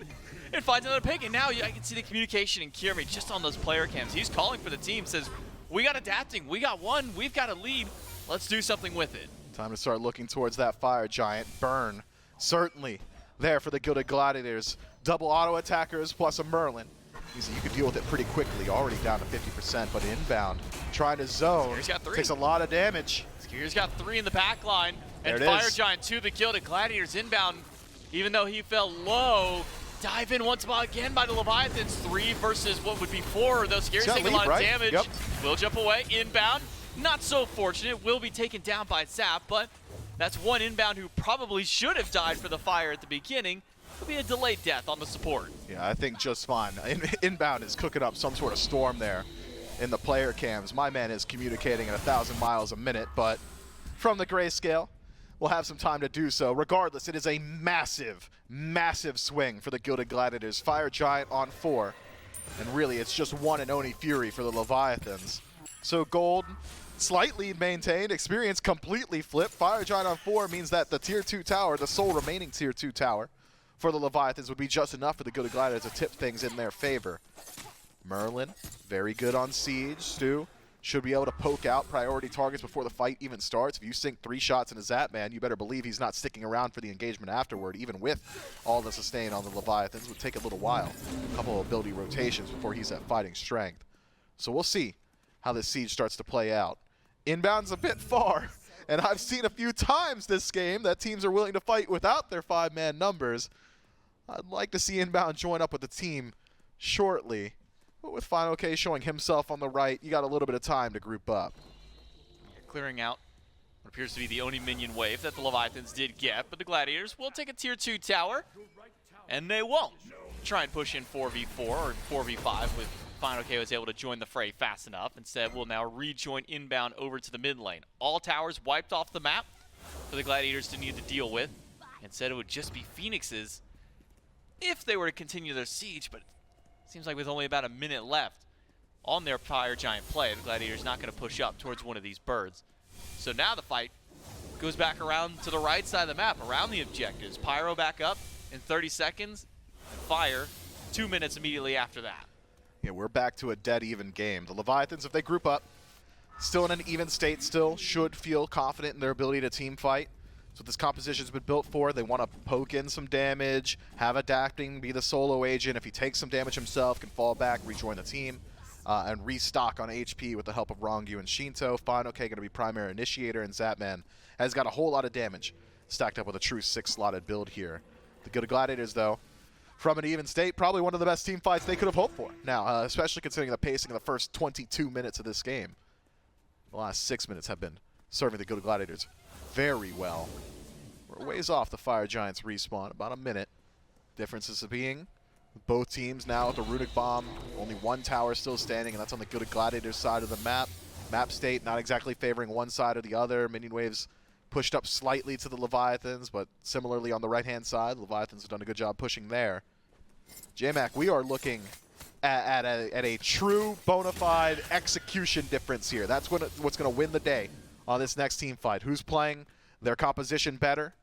and finds another pick, and now I can see the communication in Kirmi just on those player cams. He's calling for the team, says, we got Adapting, we got 1, we've got a lead, let's do something with it. Time to start looking towards that Fire Giant. Burn, certainly there for the Gilded Gladiators. Double auto attackers plus a Merlin. You can deal with it pretty quickly, already down to 50%, but inbound, trying to zone, takes a lot of damage. Skier's got 3 in the back line, and There it Fire is. Giant to the Gilded Gladiators inbound, even though he fell low. Dive in once again by the Leviathans. 3 versus what would be 4, though Skier's got taking a lead, lot of right? damage. Yep. Will jump away, inbound. Not so fortunate, will be taken down by Zap, but that's one inbound who probably should have died for the Fire at the beginning. It'll be a delayed death on the support. Yeah, I think just fine. Inbound is cooking up some sort of storm there in the player cams. My man is communicating at 1,000 miles a minute, but from the grayscale, we'll have some time to do so. Regardless, it is a massive, massive swing for the Gilded Gladiators. Fire Giant on 4, and really it's just 1 and only Fury for the Leviathans. So gold, slight lead maintained, experience completely flipped. Fire Giant on 4 means that the tier 2 tower, the sole remaining tier 2 tower for the Leviathans, would be just enough for the Gilded Gladiators to tip things in their favor. Merlin, very good on Siege. Stu should be able to poke out priority targets before the fight even starts. If you sink 3 shots into Zap, man, you better believe he's not sticking around for the engagement afterward, even with all the sustain on the Leviathans. It would take a little while, a couple of ability rotations before he's at fighting strength. So we'll see how this Siege starts to play out. Inbound's a bit far, and I've seen a few times this game that teams are willing to fight without their 5-man numbers. I'd like to see Inbound join up with the team shortly, but with Final K showing himself on the right, you got a little bit of time to group up. Clearing out what appears to be the only minion wave that the Leviathans did get, but the Gladiators will take a tier 2 tower, and they won't try and push in 4v4 or 4v5 with Final K was able to join the fray fast enough. Instead, we'll now rejoin inbound over to the mid lane. All towers wiped off the map for the Gladiators to need to deal with. Instead, it would just be Phoenixes if they were to continue their siege, but it seems like with only about a minute left on their Fire Giant play, the Gladiators not going to push up towards one of these birds. So now the fight goes back around to the right side of the map, around the objectives. Pyro back up in 30 seconds, Fire 2 minutes immediately after that. Yeah, we're back to a dead even game. The Leviathans, if they group up, still in an even state still, should feel confident in their ability to team fight. So this composition's been built for. They want to poke in some damage, have Adapting be the solo agent. If he takes some damage himself, can fall back, rejoin the team, and restock on HP with the help of Rongu and Shinto. Final K going to be primary initiator, and Zapman has got a whole lot of damage stacked up with a true 6-slotted build here. The Gilded Gladiators, though, from an even state. Probably one of the best team fights they could have hoped for now, especially considering the pacing of the first 22 minutes of this game. The last 6 minutes have been serving the Gilded Gladiators very well. We're ways off the Fire Giants respawn, about a minute. Differences being both teams now at the Runic Bomb. Only one tower still standing, and that's on the Gilded Gladiators side of the map. Map state not exactly favoring one side or the other. Minion waves pushed up slightly to the Leviathans, but similarly on the right-hand side, Leviathans have done a good job pushing there. J-Mac, we are looking at a true bona fide execution difference here. That's what's going to win the day on this next team fight. Who's playing their composition better?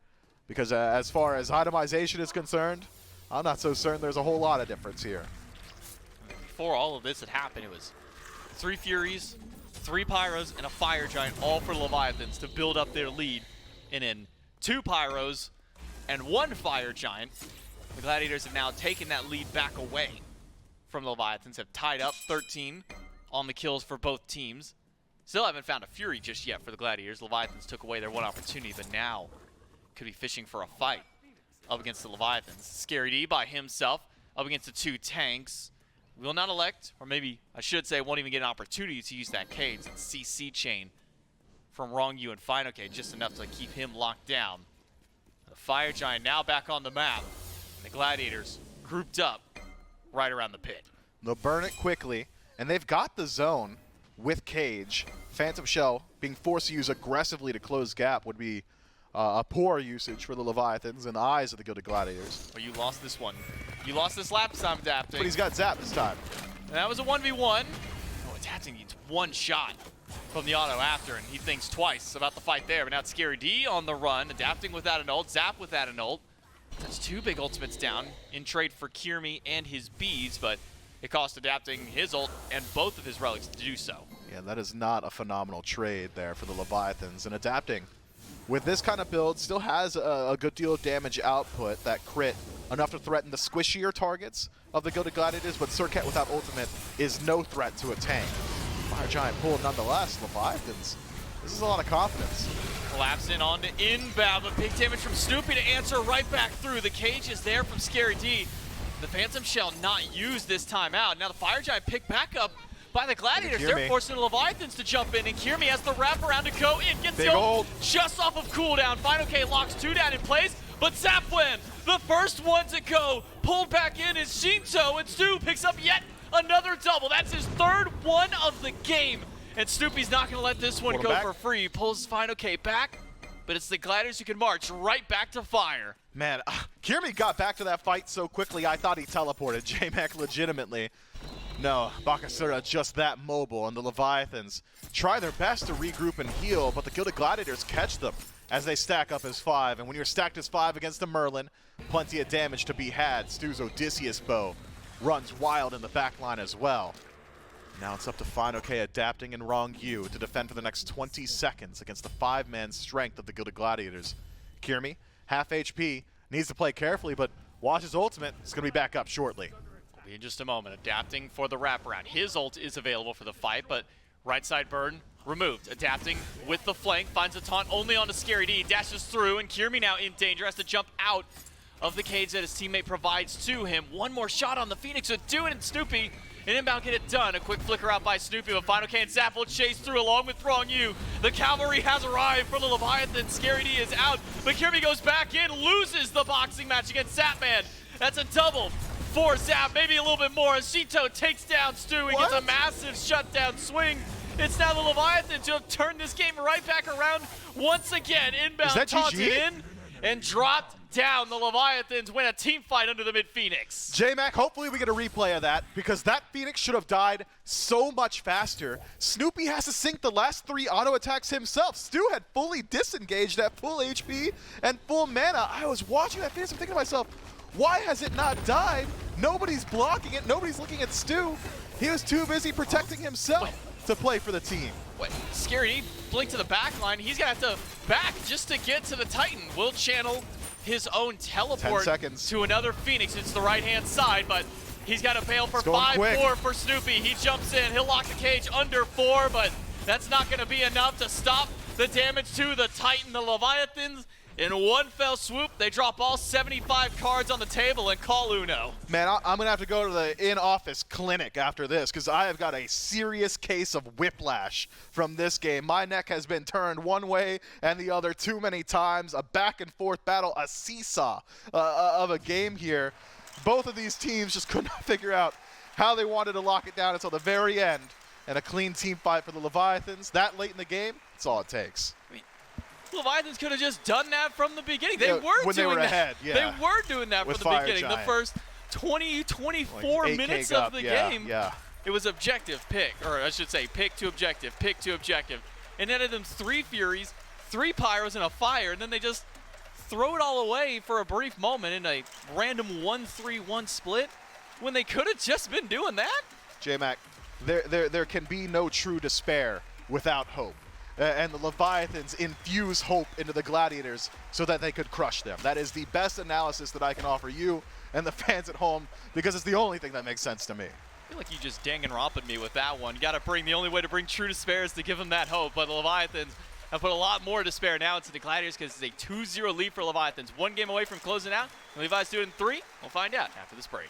Because as far as itemization is concerned, I'm not so certain there's a whole lot of difference here. Before all of this had happened, it was 3 Furies, 3 Pyros, and a Fire Giant, all for Leviathans to build up their lead. And in 2 Pyros and 1 Fire Giant, the Gladiators have now taken that lead back away from the Leviathans, have tied up 13 on the kills for both teams. Still haven't found a Fury just yet for the Gladiators. Leviathans took away their one opportunity, but now could be fishing for a fight up against the Leviathans. Scary D by himself up against the 2 tanks. Will not elect, or maybe I should say won't even get an opportunity to use that cage and CC chain from Wrong U and Final K, just enough to keep him locked down. The Fire Giant now back on the map, and the Gladiators grouped up right around the pit. They'll burn it quickly, and they've got the zone with cage. Phantom Shell being forced to use aggressively to close gap would be a poor usage for the Leviathans in the eyes of the Gilded Gladiators. Well, you lost this one. You lost this last time, Adapting. But he's got Zap this time. And that was a 1v1. Oh, Adapting needs 1 shot from the auto after, and he thinks twice about the fight there. But now it's Scary D on the run, Adapting without an ult, Zap without an ult. That's 2 big ultimates down in trade for Kirmi and his bees, but it cost Adapting his ult and both of his relics to do so. Yeah, that is not a phenomenal trade there for the Leviathans. And Adapting, with this kind of build, still has a good deal of damage output, that crit, enough to threaten the squishier targets of the Gilded Gladiators, but Surcat without ultimate is no threat to a tank. Fire Giant pulled nonetheless. Leviathans, this is a lot of confidence. Collapsing on to inbound, but big damage from Snoopy to answer right back through. The cage is there from Scary D. The Phantom Shell not used this time out. Now the Fire Giant picked back up by the Gladiators. They're forcing the Leviathans to jump in, and Kirmi has the wraparound to go in. Gets the ult just off of cooldown. Final K locks 2 down in place, but Zapwen, the first one to go, pulled back in is Shinto, and Stu picks up yet another double. That's his 3rd one of the game, and Snoopy's not going to let this one go for free. He pulls Final K back, but it's the Gladiators who can march right back to fire. Man, Kirmi got back to that fight so quickly, I thought he teleported. J-Mac legitimately. No, Bakasura just that mobile, and the Leviathans try their best to regroup and heal, but the Gilded Gladiators catch them as they stack up as 5. And when you're stacked as 5 against a Merlin, plenty of damage to be had. Stu's Odysseus bow runs wild in the back line as well. Now it's up to Final K Adapting and Wrong U to defend for the next 20 seconds against the 5-man strength of the Gilded Gladiators. Kirmi, half HP, needs to play carefully, but watch his ultimate. It's going to be back up shortly. In just a moment, Adapting for the wraparound. His ult is available for the fight, but right side burn removed. Adapting with the flank, finds a taunt only on a Scary D, dashes through, and Kirmi now in danger, has to jump out of the cage that his teammate provides to him. One more shot on the Phoenix would do it, and Snoopy, an inbound get it done. A quick flicker out by Snoopy, but Final K and Zap will chase through along with Wrong U. The cavalry has arrived for the Leviathan. Scary D is out, but Kirmi goes back in, loses the boxing match against Zapman. That's a double for Zap, maybe a little bit more, as Shito takes down Stu and gets a massive shutdown swing. It's now the Leviathans who have turned this game right back around once again. Inbound taunted in and dropped down. The Leviathans win a team fight under the mid-Phoenix. J-Mac, hopefully we get a replay of that, because that Phoenix should have died so much faster. Snoopy has to sink the last 3 auto attacks himself. Stu had fully disengaged at full HP and full mana. I was watching that Phoenix, I'm thinking to myself, why has it not died? Nobody's blocking it. Nobody's looking at Stu. He was too busy protecting himself to play for the team. Wait, Scary D, blink to the back line. He's going to have to back just to get to the Titan. Will channel his own teleport to another Phoenix. It's the right-hand side, but he's got to bail for 5-4 for Snoopy. He jumps in. He'll lock the cage under 4, but that's not going to be enough to stop the damage to the Titan. The Leviathans In one fell swoop, they drop all 75 cards on the table and call Uno. Man, I'm going to have to go to the in-office clinic after this because I have got a serious case of whiplash from this game. My neck has been turned one way and the other too many times. A back-and-forth battle, a seesaw of a game here. Both of these teams just could not figure out how they wanted to lock it down until the very end. And a clean team fight for the Leviathans. That late in the game, that's all it takes. Leviathans could have just done that from the beginning. They Yeah, were when they doing were that. ahead, yeah. They were doing that With from the Fire beginning. Giant. The first 20, 24 Like 8K minutes up, of the yeah, game, Yeah. it was objective pick, or I should say pick to objective, pick to objective. And then them 3 Furies, 3 Pyros, and a Fire, and then they just throw it all away for a brief moment in a random 1-3-1 split when they could have just been doing that. J-Mac, there can be no true despair without hope. And the Leviathans infuse hope into the Gladiators so that they could crush them. That is the best analysis that I can offer you and the fans at home because it's the only thing that makes sense to me. I feel like you just dang and romped me with that one. You got to bring the only way to bring true despair is to give them that hope. But the Leviathans have put a lot more despair now into the Gladiators because it's a 2-0 lead for Leviathans. 1 game away from closing out. And Levi's doing 3. We'll find out after this break.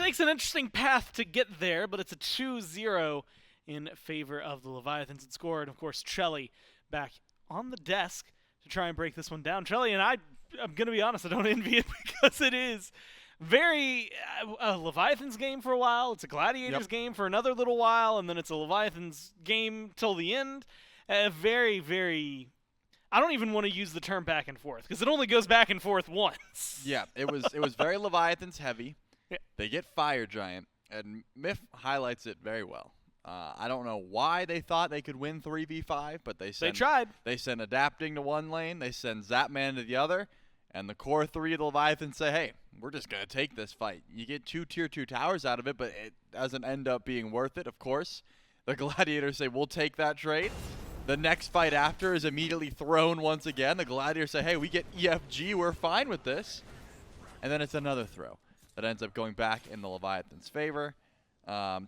takes an interesting path to get there, but it's a 2-0 in favor of the Leviathans and score. And, of course, Trelly back on the desk to try and break this one down. Trelly and I'm going to be honest, I don't envy it because it is very a Leviathans game for a while. It's a Gladiators game for another little while, and then it's a Leviathans game till the end. Very, very... I don't even want to use the term back and forth because it only goes back and forth once. Yeah, it was very Leviathans heavy. Yeah. They get Fire Giant, and Myth highlights it very well. I don't know why they thought they could win 3v5, but they tried. They send Adapting to one lane, they send Zapman to the other, and the core three of the Leviathans say, hey, we're just going to take this fight. You get 2 tier 2 towers out of it, but it doesn't end up being worth it, of course. The Gladiators say, we'll take that trade. The next fight after is immediately thrown once again. The Gladiators say, hey, we get EFG, we're fine with this. And then it's another throw that ends up going back in the Leviathan's favor.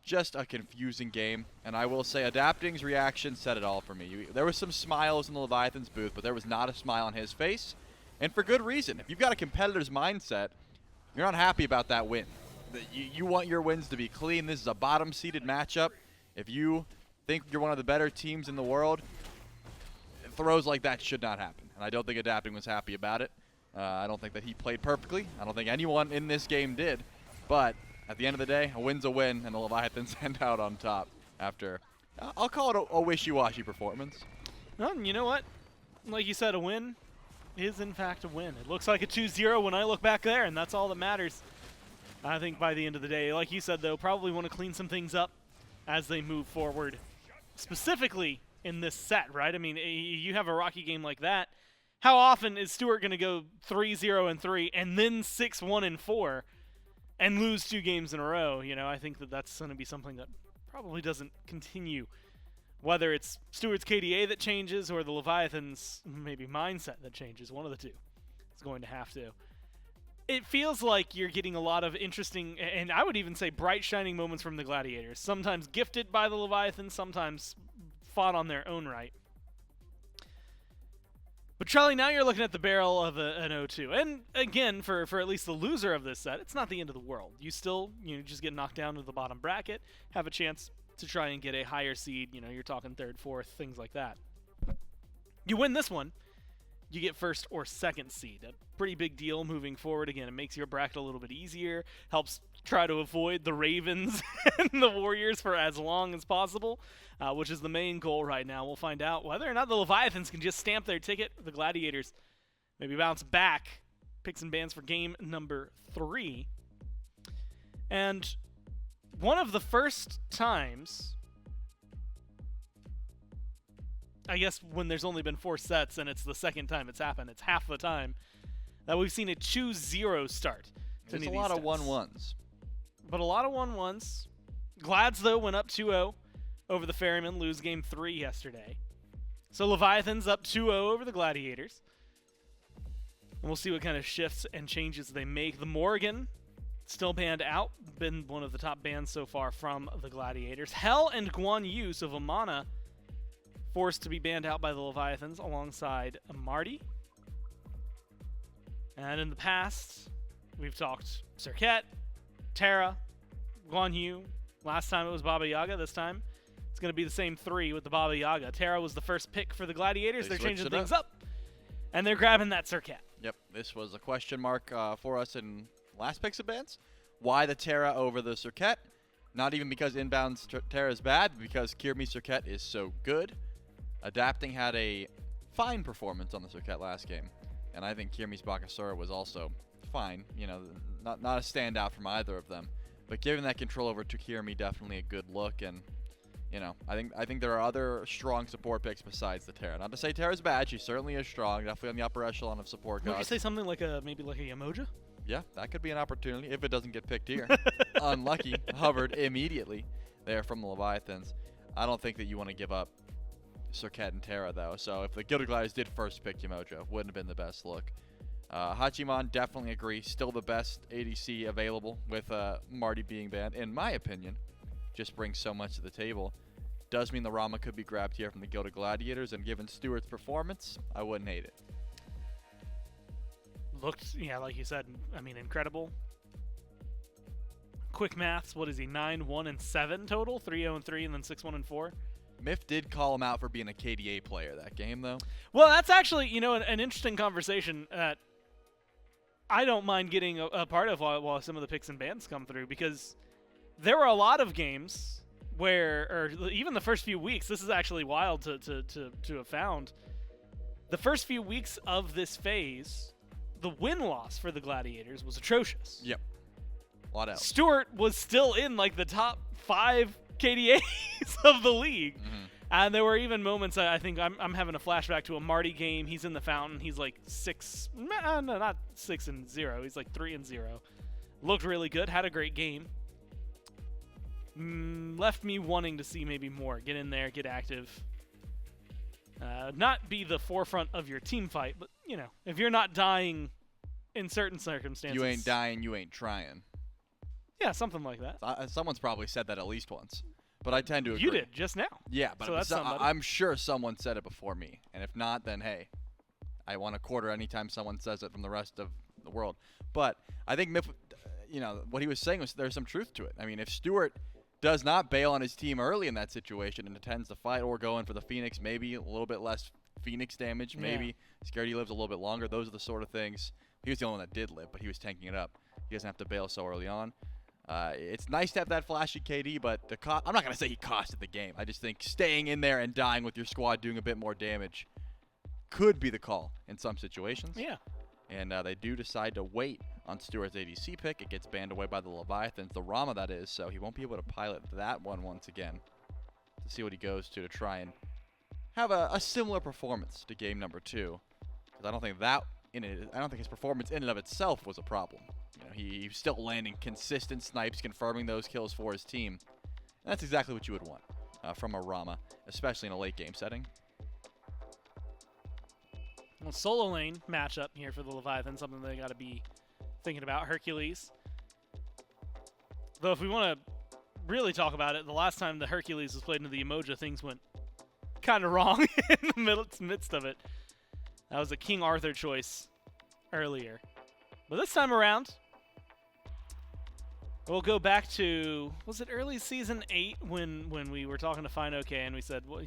Just a confusing game. And I will say Adapting's reaction said it all for me. There was some smiles in the Leviathan's booth, but there was not a smile on his face. And for good reason. If you've got a competitor's mindset, you're not happy about that win. You want your wins to be clean. This is a bottom-seeded matchup. If you think you're one of the better teams in the world, throws like that should not happen. And I don't think Adapting was happy about it. I don't think that he played perfectly. I don't think anyone in this game did. But at the end of the day, a win's a win, and the Leviathans end out on top after, I'll call it a wishy-washy performance. Well, you know what? Like you said, a win is in fact a win. It looks like a 2-0 when I look back there, and that's all that matters. I think by the end of the day, like you said, though, probably want to clean some things up as they move forward. Specifically in this set, right? I mean, you have a rocky game like that. How often is Stewart going to go 3-0-3 and then 6-1-4 and lose 2 games in a row? You know, I think that that's going to be something that probably doesn't continue. Whether it's Stewart's KDA that changes or the Leviathans' maybe mindset that changes, one of the two is going to have to. It feels like you're getting a lot of interesting, and I would even say bright, shining moments from the Gladiators. Sometimes gifted by the Leviathans, sometimes fought on their own right. But Charlie, now you're looking at the barrel of an 0-2. And again, for at least the loser of this set, it's not the end of the world. You still, just get knocked down to the bottom bracket, have a chance to try and get a higher seed. You're talking 3rd, 4th, things like that. You win this one, you get 1st or 2nd seed. A pretty big deal moving forward. Again, it makes your bracket a little bit easier, helps try to avoid the Ravens and the Warriors for as long as possible, which is the main goal right now. We'll find out whether or not the Leviathans can just stamp their ticket. The Gladiators maybe bounce back, picks and bans for game number 3. And one of the first times, I guess when there's only been 4 sets and it's the second time it's happened, it's half the time that we've seen a 2-0 start. There's a lot of 1-1s. But a lot of 1-1s. Glads, though, went up 2-0 over the Ferrymen, lose game 3 yesterday. So Leviathans up 2-0 over the Gladiators. And we'll see what kind of shifts and changes they make. The Morgan, still banned out, been one of the top bans so far from the Gladiators. Hell and Guan Yu, so Vamana, forced to be banned out by the Leviathans alongside Marty. And in the past, we've talked Serket, Terra, Guan Yu. Last time it was Baba Yaga. This time it's going to be the same 3 with the Baba Yaga. Terra was the first pick for the Gladiators. They're changing things up. And they're grabbing that Serket. Yep, this was a question mark for us in last picks of bands. Why the Terra over the Serket? Not even because inbounds Terra is bad, but because Kirmi Serket is so good. Adapting had a fine performance on the Serket last game. And I think Kirmi's Bakasura was also fine. Not a standout from either of them. But giving that control over to Kirmi, definitely a good look. And, I think there are other strong support picks besides the Terra. Not to say Terra's bad. She certainly is strong. Definitely on the upper echelon of support Would you gods. say something like maybe like a Yamoja? Yeah, that could be an opportunity if it doesn't get picked here. Unlucky. Hovered immediately there from the Leviathans. I don't think that you want to give up Serket and Terra, though. So if the Gilded Gladiators did first pick Yamoja, wouldn't have been the best look. Hachiman, definitely agree. Still the best ADC available with Marty being banned. In my opinion, just brings so much to the table. Does mean the Rama could be grabbed here from the Gilded Gladiators, and given Stewart's performance, I wouldn't hate it. Looked, like you said, incredible. quick maths. What is he? 9-1-7 total. 3-0-3, and then 6-1-4. Myth did call him out for being a KDA player that game, though. Well, that's actually, an interesting conversation that I don't mind getting a part of while some of the picks and bans come through, because there were a lot of games where, or even the first few weeks, this is actually wild to have found. The first few weeks of this phase, the win-loss for the Gladiators was atrocious. Yep. A lot else. Stewart was still in like the top 5 KDAs of the league. Mm-hmm. And there were even moments, I think I'm having a flashback to a Marty game. He's in the fountain. He's like not 6-0. He's like 3-0. Looked really good. Had a great game. Left me wanting to see maybe more. Get in there, get active. Not be the forefront of your team fight, but, if you're not dying in certain circumstances. You ain't dying, you ain't trying. Yeah, something like that. Someone's probably said that at least once. But I tend to agree. You did, just now. Yeah, but So that's somebody. I'm sure someone said it before me. And if not, then hey, I want a quarter anytime someone says it from the rest of the world. But I think what he was saying was there's some truth to it. I mean, if Stewart does not bail on his team early in that situation and intends to fight or go in for the Phoenix, maybe a little bit less Phoenix damage, maybe scared he lives a little bit longer. Those are the sort of things. He was the only one that did live, but he was tanking it up. He doesn't have to bail so early on. It's nice to have that flashy KD, but I'm not going to say he costed the game. I just think staying in there and dying with your squad doing a bit more damage could be the call in some situations. Yeah. And they do decide to wait on Stewart's ADC pick. It gets banned away by the Leviathans, the Rama that is, so he won't be able to pilot that one once again to see what he goes to try and have a similar performance to game number 2. Because I don't think his performance in and of itself was a problem. He's still landing consistent snipes, confirming those kills for his team. And that's exactly what you would want from a Rama, especially in a late game setting. Well, solo lane matchup here for the Leviathan, something they got to be thinking about. Hercules. Though if we want to really talk about it, the last time the Hercules was played into the Emoja, things went kind of wrong in the midst of it. That was a King Arthur choice earlier. But this time around, we'll go back to, was it early season 8 when we were talking to Fine OK and we said, well,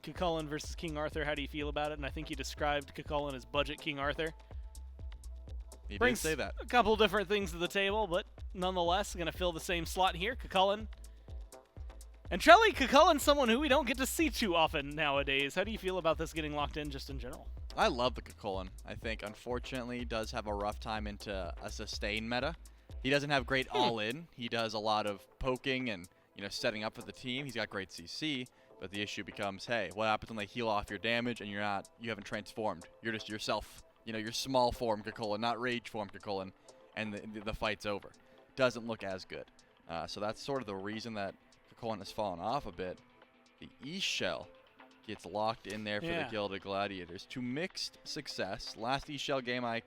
Cucullin versus King Arthur, how do you feel about it? And I think he described Cucullin as budget King Arthur. He did Brings say that. a couple different things to the table, but nonetheless, going to fill the same slot here. Cucullin. And Trelly Cucullin's someone who we don't get to see too often nowadays. How do you feel about this getting locked in just in general? I love the Cucullin. I think, unfortunately, he does have a rough time into a sustain meta. He doesn't have great all-in. He does a lot of poking and, setting up for the team. He's got great CC, but the issue becomes, hey, what happens when they heal off your damage and you haven't transformed? You're just yourself. Your small form Cucullin, not rage form Cucullin, and the fight's over. Doesn't look as good. So that's sort of the reason that Cucullin has fallen off a bit. The E-Shell gets locked in there for the Gilded Gladiators to mixed success. Last E-Shell game I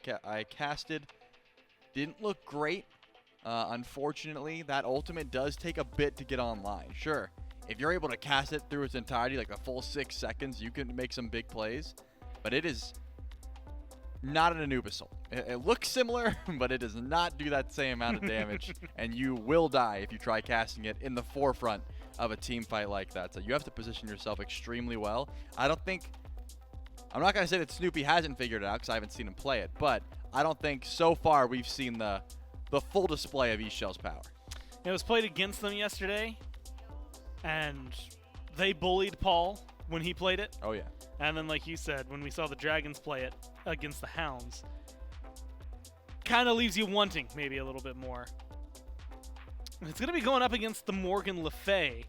casted didn't look great. Unfortunately, that ultimate does take a bit to get online. Sure, if you're able to cast it through its entirety, like the full 6 seconds, you can make some big plays. But it is not an Anubis ult. It looks similar, but it does not do that same amount of damage. And you will die if you try casting it in the forefront of a team fight like that. So you have to position yourself extremely well. I'm not going to say that Snoopy hasn't figured it out because I haven't seen him play it, but I don't think so far we've seen the full display of E-Shell's power. It was played against them yesterday, and they bullied Paul when he played it. Oh, yeah. And then, like you said, when we saw the Dragons play it against the Hounds, kind of leaves you wanting maybe a little bit more. It's going to be going up against the Morgan Le Fay,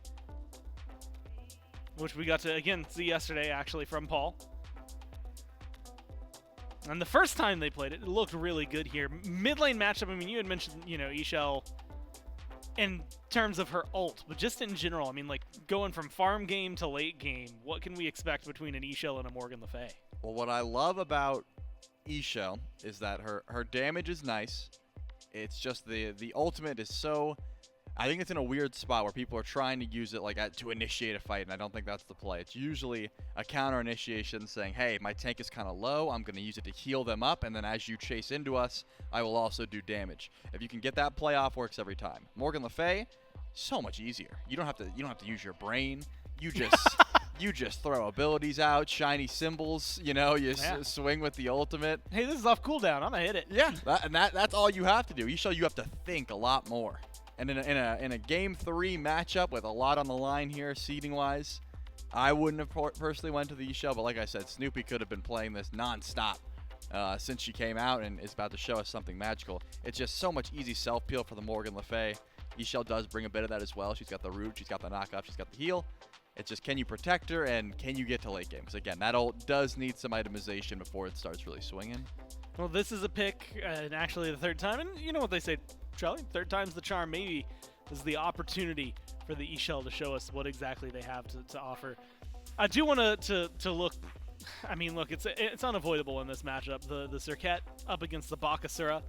which we got to, again, see yesterday, actually, from Paul. And the first time they played it, it looked really good here. Mid lane matchup, I mean, you had mentioned, E-Shell in terms of her ult, but just in general, I mean, like, going from farm game to late game, what can we expect between an E-Shell and a Morgan Le Fay? Well, what I love about E-Shell is that her damage is nice. It's just the ultimate is so I think it's in a weird spot where people are trying to use it like to initiate a fight, and I don't think that's the play. It's usually a counter initiation saying, hey, my tank is kind of low, I'm going to use it to heal them up, and then as you chase into us, I will also do damage. If you can get that play off, works every time. Morgan Le Fay, so much easier. You don't have to use your brain. You just you just throw abilities out, shiny symbols, you swing with the ultimate. Hey, this is off cooldown. I'm gonna hit it. Yeah, that's all you have to do. You have to think a lot more. And in a game 3 matchup with a lot on the line here, seeding wise, I wouldn't have personally went to the E-Shell, but like I said, Snoopy could have been playing this non-stop since she came out and is about to show us something magical. It's just so much easy self-peel for the Morgan Le Fay. E-Shell does bring a bit of that as well. She's got the root, she's got the knockoff, she's got the heal. It's just, can you protect her and can you get to late game? Because again, that ult does need some itemization before it starts really swinging. Well, this is a pick, and actually the third time, and you know what they say, Charlie, third time's the charm. Maybe this is the opportunity for the E-Shell to show us what exactly they have to offer. I do want to look, I mean, look, it's unavoidable in this matchup. The Serket up against the Bakasura.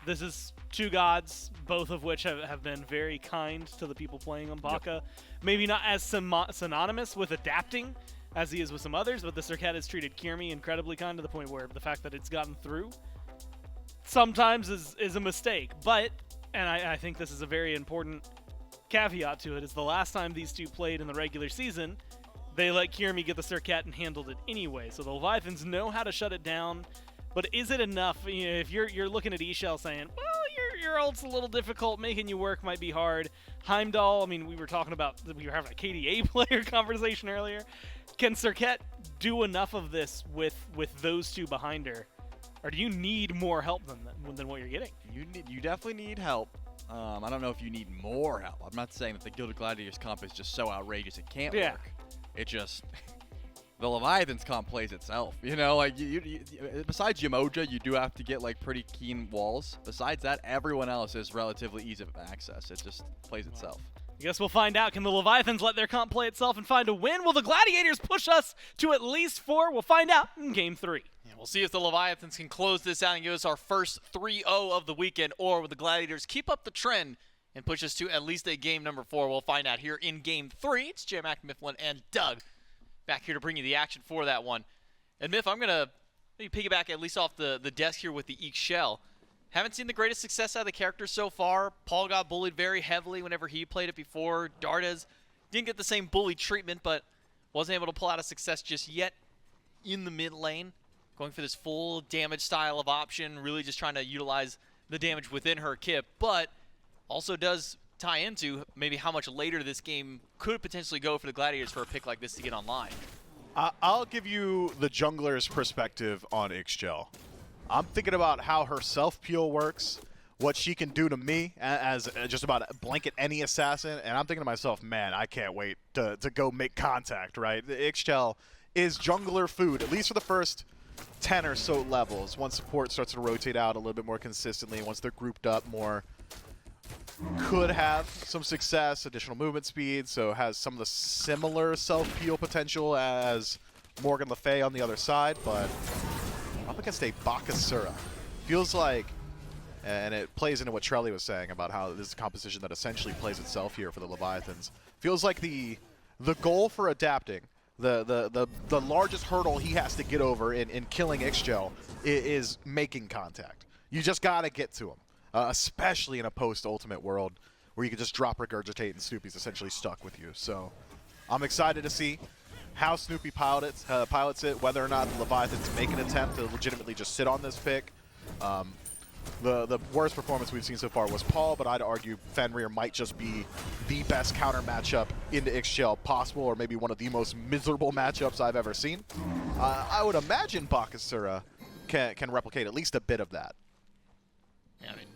This is two gods, both of which have been very kind to the people playing on Baka. Yep. Maybe not as synonymous with adapting as he is with some others, but the Serket has treated Kirmi incredibly kind to the point where the fact that it's gotten through sometimes is a mistake. But, and I think this is a very important caveat to it, is the last time these two played in the regular season, they let Kirmi get the Serket and handled it anyway. So the Leviathans know how to shut it down. But is it enough? If you're looking at E-Shell saying, well, your ult's a little difficult, making you work might be hard. Heimdall, I mean, we were having a KDA player conversation earlier. Can Serket do enough of this with those two behind her? Or do you need more help than what you're getting? You definitely need help. I don't know if you need more help. I'm not saying that the Gilded Gladiators comp is just so outrageous it can't work. It just... The Leviathans comp plays itself, like you besides Yamoja, you do have to get like pretty keen walls. Besides that, everyone else is relatively easy of access. It just plays itself. I guess we'll find out. Can the Leviathans let their comp play itself and find a win? Will the Gladiators push us to at least 4? We'll find out in Game 3. Yeah, we'll see if the Leviathans can close this out and give us our first 3-0 of the weekend, or will the Gladiators keep up the trend and push us to at least a game number 4? We'll find out here in Game 3. It's J-Mac, Mifflin, and Doug back here to bring you the action for that one. And Miff, I'm going to maybe piggyback at least off the desk here with the E-Shell. Haven't seen the greatest success out of the characters so far. Paul got bullied very heavily whenever he played it before. Dardes didn't get the same bully treatment, but wasn't able to pull out a success just yet in the mid lane. Going for this full damage style of option, really just trying to utilize the damage within her kit, but also does tie into maybe how much later this game could potentially go for the Gladiators for a pick like this to get online. I'll give you the jungler's perspective on Ixchel. I'm thinking about how her self-peel works, what she can do to me as just about blanket any assassin, and I'm thinking to myself, man, I can't wait to go make contact, right? The Ixchel is jungler food, at least for the first 10 or so levels. Once support starts to rotate out a little bit more consistently, once they're grouped up more, could have some success, additional movement speed, so has some of the similar self-peel potential as Morgan Le Fay on the other side, but up against a Bakasura. Feels like, and it plays into what Trelly was saying about how this is a composition that essentially plays itself here for the Leviathans. Feels like the goal for adapting, the largest hurdle he has to get over in killing Ixchel is making contact. You just gotta get to him. Especially in a post-ultimate world where you can just drop Regurgitate and Snoopy's essentially stuck with you. So I'm excited to see how Snoopy pilots it, whether or not the Leviathans make an attempt to legitimately just sit on this pick. The worst performance we've seen so far was Paul, but I'd argue Fenrir might just be the best counter matchup into Ixchel possible, or maybe one of the most miserable matchups I've ever seen. I would imagine Bakasura can replicate at least a bit of that. Yeah, I mean,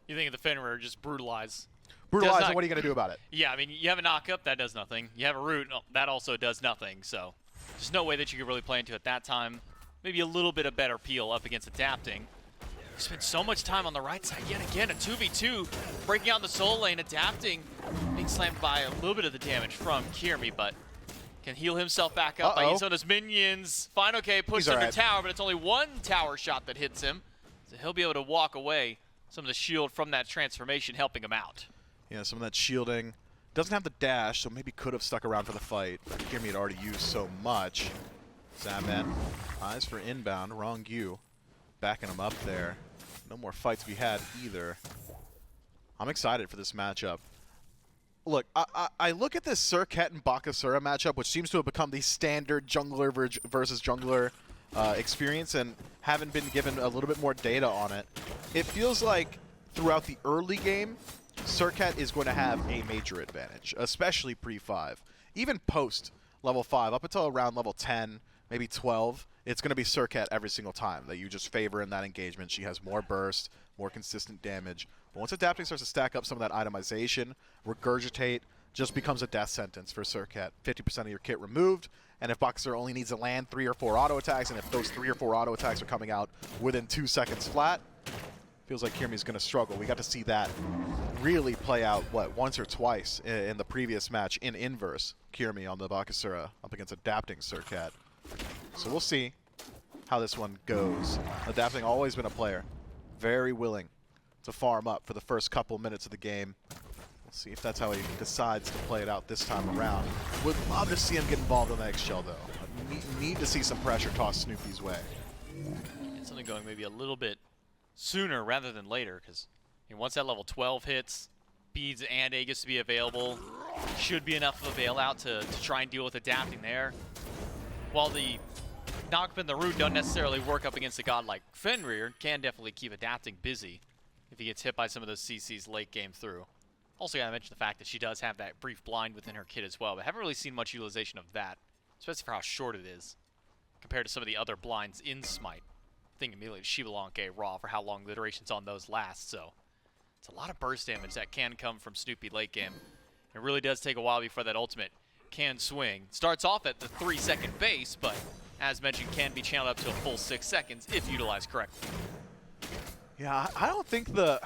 you think of the Fenrir just brutalize. Brutalize, and what are you going to do about it? Yeah, I mean, you have a knock-up, that does nothing. You have a root, that also does nothing. So there's no way that you could really play into it that time. Maybe a little bit of better peel up against adapting. You spent so much time on the right side yet again, a 2v2, breaking out in the soul lane, adapting, being slammed by a little bit of the damage from Kirmi, but can heal himself back up by using some of those minions. Fine, okay, pushed under tower, but it's only one tower shot that hits him. So he'll be able to walk away. Some of the shield from that transformation helping him out. Yeah, some of that shielding. Doesn't have the dash, so maybe could have stuck around for the fight. Kirmi had already used so much. Zadman, eyes for inbound, wrong U. Backing him up there. No more fights to be had either. I'm excited for this matchup. Look, I look at this Serket and Bakasura matchup, which seems to have become the standard jungler versus jungler experience, and haven't been given a little bit more data on it. It feels like throughout the early game, Serket is going to have a major advantage, especially pre-5. Even post level 5, up until around level 10, maybe 12, it's going to be Serket every single time that you just favor in that engagement. She has more burst, more consistent damage. But once Adapting starts to stack up some of that itemization, Regurgitate just becomes a death sentence for Serket. 50% of your kit removed, and if Boxer only needs to land 3 or 4 auto attacks, and if those 3 or 4 auto attacks are coming out within 2 seconds flat, feels like Kirmi's going to struggle. We got to see that really play out, what, once or twice in the previous match in inverse. Kirmi on the Bakasura up against Adapting Serket. So we'll see how this one goes. Adapting always been a player very willing to farm up for the first couple minutes of the game. We'll see if that's how he decides to play it out this time around. Would love to see him get involved in the next shell, though. Need to see some pressure tossed Snoopy's way. It's only going maybe a little bit sooner rather than later, because once that level 12 hits, beads and Aegis to be available, should be enough of a bailout to try and deal with Adapting there. While the knock up in the root doesn't necessarily work up against a god like Fenrir, can definitely keep Adapting busy if he gets hit by some of those CCs late game through. Also gotta mention the fact that she does have that brief blind within her kit as well, but haven't really seen much utilization of that, especially for how short it is compared to some of the other blinds in Smite. Thinking immediately of Shivalanke, Raw, for how long the durations on those last, so it's a lot of burst damage that can come from Snoopy late game. It really does take a while before that ultimate can swing. Starts off at the 3-second base, but as mentioned, can be channeled up to a full 6 seconds if utilized correctly. Yeah, I don't think the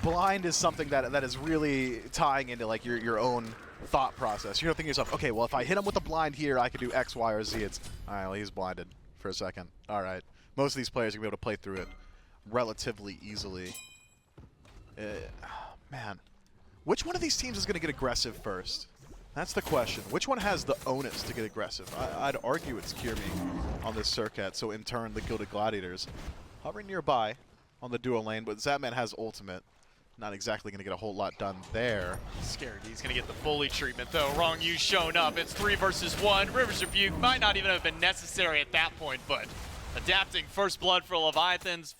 blind is something that is really tying into like your own thought process. You're thinking to yourself, okay, well if I hit him with a blind here, I could do X, Y, or Z. It's all right. Well, he's blinded for a second. All right, most of these players are gonna be able to play through it relatively easily. Man, which one of these teams is gonna get aggressive first? That's the question. Which one has the onus to get aggressive? I'd argue it's Kirmi on this Serket, so in turn the Gilded Gladiators hovering nearby on the duo lane, but Zapman has ultimate. Not exactly going to get a whole lot done there. Scared he's going to get the fully treatment, though. Wrong U's shown up. It's 3 versus 1. River's Rebuke might not even have been necessary at that point, but Adapting first blood for Leviathans.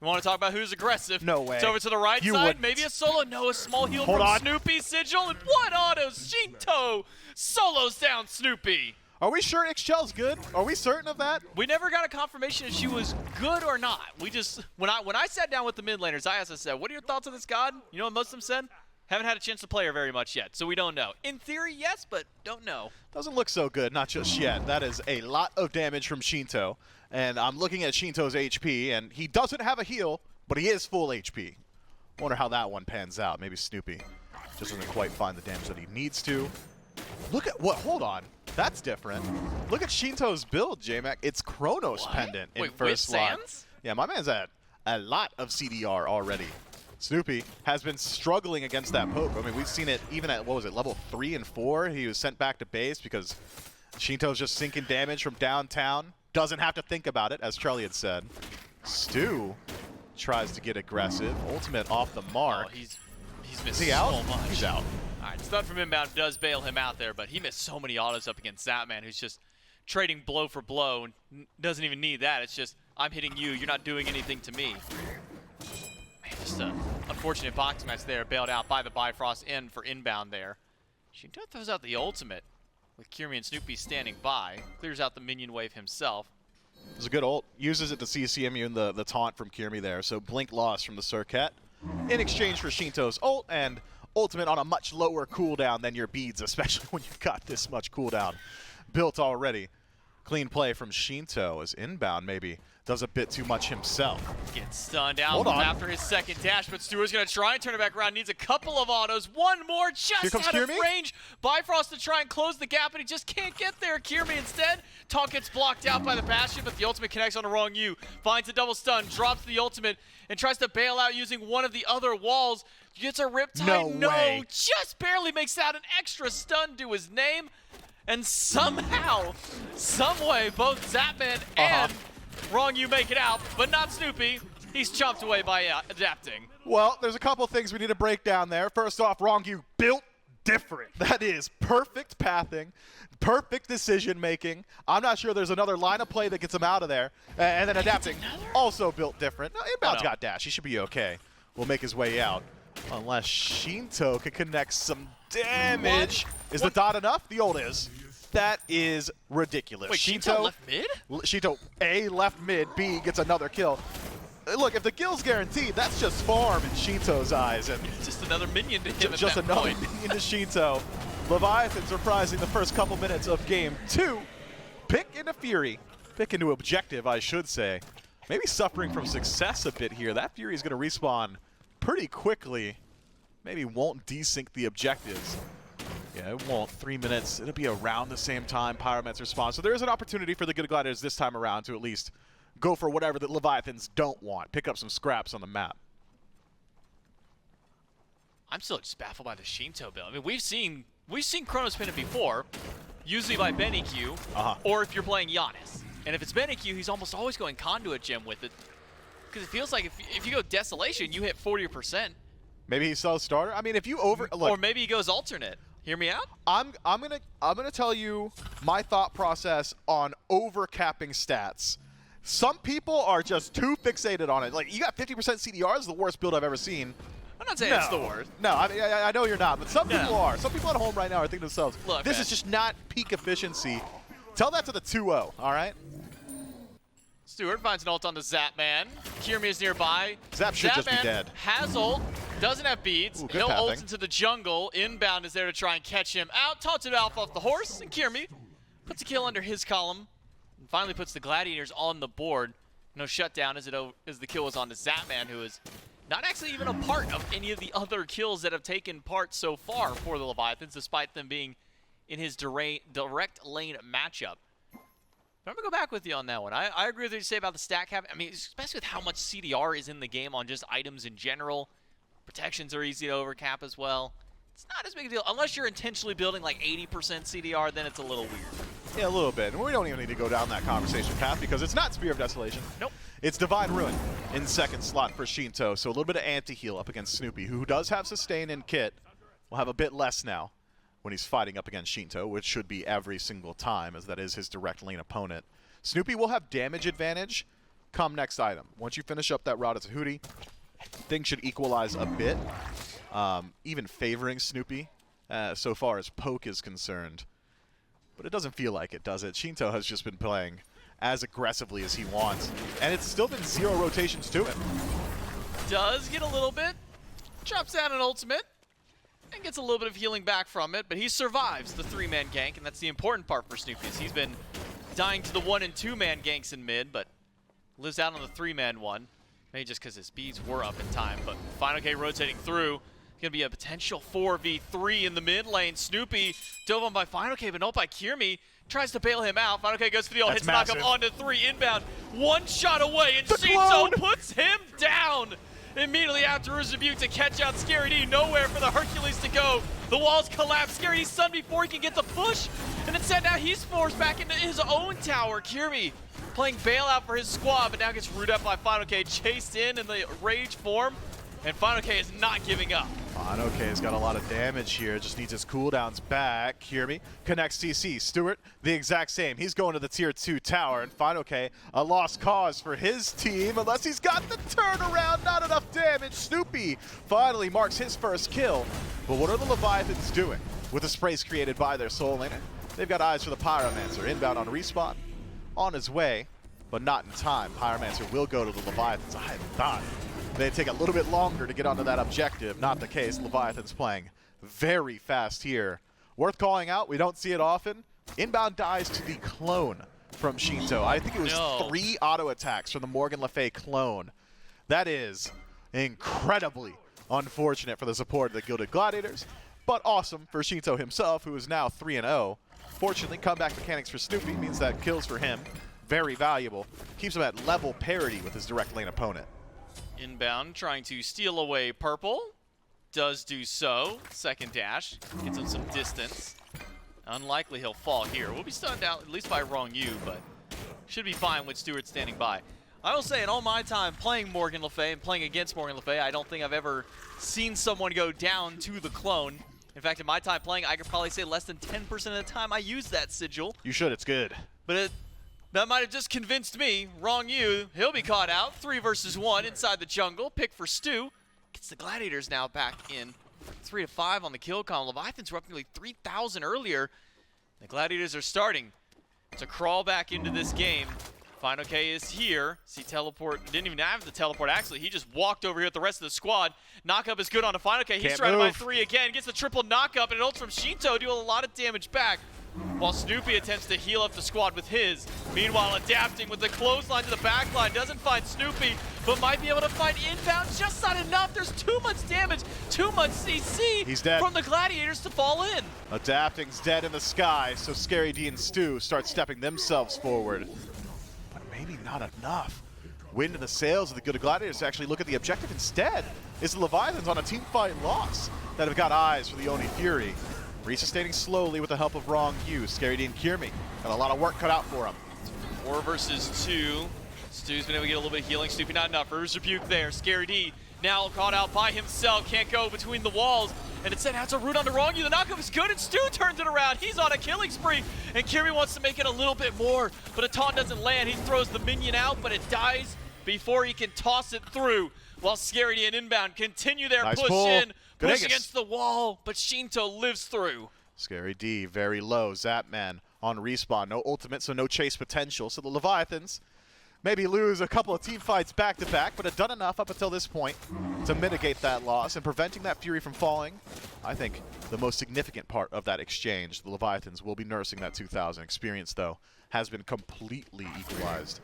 You want to talk about who's aggressive? No way. It's over to the right You side. wouldn't. Maybe a solo. No, a small heal Hold from on. Snoopy. Sigil and one autos. Shinto solos down Snoopy. Are we sure XChel's good? Are we certain of that? We never got a confirmation if she was good or not. We just, when I sat down with the mid laners, I also said, what are your thoughts on this god? You know what most of them said? Haven't had a chance to play her very much yet, so we don't know. In theory, yes, but don't know. Doesn't look so good, not just yet. That is a lot of damage from Shinto. And I'm looking at Shinto's HP, and he doesn't have a heal, but he is full HP. Wonder how that one pans out. Maybe Snoopy just doesn't quite find the damage that he needs to. Look at what, hold on. That's different. Look at Shinto's build, J-Mac. It's Chronos Pendant in first slot. Sans? Yeah, my man's at a lot of CDR already. Snoopy has been struggling against that poke. I mean, we've seen it even at, what was it, level 3 and 4. He was sent back to base because Shinto's just sinking damage from downtown. Doesn't have to think about it, as Charlie had said. Stu tries to get aggressive. Ultimate off the mark. Oh, he's missed Is he out? so much. He's out. All right, stun from inbound does bail him out there, but he missed so many autos up against Zapman, who's just trading blow for blow and doesn't even need that. It's just, I'm hitting you, you're not doing anything to me. Man, just an unfortunate boxing match there, bailed out by the Bifrost and for inbound there. Shinto throws out the ultimate with Kirmi and Snoopy standing by, clears out the minion wave himself. It was a good ult. Uses it to CC immune the taunt from Kirmi there. So blink loss from the Serket in exchange for Shinto's ult and ultimate on a much lower cooldown than your beads, especially when you've got this much cooldown built already. Clean play from Shinto as inbound maybe does a bit too much himself. Gets stunned out Hold on. after his second dash, but Stewart's going to try and turn it back around. Needs a couple of autos. One more Here just comes out of Kiermy. range. Bifrost to try and close the gap, and he just can't get there. Kiermy instead. Talk gets blocked out by the Bastion, but the ultimate connects on the wrong U. Finds a double stun, drops the ultimate, and tries to bail out using one of the other walls. Gets a riptide. No way. Just barely makes out an extra stun to his name. And somehow, someway, both Zapman and Wrong You make it out, but not Snoopy. He's chopped away by adapting. Well, there's a couple things we need to break down there. First off, Wrong-You built different. That is perfect pathing, perfect decision making. I'm not sure there's another line of play that gets him out of there. And then adapting, also built different. No, inbound's got dash. He should be okay. Will make his way out. Unless Shinto can connect some damage. Is the dot enough? The ult is. That is ridiculous. Wait, Shinto left mid? Shinto, A, left mid, B, gets another kill. Look, if the kill's guaranteed, that's just farm in Shinto's eyes. And Just another minion to him just at that another point. minion to Shinto. Leviathans reprising the first couple minutes of game 2. Pick into Fury. Pick into objective, I should say. Maybe suffering from success a bit here. That Fury is going to respawn pretty quickly. Maybe won't desync the objectives. Yeah, it won't. 3 minutes. It'll be around the same time Pyromancer responds. So there is an opportunity for the good Gladiators this time around to at least go for whatever the Leviathans don't want. Pick up some scraps on the map. I'm still just baffled by the Shinto build. I mean, we've seen Chronos pin it before, usually by BenEQ, or if you're playing Giannis. And if it's BenEQ, he's almost always going Conduit Gem with it. Because it feels like if you go Desolation, you hit 40%. Maybe he sells starter. I mean, if you look, or maybe he goes alternate. Hear me out? I'm gonna tell you my thought process on overcapping stats. Some people are just too fixated on it. Like, you got 50% CDR is the worst build I've ever seen. I'm not saying it's the worst. No, I mean, I know you're not, but some people are. Some people at home right now are thinking to themselves, Look, this man. is just not peak efficiency. Tell that to the 2-0, all right? Stewart finds an ult on the Zapman. Kiermy is nearby. Zap should just be Zapman dead. has ult, doesn't have beads. Ooh, good He'll ult pathing. into the jungle. Inbound is there to try and catch him out. Taunted Alpha off the horse, and Kiermy puts a kill under his column. And finally puts the Gladiators on the board. No shutdown as the kill was on to Zapman, who is not actually even a part of any of the other kills that have taken part so far for the Leviathans, despite them being in his direct lane matchup. But I'm going to go back with you on that one. I agree with what you say about the stack cap. I mean, especially with how much CDR is in the game on just items in general. Protections are easy to overcap as well. It's not as big a deal. Unless you're intentionally building like 80% CDR, then it's a little weird. Yeah, a little bit. And we don't even need to go down that conversation path because it's not Spear of Desolation. Nope. It's Divine Ruin in second slot for Shinto. So a little bit of anti-heal up against Snoopy, who does have sustain and kit. Will have a bit less now when he's fighting up against Shinto, which should be every single time, as that is his direct lane opponent. Snoopy will have damage advantage come next item. Once you finish up that route as a Hootie, things should equalize a bit, even favoring Snoopy so far as poke is concerned. But it doesn't feel like it, does it? Shinto has just been playing as aggressively as he wants, and it's still been 0 rotations to him. Does get a little bit. Drops down an ultimate. And gets a little bit of healing back from it, but he survives the 3-man gank, and that's the important part for Snoopy. He's been dying to the 1- and 2-man ganks in mid, but lives out on the 3-man one. Maybe just because his speeds were up in time, but Final K rotating through. Going to be a potential 4v3 in the mid lane. Snoopy dove on by Final K, but not by Kiermy. Tries to bail him out. Final K goes for the ult, That's hits knock up massive. onto 3 inbound. One shot away, and The Shinto clone! puts him down. Immediately after his rebuke to catch out Scary D. Nowhere for the Hercules to go. The walls collapse. Scary D's stunned before he can get the push. And instead now he's forced back into his own tower. Kiermy playing bailout for his squad, but now gets rooted up by Final K. Chased in the rage form. And Final K is not giving up. Final K has got a lot of damage here. Just needs his cooldowns back. Kiermy connects CC. Stewart, the exact same. He's going to the tier 2 tower. And Final K, a lost cause for his team. Unless he's got the turnaround. Not enough damage. Snoopy finally marks his first kill. But what are the Leviathans doing with the sprays created by their soul laner? They've got eyes for the Pyromancer. Inbound on respawn. On his way, but not in time. Pyromancer will go to the Leviathans. I thought they'd take a little bit longer to get onto that objective. Not the case. Leviathan's playing very fast here. Worth calling out. We don't see it often. Inbound dies to the clone from Shinto. I think it was 3 auto attacks from the Morgan Le Fay clone. That is incredibly unfortunate for the support of the Gilded Gladiators, but awesome for Shinto himself, who is now 3-0. Fortunately, comeback mechanics for Snoopy means that kills for him, very valuable. Keeps him at level parity with his direct lane opponent. Inbound, trying to steal away purple. Does do so. Second dash. Gets him some distance. Unlikely he'll fall here. We'll be stunned out at least by Wrong U, but should be fine with Stewart standing by. I will say in all my time playing Morgan Le Fay and playing against Morgan Le Fay, I don't think I've ever seen someone go down to the clone. In fact, in my time playing, I could probably say less than 10% of the time I use that sigil. You should, it's good. But that might have just convinced me. Wrong U, he'll be caught out. 3 versus 1 inside the jungle. Pick for Stu. Gets the Gladiators now back in 3-5 on the kill column. Leviathans were up nearly 3,000 earlier. The Gladiators are starting to crawl back into this game. Final K is here. See teleport, didn't even have the teleport actually. He just walked over here with the rest of the squad. Knockup is good on a Final K. He's surrounded by 3 again. Gets the triple knockup and it ults from Shinto, doing a lot of damage back. While Snoopy attempts to heal up the squad with his. Meanwhile, adapting with the clothesline to the backline. Doesn't find Snoopy, but might be able to find inbound. Just not enough. There's too much damage, too much CC He's dead. from the Gladiators to fall in. Adapting's dead in the sky, so Scary D and Stu start stepping themselves forward. But maybe not enough. Wind in the sails of the Gilded Gladiators to actually look at the objective instead. Is the Leviathans on a team fight loss that have got eyes for the Oni Fury. Resustaining slowly with the help of Wrong U. Scary D and Kierme got a lot of work cut out for him. 4 versus 2. Stu's been able to get a little bit of healing. Snoopy not enough. Reverse rebuke there. Scary D now caught out by himself. Can't go between the walls. And instead has a root onto Wrong U. The knockup is good and Stu turns it around. He's on a killing spree. And Kierme wants to make it a little bit more. But a taunt doesn't land. He throws the minion out, but it dies before he can toss it through. While Scary D and Inbound continue their Nice push pull. in. Good Push Aegis. against the wall, but Shinto lives through. Scary D very low. Zapman on respawn. No ultimate, so no chase potential. So the Leviathans maybe lose a couple of team fights back to back, but have done enough up until this point to mitigate that loss and preventing that Fury from falling. I think the most significant part of that exchange, the Leviathans will be nursing that 2,000 experience, though, has been completely equalized.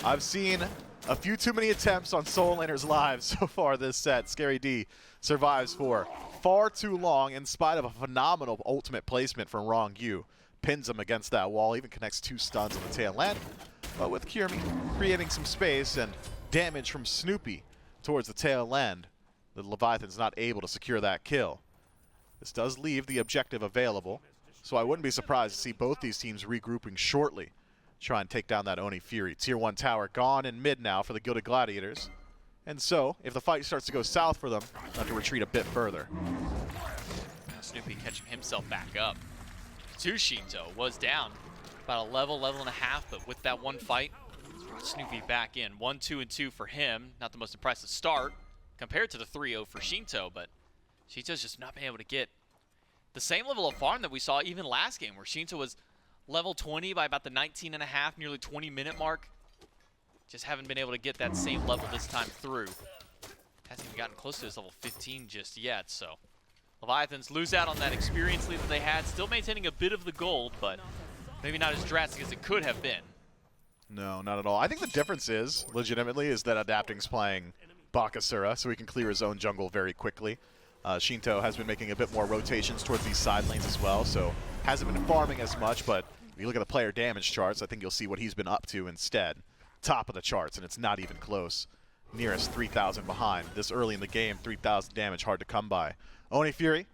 I've seen a few too many attempts on Soul Laner's lives so far this set. Scary D survives for far too long in spite of a phenomenal ultimate placement from Wrong U. Pins him against that wall, even connects 2 stuns on the tail end. But with Kierme creating some space and damage from Snoopy towards the tail end, the Leviathan's not able to secure that kill. This does leave the objective available, so I wouldn't be surprised to see both these teams regrouping shortly. Try and take down that Oni Fury. Tier 1 tower gone in mid now for the Gilded Gladiators. And so, if the fight starts to go south for them, they'll have to retreat a bit further. Now Snoopy catching himself back up. Shinto was down about a level and a half, but with that one fight, brought Snoopy back in. 1-2-2 for him. Not the most impressive start compared to the 3-0 for Shinto, but Shinto's just not been able to get the same level of farm that we saw even last game, where Shinto was level 20 by about the 19 and a half, nearly 20-minute mark. Just haven't been able to get that same level this time through. Hasn't even gotten close to his level 15 just yet, so Leviathans lose out on that experience lead that they had, still maintaining a bit of the gold, but maybe not as drastic as it could have been. No, not at all. I think the difference is, legitimately, is that Adapting's playing Bakasura, so he can clear his own jungle very quickly. Shinto has been making a bit more rotations towards these side lanes as well, so hasn't been farming as much, but if you look at the player damage charts, I think you'll see what he's been up to instead. Top of the charts, and it's not even close. Nearest 3,000 behind. This early in the game, 3,000 damage, hard to come by. Oni Fury,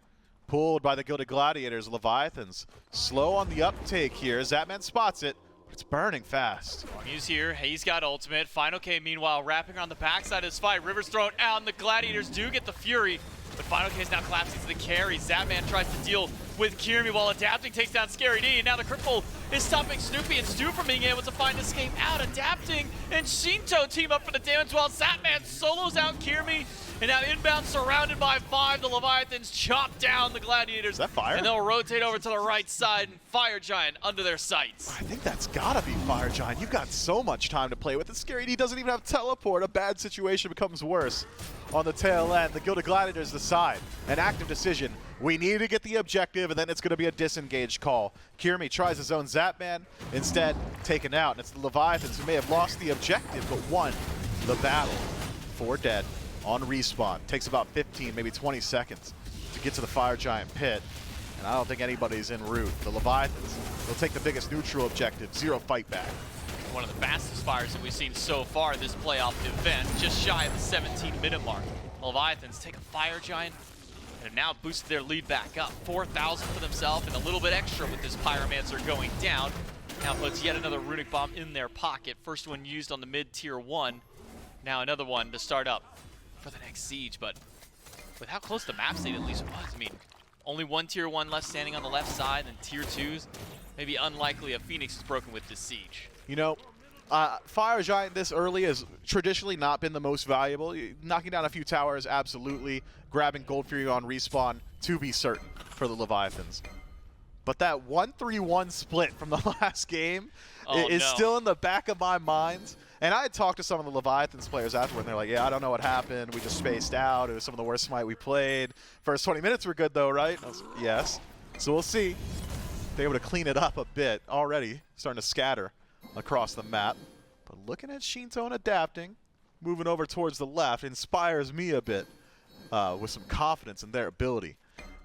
pulled by the Gilded Gladiators. Leviathans, slow on the uptake here. Zapman spots it, but it's burning fast. He's here, he's got ultimate. Final K, meanwhile, wrapping around the backside of his fight. River's thrown out, and the Gladiators do get the Fury, but Final K is now collapsing to the carry. Zapman tries to deal with Kierme while Adapting takes down Scary D, and now the cripple is stopping Snoopy and Stu from being able to find escape out. Adapting and Shinto team up for the damage while Zapman solos out Kierme, and now Inbound surrounded by 5. The Leviathans chop down the Gladiators. Is that fire? And they'll rotate over to the right side, and Fire Giant under their sights. I think that's gotta be Fire Giant. You've got so much time to play with. And Scary D doesn't even have teleport. A bad situation becomes worse. On the tail end, the Gilded Gladiators decide an active decision. We need to get the objective aggressive, and then it's going to be a disengaged call. Kirmi tries his own Zapman, instead taken out, and it's the Leviathans who may have lost the objective, but won the battle. 4 dead on respawn. Takes about 15, maybe 20 seconds to get to the Fire Giant pit, and I don't think anybody's en route. The Leviathans will take the biggest neutral objective, 0 fight back. One of the fastest fires that we've seen so far this playoff event, just shy of the 17-minute mark. Leviathans take a Fire Giant and have now boosted their lead back up. 4,000 for themselves and a little bit extra with this Pyromancer going down. Now puts yet another Runic Bomb in their pocket. First one used on the mid-tier 1. Now another one to start up for the next siege, but with how close the map state at least was, I mean, only one tier 1 left standing on the left side, and tier 2s, maybe unlikely a Phoenix is broken with this siege. You know, Fire Giant this early has traditionally not been the most valuable. Knocking down a few towers, absolutely. Grabbing Gold Fury on respawn, to be certain, for the Leviathans. But that 1-3-1 split from the last game is still in the back of my mind. And I had talked to some of the Leviathans players afterward, and they're like, yeah, I don't know what happened. We just spaced out. It was some of the worst Smite we played. First 20 minutes were good, though, right? I was like, yes. So we'll see. They're able to clean it up a bit already, starting to scatter across the map. But looking at Shinto adapting, moving over towards the left, inspires me a bit with some confidence in their ability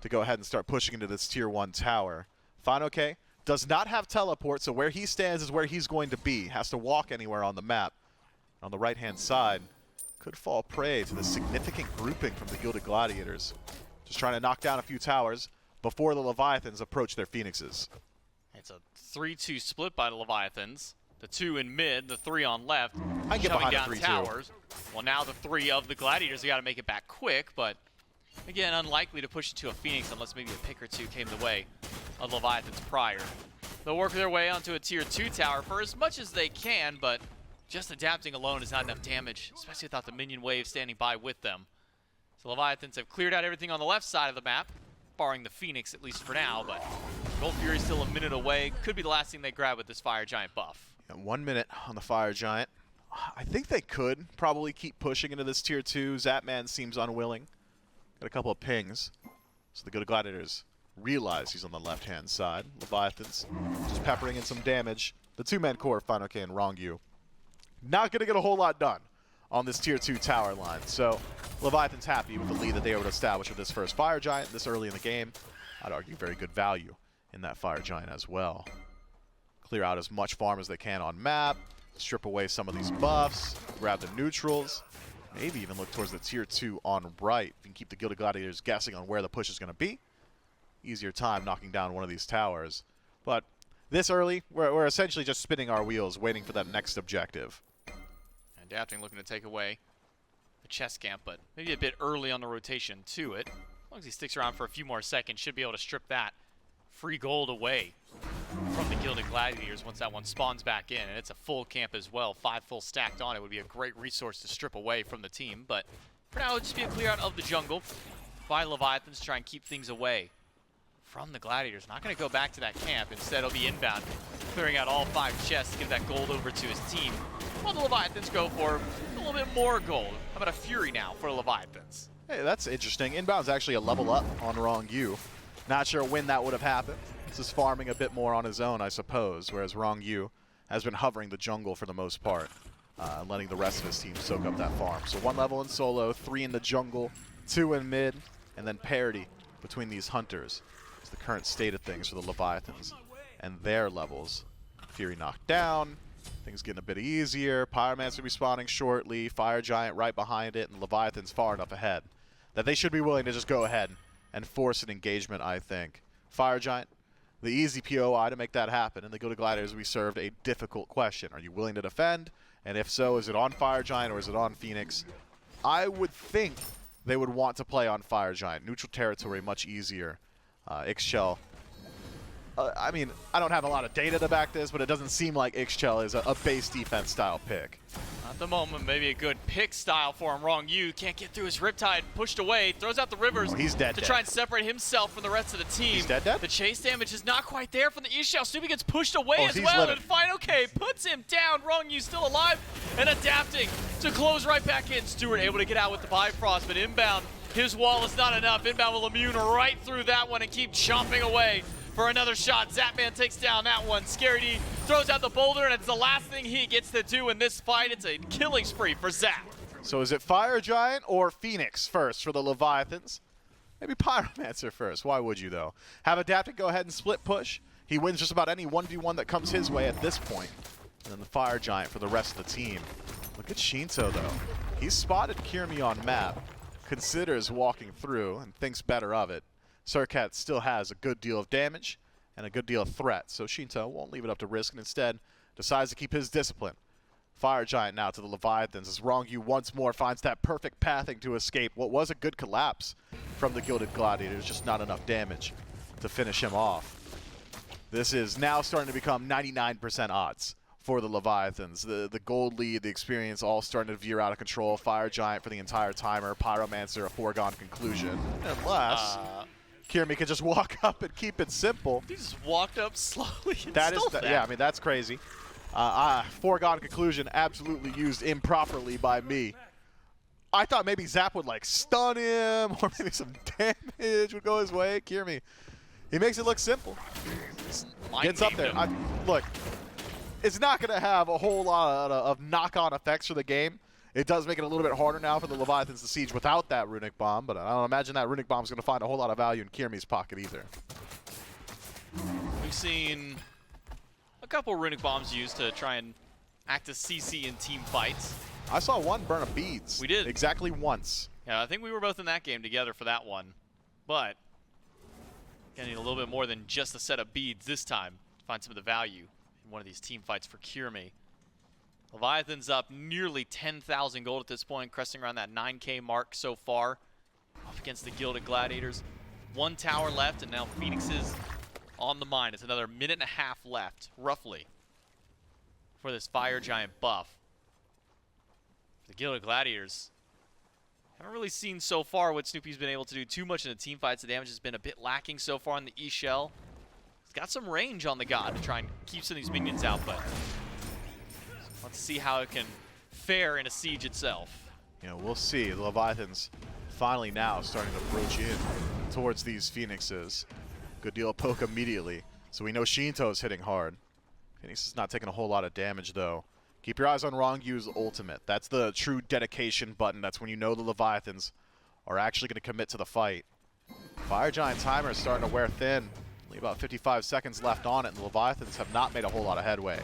to go ahead and start pushing into this tier 1 tower. Fine, does not have teleport, so where he stands is where he's going to be. Has to walk anywhere on the map. On the right-hand side, could fall prey to the significant grouping from the Gilded Gladiators. Just trying to knock down a few towers before the Leviathans approach their Phoenixes. It's a 3-2 split by the Leviathans. The 2 in mid, the 3 on left, I get shoving behind down a 3-2. towers. Well, now the 3 of the Gladiators, they got to make it back quick, but again, unlikely to push into a Phoenix unless maybe a pick or 2 came the way of Leviathans prior. They'll work their way onto a tier 2 tower for as much as they can, but just adapting alone is not enough damage, especially without the minion wave standing by with them. So Leviathans have cleared out everything on the left side of the map, barring the Phoenix at least for now, but Gold Fury still a minute away. Could be the last thing they grab with this Fire Giant buff. Yeah, 1 minute on the Fire Giant. I think they could probably keep pushing into this tier 2. Zapman seems unwilling. Got a couple of pings. So the Gilded Gladiators realize he's on the left-hand side. Leviathans just peppering in some damage. The 2-man core, Final K and Rongyu, not going to get a whole lot done on this tier 2 tower line. So Leviathan's happy with the lead that they were able to establish with this first Fire Giant this early in the game. I'd argue very good value in that Fire Giant as well. Clear out as much farm as they can on map, strip away some of these buffs, grab the neutrals, maybe even look towards the tier 2 on right. You can keep the Gilded Gladiators guessing on where the push is going to be. Easier time knocking down one of these towers. But this early, we're essentially just spinning our wheels, waiting for that next objective. Adapting, looking to take away the chest camp, but maybe a bit early on the rotation to it. As long as he sticks around for a few more seconds, should be able to strip that free gold away from the Gilded Gladiators once that one spawns back in. And it's a full camp as well. 5 full stacked on it would be a great resource to strip away from the team. But for now, it'll just be a clear out of the jungle by Leviathans to try and keep things away from the Gladiators. Not going to go back to that camp. Instead, it'll be inbound, clearing out all 5 chests to give that gold over to his team. While the Leviathans go for a little bit more gold. How about a Fury now for Leviathans? Hey, that's interesting. Inbound's actually a level up on Rongyu. Not sure when that would have happened. This is farming a bit more on his own, I suppose, whereas Rongyu has been hovering the jungle for the most part, letting the rest of his team soak up that farm. So 1 level in solo, 3 in the jungle, 2 in mid, and then parity between these hunters. It's the current state of things for the Leviathans and their levels. Fury knocked down, things getting a bit easier. Pyromancer respawning shortly, Fire Giant right behind it, and Leviathan's far enough ahead that they should be willing to just go ahead and force an engagement, I think. Fire Giant, the easy POI to make that happen, and the Gilded Gladiators, we served a difficult question. Are you willing to defend? And if so, is it on Fire Giant or is it on Phoenix? I would think they would want to play on Fire Giant. Neutral territory, much easier. Ixchel, I mean, I don't have a lot of data to back this, but it doesn't seem like Ixchel is a base defense style pick. At the moment, maybe a good pick style for him. Rongyu can't get through his Riptide, pushed away, throws out the rivers He's dead, to dead. try and separate himself from the rest of the team. He's dead. The chase damage is not quite there from the Ixchel. Snoopy gets pushed away Oh, as he's well, living. and Final K puts him down. Rongyu still alive and adapting to close right back in. Stewart able to get out with the Bifrost, but inbound His wall is not enough. Inbound will immune right through that one and keep chomping away for another shot. Zapman takes down that one. Scary D throws out the boulder, and it's the last thing he gets to do in this fight. It's a killing spree for Zap. So is it Fire Giant or Phoenix first for the Leviathans? Maybe Pyromancer first. Why would you, though? Have Adapted go ahead and split push. He wins just about any 1v1 that comes his way at this point. And then the Fire Giant for the rest of the team. Look at Shinto, though. He's spotted Kirmi on map, considers walking through, and thinks better of it. Surcat still has a good deal of damage and a good deal of threat, so Shinto won't leave it up to risk and instead decides to keep his discipline. Fire Giant now to the Leviathans as Rongyu once more finds that perfect pathing to escape what was a good collapse from the Gilded Gladiators, just not enough damage to finish him off. This is now starting to become 99% odds for the Leviathans. The gold lead, the experience, all starting to veer out of control. Fire Giant for the entire timer. Pyromancer, a foregone conclusion. Unless Kirmi can just walk up and keep it simple. He just walked up slowly and That is, stole that. yeah, I mean, that's crazy. Foregone conclusion absolutely used improperly by me. I thought maybe Zap would like stun him or maybe some damage would go his way. Kirmi, he makes it look simple. Gets up there. Look, it's not going to have a whole lot of knock-on effects for the game. It does make it a little bit harder now for the Leviathans to siege without that Runic Bomb, but I don't imagine that Runic Bomb is going to find a whole lot of value in Kirmi's pocket either. We've seen a couple Runic Bombs used to try and act as CC in team fights. I saw one burn of beads. We did. Exactly once. Yeah, I think we were both in that game together for that one. But getting a little bit more than just a set of beads this time to find some of the value in one of these team fights for Kirmi. Leviathan's up nearly 10,000 gold at this point, cresting around that 9K mark so far. Up against the Gilded Gladiators. One tower left, and now Phoenix is on the mine. It's another minute and a half left, roughly, for this Fire Giant buff. The Gilded Gladiators haven't really seen so far what Snoopy's been able to do too much in the team fights. The damage has been a bit lacking so far on the E-Shell. He's got some range on the God to try and keep some of these minions out, but let's see how it can fare in a siege itself. You know, we'll see. The Leviathans finally now starting to approach in towards these Phoenixes. Good deal of poke immediately. So we know Shinto's hitting hard. Phoenix is not taking a whole lot of damage, though. Keep your eyes on Rongyu's ultimate. That's the true dedication button. That's when you know the Leviathans are actually going to commit to the fight. Fire Giant timer is starting to wear thin. Only about 55 seconds left on it, and the Leviathans have not made a whole lot of headway.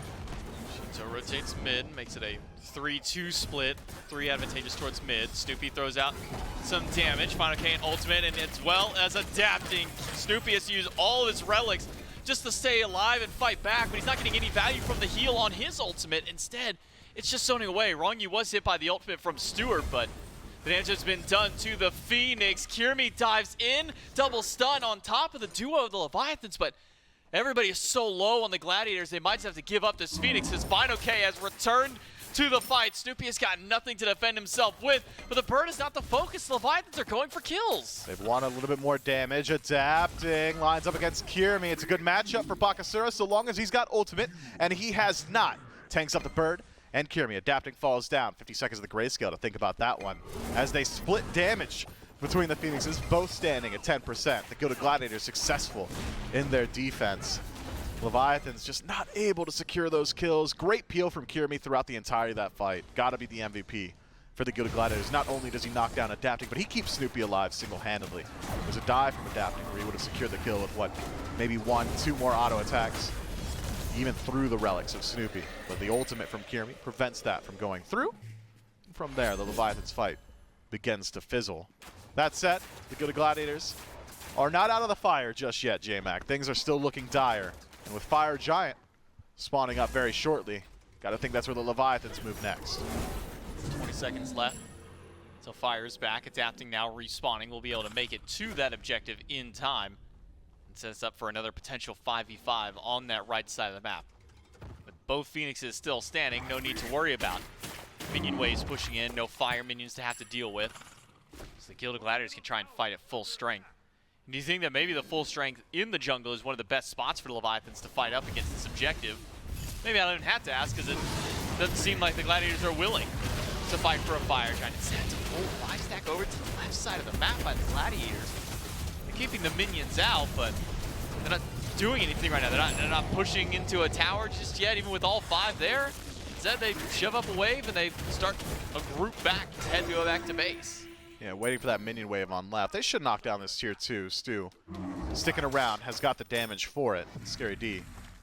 So rotates mid, makes it a 3-2 split. 3 advantageous towards mid. Snoopy throws out some damage. Final K and ultimate, and as well as adapting, Snoopy has to use all of his relics just to stay alive and fight back, but he's not getting any value from the heal on his ultimate. Instead, it's just zoning away. Rongyu was hit by the ultimate from Stewart, but the damage has been done to the Phoenix. Kirmi dives in, double stun on top of the duo of the Leviathans, but everybody is so low on the Gladiators, they might just have to give up this Phoenix. His Final K has returned to the fight. Snoopy has got nothing to defend himself with, but the bird is not the focus. The Leviathans are going for kills. They've won a little bit more damage. Adapting, lines up against Kirmi. It's a good matchup for Bakasura so long as he's got ultimate, and he has not. Tanks up the bird, and Kirmi adapting falls down. 50 seconds of the grayscale to think about that one. As they split damage between the Phoenixes, both standing at 10%. The Gilded Gladiators successful in their defense. Leviathans just not able to secure those kills. Great peel from Kirmi throughout the entirety of that fight. Gotta be the MVP for the Gilded Gladiators. Not only does he knock down Adapting, but he keeps Snoopy alive single-handedly. There's a dive from Adapting where he would have secured the kill with, what, maybe 1-2 more auto attacks, even through the relics of Snoopy. But the ultimate from Kirmi prevents that from going through. And from there, the Leviathans fight begins to fizzle. That said, the Gilded Gladiators are not out of the fire just yet, J-Mac. Things are still looking dire. And with Fire Giant spawning up very shortly, gotta think that's where the Leviathans move next. 20 seconds left. So Fire is back, adapting now, respawning. We'll be able to make it to that objective in time and set us up for another potential 5v5 on that right side of the map. With both Phoenixes still standing, no need to worry about minion waves pushing in, no fire minions to have to deal with. So the Gilded Gladiators can try and fight at full strength. And do you think that maybe the full strength in the jungle is one of the best spots for the Leviathans to fight up against this objective? Maybe I don't even have to ask, because it doesn't seem like the Gladiators are willing to fight for a Fire Giant. It's set to full 5-stack over to the left side of the map by the Gladiators. They're keeping the minions out, but they're not doing anything right now. They're not pushing into a tower just yet, even with all 5 there. Instead, they shove up a wave and they start a group back to go back to base. Yeah, waiting for that minion wave on left. They should knock down this tier 2. Stu sticking around, has got the damage for it. Scary D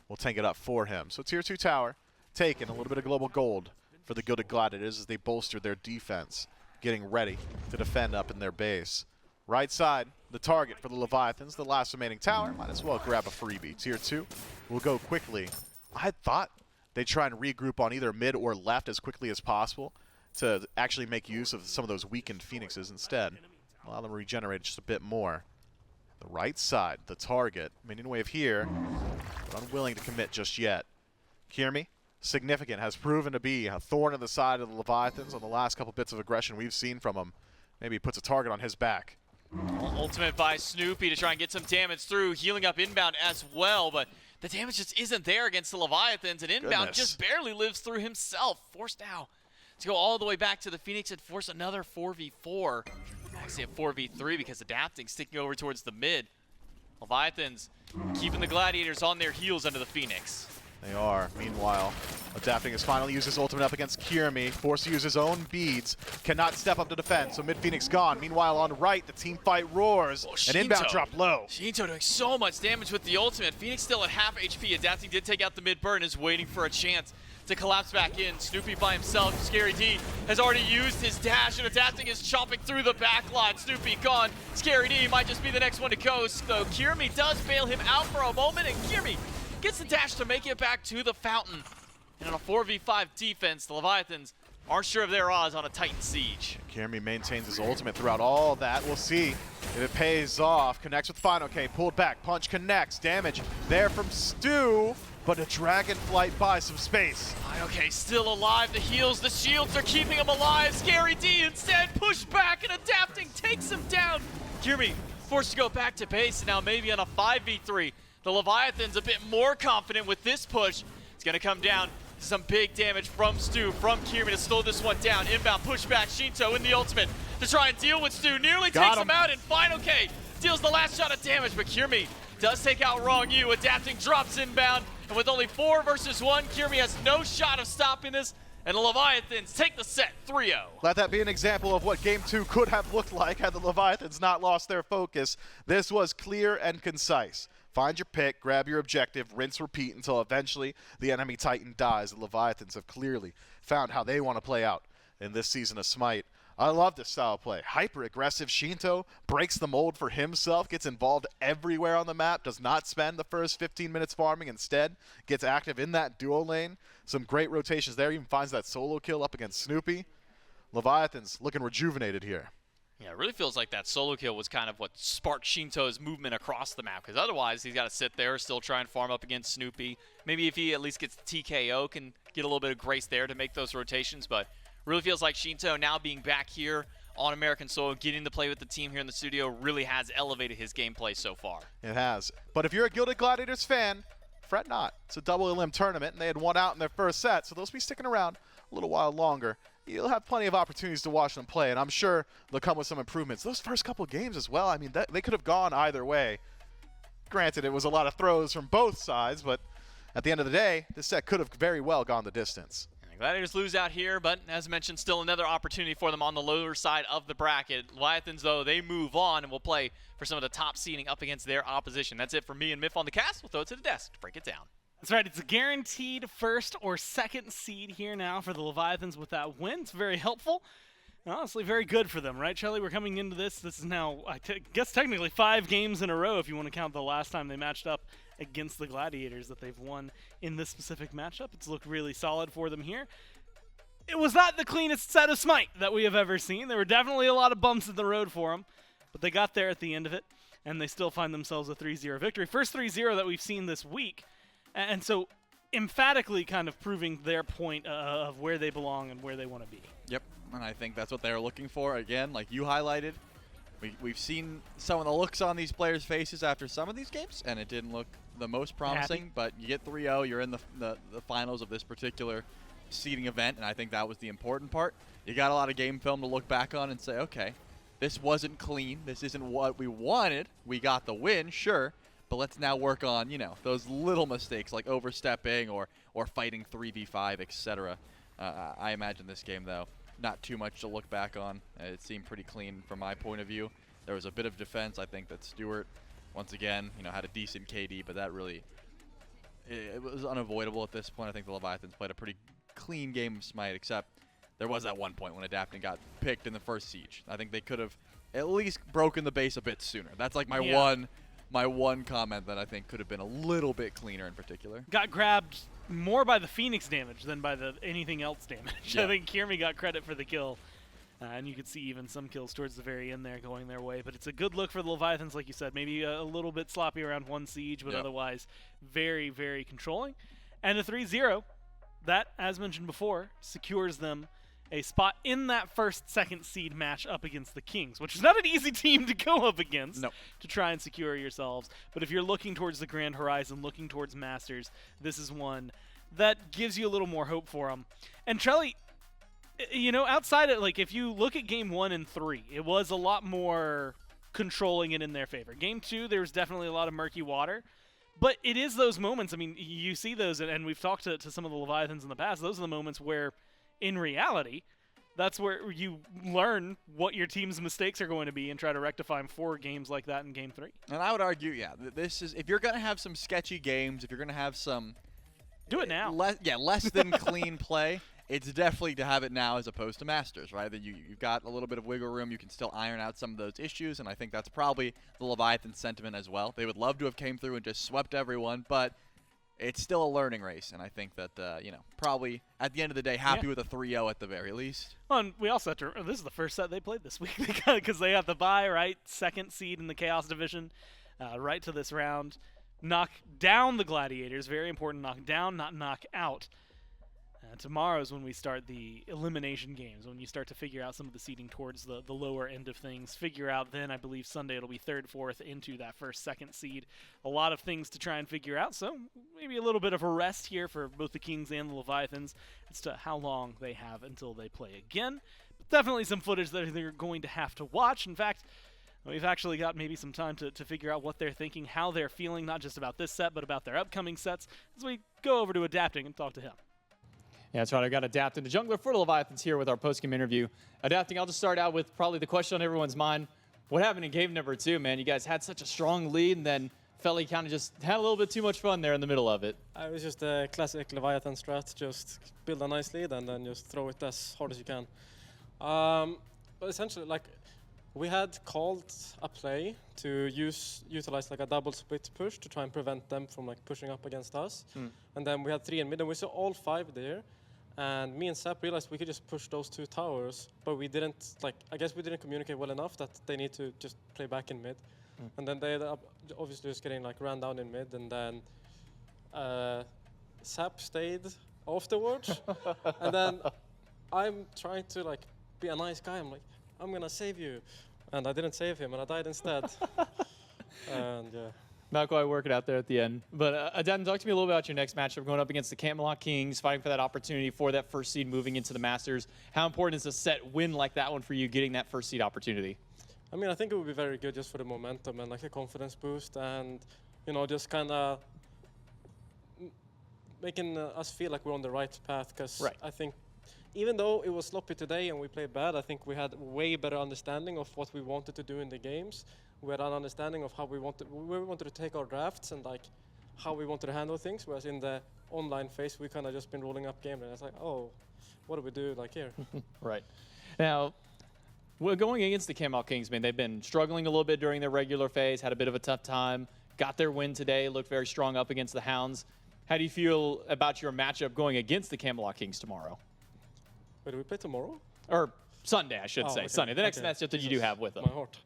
will tank it up for him. So tier 2 tower taking a little bit of global gold for the Gilded Gladiators as they bolster their defense, getting ready to defend up in their base. Right side, the target for the Leviathans, the last remaining tower. Might as well grab a freebie. Tier 2 will go quickly. I had thought they'd try and regroup on either mid or left as quickly as possible to actually make use of some of those weakened Phoenixes instead. Allow them to regenerate just a bit more. The right side, the target. Minion wave here, but unwilling to commit just yet. Kirmi, significant, has proven to be a thorn in the side of the Leviathans on the last couple bits of aggression we've seen from him. Maybe he puts a target on his back. Ultimate by Snoopy to try and get some damage through, healing up inbound as well, but the damage just isn't there against the Leviathans, and inbound just barely lives through himself. Forced now to go all the way back to the Phoenix and force another 4v4. Actually a 4v3 because Adapting sticking over towards the mid. Leviathans keeping the Gladiators on their heels under the Phoenix. They are. Meanwhile, Adapting has finally used his ultimate up against Kirmi, forced to use his own beads, cannot step up to defend, so mid Phoenix gone. Meanwhile, on right, the team fight roars, and inbound drop low. Shinto doing so much damage with the ultimate. Phoenix still at half HP. Adapting did take out the mid burn, is waiting for a chance to collapse back in. Snoopy by himself. Scary D has already used his dash, and Adapting is chopping through the back line. Snoopy gone. Scary D might just be the next one to go, though Kirmi does bail him out for a moment, and Kirmi gets the dash to make it back to the fountain. And on a 4v5 defense, the Leviathans aren't sure of their odds on a Titan siege. Kirmi maintains his ultimate throughout all that. We'll see if it pays off. Connects with Final K, pulled back, punch connects, damage there from Stu, but a dragon flight buys some space. Okay, still alive. The heals, the shields are keeping him alive. Scary D instead pushed back, and Adapting takes him down. Kirmi forced to go back to base, and now maybe on a 5v3. The Leviathans a bit more confident with this push. It's going to come down to some big damage from Stu, from Kirmi to slow this one down. Inbound pushback, Shinto in the ultimate to try and deal with Stu. Nearly takes him out, and Final K deals the last shot of damage, but Kirmi does take out Wrong U. Adapting drops inbound, and with only 4 versus 1, Kirmi has no shot of stopping this, and the Leviathans take the set 3-0. Let that be an example of what Game 2 could have looked like had the Leviathans not lost their focus. This was clear and concise. Find your pick, grab your objective, rinse, repeat until eventually the enemy Titan dies. The Leviathans have clearly found how they want to play out in this season of Smite. I love this style of play. Hyper-aggressive Shinto breaks the mold for himself, gets involved everywhere on the map, does not spend the first 15 minutes farming, instead gets active in that duo lane. Some great rotations there, even finds that solo kill up against Snoopy. Leviathans looking rejuvenated here. Yeah, it really feels like that solo kill was kind of what sparked Shinto's movement across the map, because otherwise he's got to sit there, still try and farm up against Snoopy. Maybe if he at least gets the TKO, can get a little bit of grace there to make those rotations, but really feels like Shinto now being back here on American soil, getting to play with the team here in the studio, really has elevated his gameplay so far. It has. But if you're a Gilded Gladiators fan, fret not. It's a double elim tournament, and they had one out in their first set, so they'll be sticking around a little while longer. You'll have plenty of opportunities to watch them play, and I'm sure they'll come with some improvements. Those first couple of games as well, I mean, they could have gone either way. Granted, it was a lot of throws from both sides, but at the end of the day, this set could have very well gone the distance. And the Gladiators lose out here, but as mentioned, still another opportunity for them on the lower side of the bracket. Leviathans, though, they move on and will play for some of the top seeding up against their opposition. That's it for me and Miff on the cast. We'll throw it to the desk to break it down. That's right. It's a guaranteed first or second seed here now for the Leviathans with that win. It's very helpful. And honestly, very good for them, right, Charlie? We're coming into this. This is now, I guess, technically 5 games in a row if you want to count the last time they matched up against the Gladiators that they've won in this specific matchup. It's looked really solid for them here. It was not the cleanest set of Smite that we have ever seen. There were definitely a lot of bumps in the road for them, but they got there at the end of it, and they still find themselves a 3-0 victory. First 3-0 that we've seen this week. And so emphatically kind of proving their point of where they belong and where they want to be. Yep, and I think that's what they're looking for. Again, like you highlighted, we've seen some of the looks on these players' faces after some of these games, and it didn't look the most promising. But you get 3-0, you're in the finals of this particular seeding event, and I think that was the important part. You got a lot of game film to look back on and say, okay, this wasn't clean. This isn't what we wanted. We got the win, sure, but let's now work on, those little mistakes like overstepping or fighting 3v5, etc. I imagine this game, though, not too much to look back on. It seemed pretty clean from my point of view. There was a bit of defense. I think that Stewart, once again, had a decent KD, but that really, it was unavoidable at this point. I think the Leviathans played a pretty clean game of Smite, except there was that one point when Adapting got picked in the first siege. I think they could have at least broken the base a bit sooner. That's like my one comment that I think could have been a little bit cleaner in particular. Got grabbed more by the Phoenix damage than by the anything else damage. Yeah. I think Kiermy got credit for the kill. And you could see even some kills towards the very end there going their way. But it's a good look for the Leviathans, like you said. Maybe a little bit sloppy around one siege, but otherwise very, very controlling. And a 3-0, that, as mentioned before, secures them a spot in that second seed match up against the Kings, which is not an easy team to go up against to try and secure yourselves. But if you're looking towards the Grand Horizon, looking towards Masters, this is one that gives you a little more hope for them. And Trelly, outside of, if you look at game 1 and 3, it was a lot more controlling and in their favor. Game 2, there was definitely a lot of murky water. But it is those moments, you see those, and we've talked to some of the Leviathans in the past, those are the moments where, in reality, that's where you learn what your team's mistakes are going to be and try to rectify them for games like that in Game 3. And I would argue, this is, if you're going to have some sketchy games, if you're going to have some... Do it now. Less than clean play, it's definitely to have it now as opposed to Masters, right? That you've got a little bit of wiggle room. You can still iron out some of those issues, and I think that's probably the Leviathan sentiment as well. They would love to have came through and just swept everyone, but it's still a learning race, and I think that, probably at the end of the day, happy with a 3-0 at the very least. Well, and we also have to, this is the first set they played this week because they got the bye, right? Second seed in the Chaos Division, right to this round. Knock down the Gladiators, very important, knock down, not knock out. Tomorrow is when we start the elimination games, when you start to figure out some of the seeding towards the lower end of things. Figure out then, I believe, Sunday it'll be 3rd, 4th into that second seed. A lot of things to try and figure out, so maybe a little bit of a rest here for both the Kings and the Leviathans as to how long they have until they play again. But definitely some footage that they're going to have to watch. In fact, we've actually got maybe some time to figure out what they're thinking, how they're feeling, not just about this set, but about their upcoming sets, as we go over to Adapting and talk to him. Yeah, that's right. I got Adapting, the jungler for the Leviathans here with our post-game interview. Adapting, I'll just start out with probably the question on everyone's mind. What happened in game number 2, man? You guys had such a strong lead, and then felt like you kind of just had a little bit too much fun there in the middle of it. It was just a classic Leviathan strat. Just build a nice lead and then just throw it as hard as you can. But essentially, we had called a play to utilize a double split push to try and prevent them from pushing up against us. And then we had 3 in mid, and we saw all 5 there. And me and Sap realized we could just push those 2 towers, but we didn't, I guess we didn't communicate well enough that they need to just play back in mid. And then they ended up obviously just getting ran down in mid, and then Sap stayed afterwards. And then I'm trying to be a nice guy. I'm I'm gonna save you. And I didn't save him, and I died instead. And yeah. Not quite working out there at the end. But Aden, talk to me a little bit about your next matchup, going up against the Camelot Kings, fighting for that opportunity for that first seed moving into the Masters. How important is a set win like that one for you, getting that first seed opportunity? I think it would be very good just for the momentum and a confidence boost, and just kind of making us feel like we're on the right path. Because I think even though it was sloppy today and we played bad, I think we had way better understanding of what we wanted to do in the games. We had an understanding of where we wanted to take our drafts and how we wanted to handle things. Whereas in the online phase, we kind of just been rolling up game, and it's oh, what do we do here? Right. Now, we're going against the Camelot Kings, man. They've been struggling a little bit during their regular phase, had a bit of a tough time, got their win today, looked very strong up against the Hounds. How do you feel about your matchup going against the Camelot Kings tomorrow? Wait, do we play tomorrow? Or Sunday, I should say. Okay. Sunday, the next matchup that you do have with them. My heart.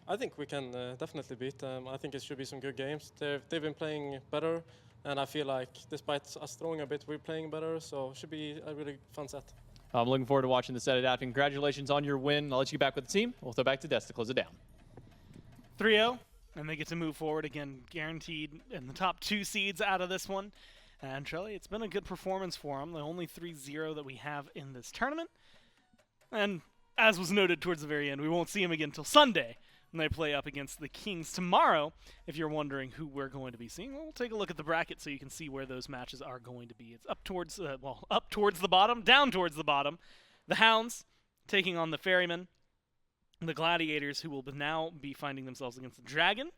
I think we can definitely beat them. I think it should be some good games. They've been playing better, and I feel like despite us throwing a bit, we're playing better. So it should be a really fun set. I'm looking forward to watching the set. Adapting. Congratulations on your win. I'll let you get back with the team. We'll throw back to Des to close it down. 3-0, and they get to move forward again, guaranteed in the top 2 seeds out of this one. And Trelly, it's been a good performance for them. The only 3-0 that we have in this tournament. And as was noted towards the very end, we won't see him again until Sunday when they play up against the Kings tomorrow. If you're wondering who we're going to be seeing, we'll take a look at the bracket so you can see where those matches are going to be. It's up towards the bottom, down towards the bottom. The Hounds taking on the Ferrymen, the Gladiators, who will now be finding themselves against the Dragon.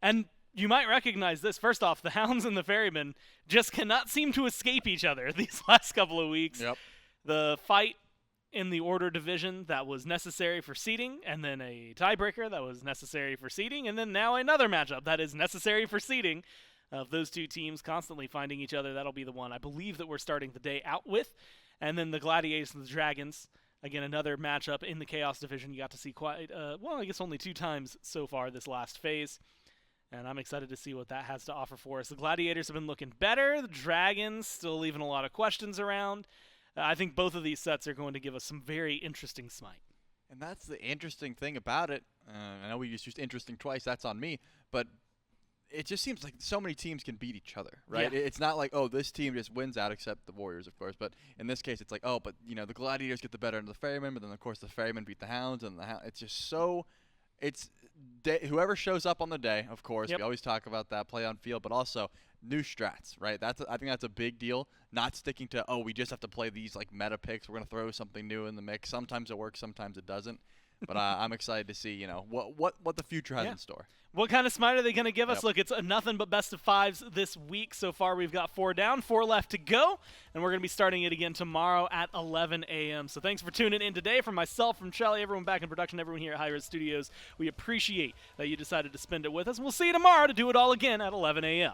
And you might recognize this. First off, the Hounds and the Ferrymen just cannot seem to escape each other these last couple of weeks. Yep. The fight in the Order division that was necessary for seeding, and then a tiebreaker that was necessary for seeding, and then now another matchup that is necessary for seeding of those two teams constantly finding each other. That'll be the one I believe that we're starting the day out with. And then the Gladiators and the Dragons. Again, another matchup in the Chaos division. You got to see quite, I guess only 2 times so far this last phase. And I'm excited to see what that has to offer for us. The Gladiators have been looking better. The Dragons still leaving a lot of questions around. I think both of these sets are going to give us some very interesting Smite. And that's the interesting thing about it. I know we just used interesting twice. That's on me. But it just seems like so many teams can beat each other, right? Yeah. It's not like, oh, this team just wins out, except the Warriors, of course. But in this case, it's like, oh, but the Gladiators get the better end of the Ferrymen, but then of course the Ferrymen beat the Hounds, and it's just so. It's whoever shows up on the day, of course. Yep. We always talk about that play on field, but also new strats, right? I think that's a big deal. Not sticking to, oh, we just have to play these like meta picks. We're gonna throw something new in the mix. Sometimes it works, sometimes it doesn't. But I'm excited to see, what the future has in store. What kind of Smite are they going to give us? Yep. Look, it's nothing but best of 5s this week. So far, we've got 4 down, 4 left to go, and we're going to be starting it again tomorrow at 11 a.m. So thanks for tuning in today. From myself, from Shelly, everyone back in production, everyone here at High Res Studios, we appreciate that you decided to spend it with us. We'll see you tomorrow to do it all again at 11 a.m.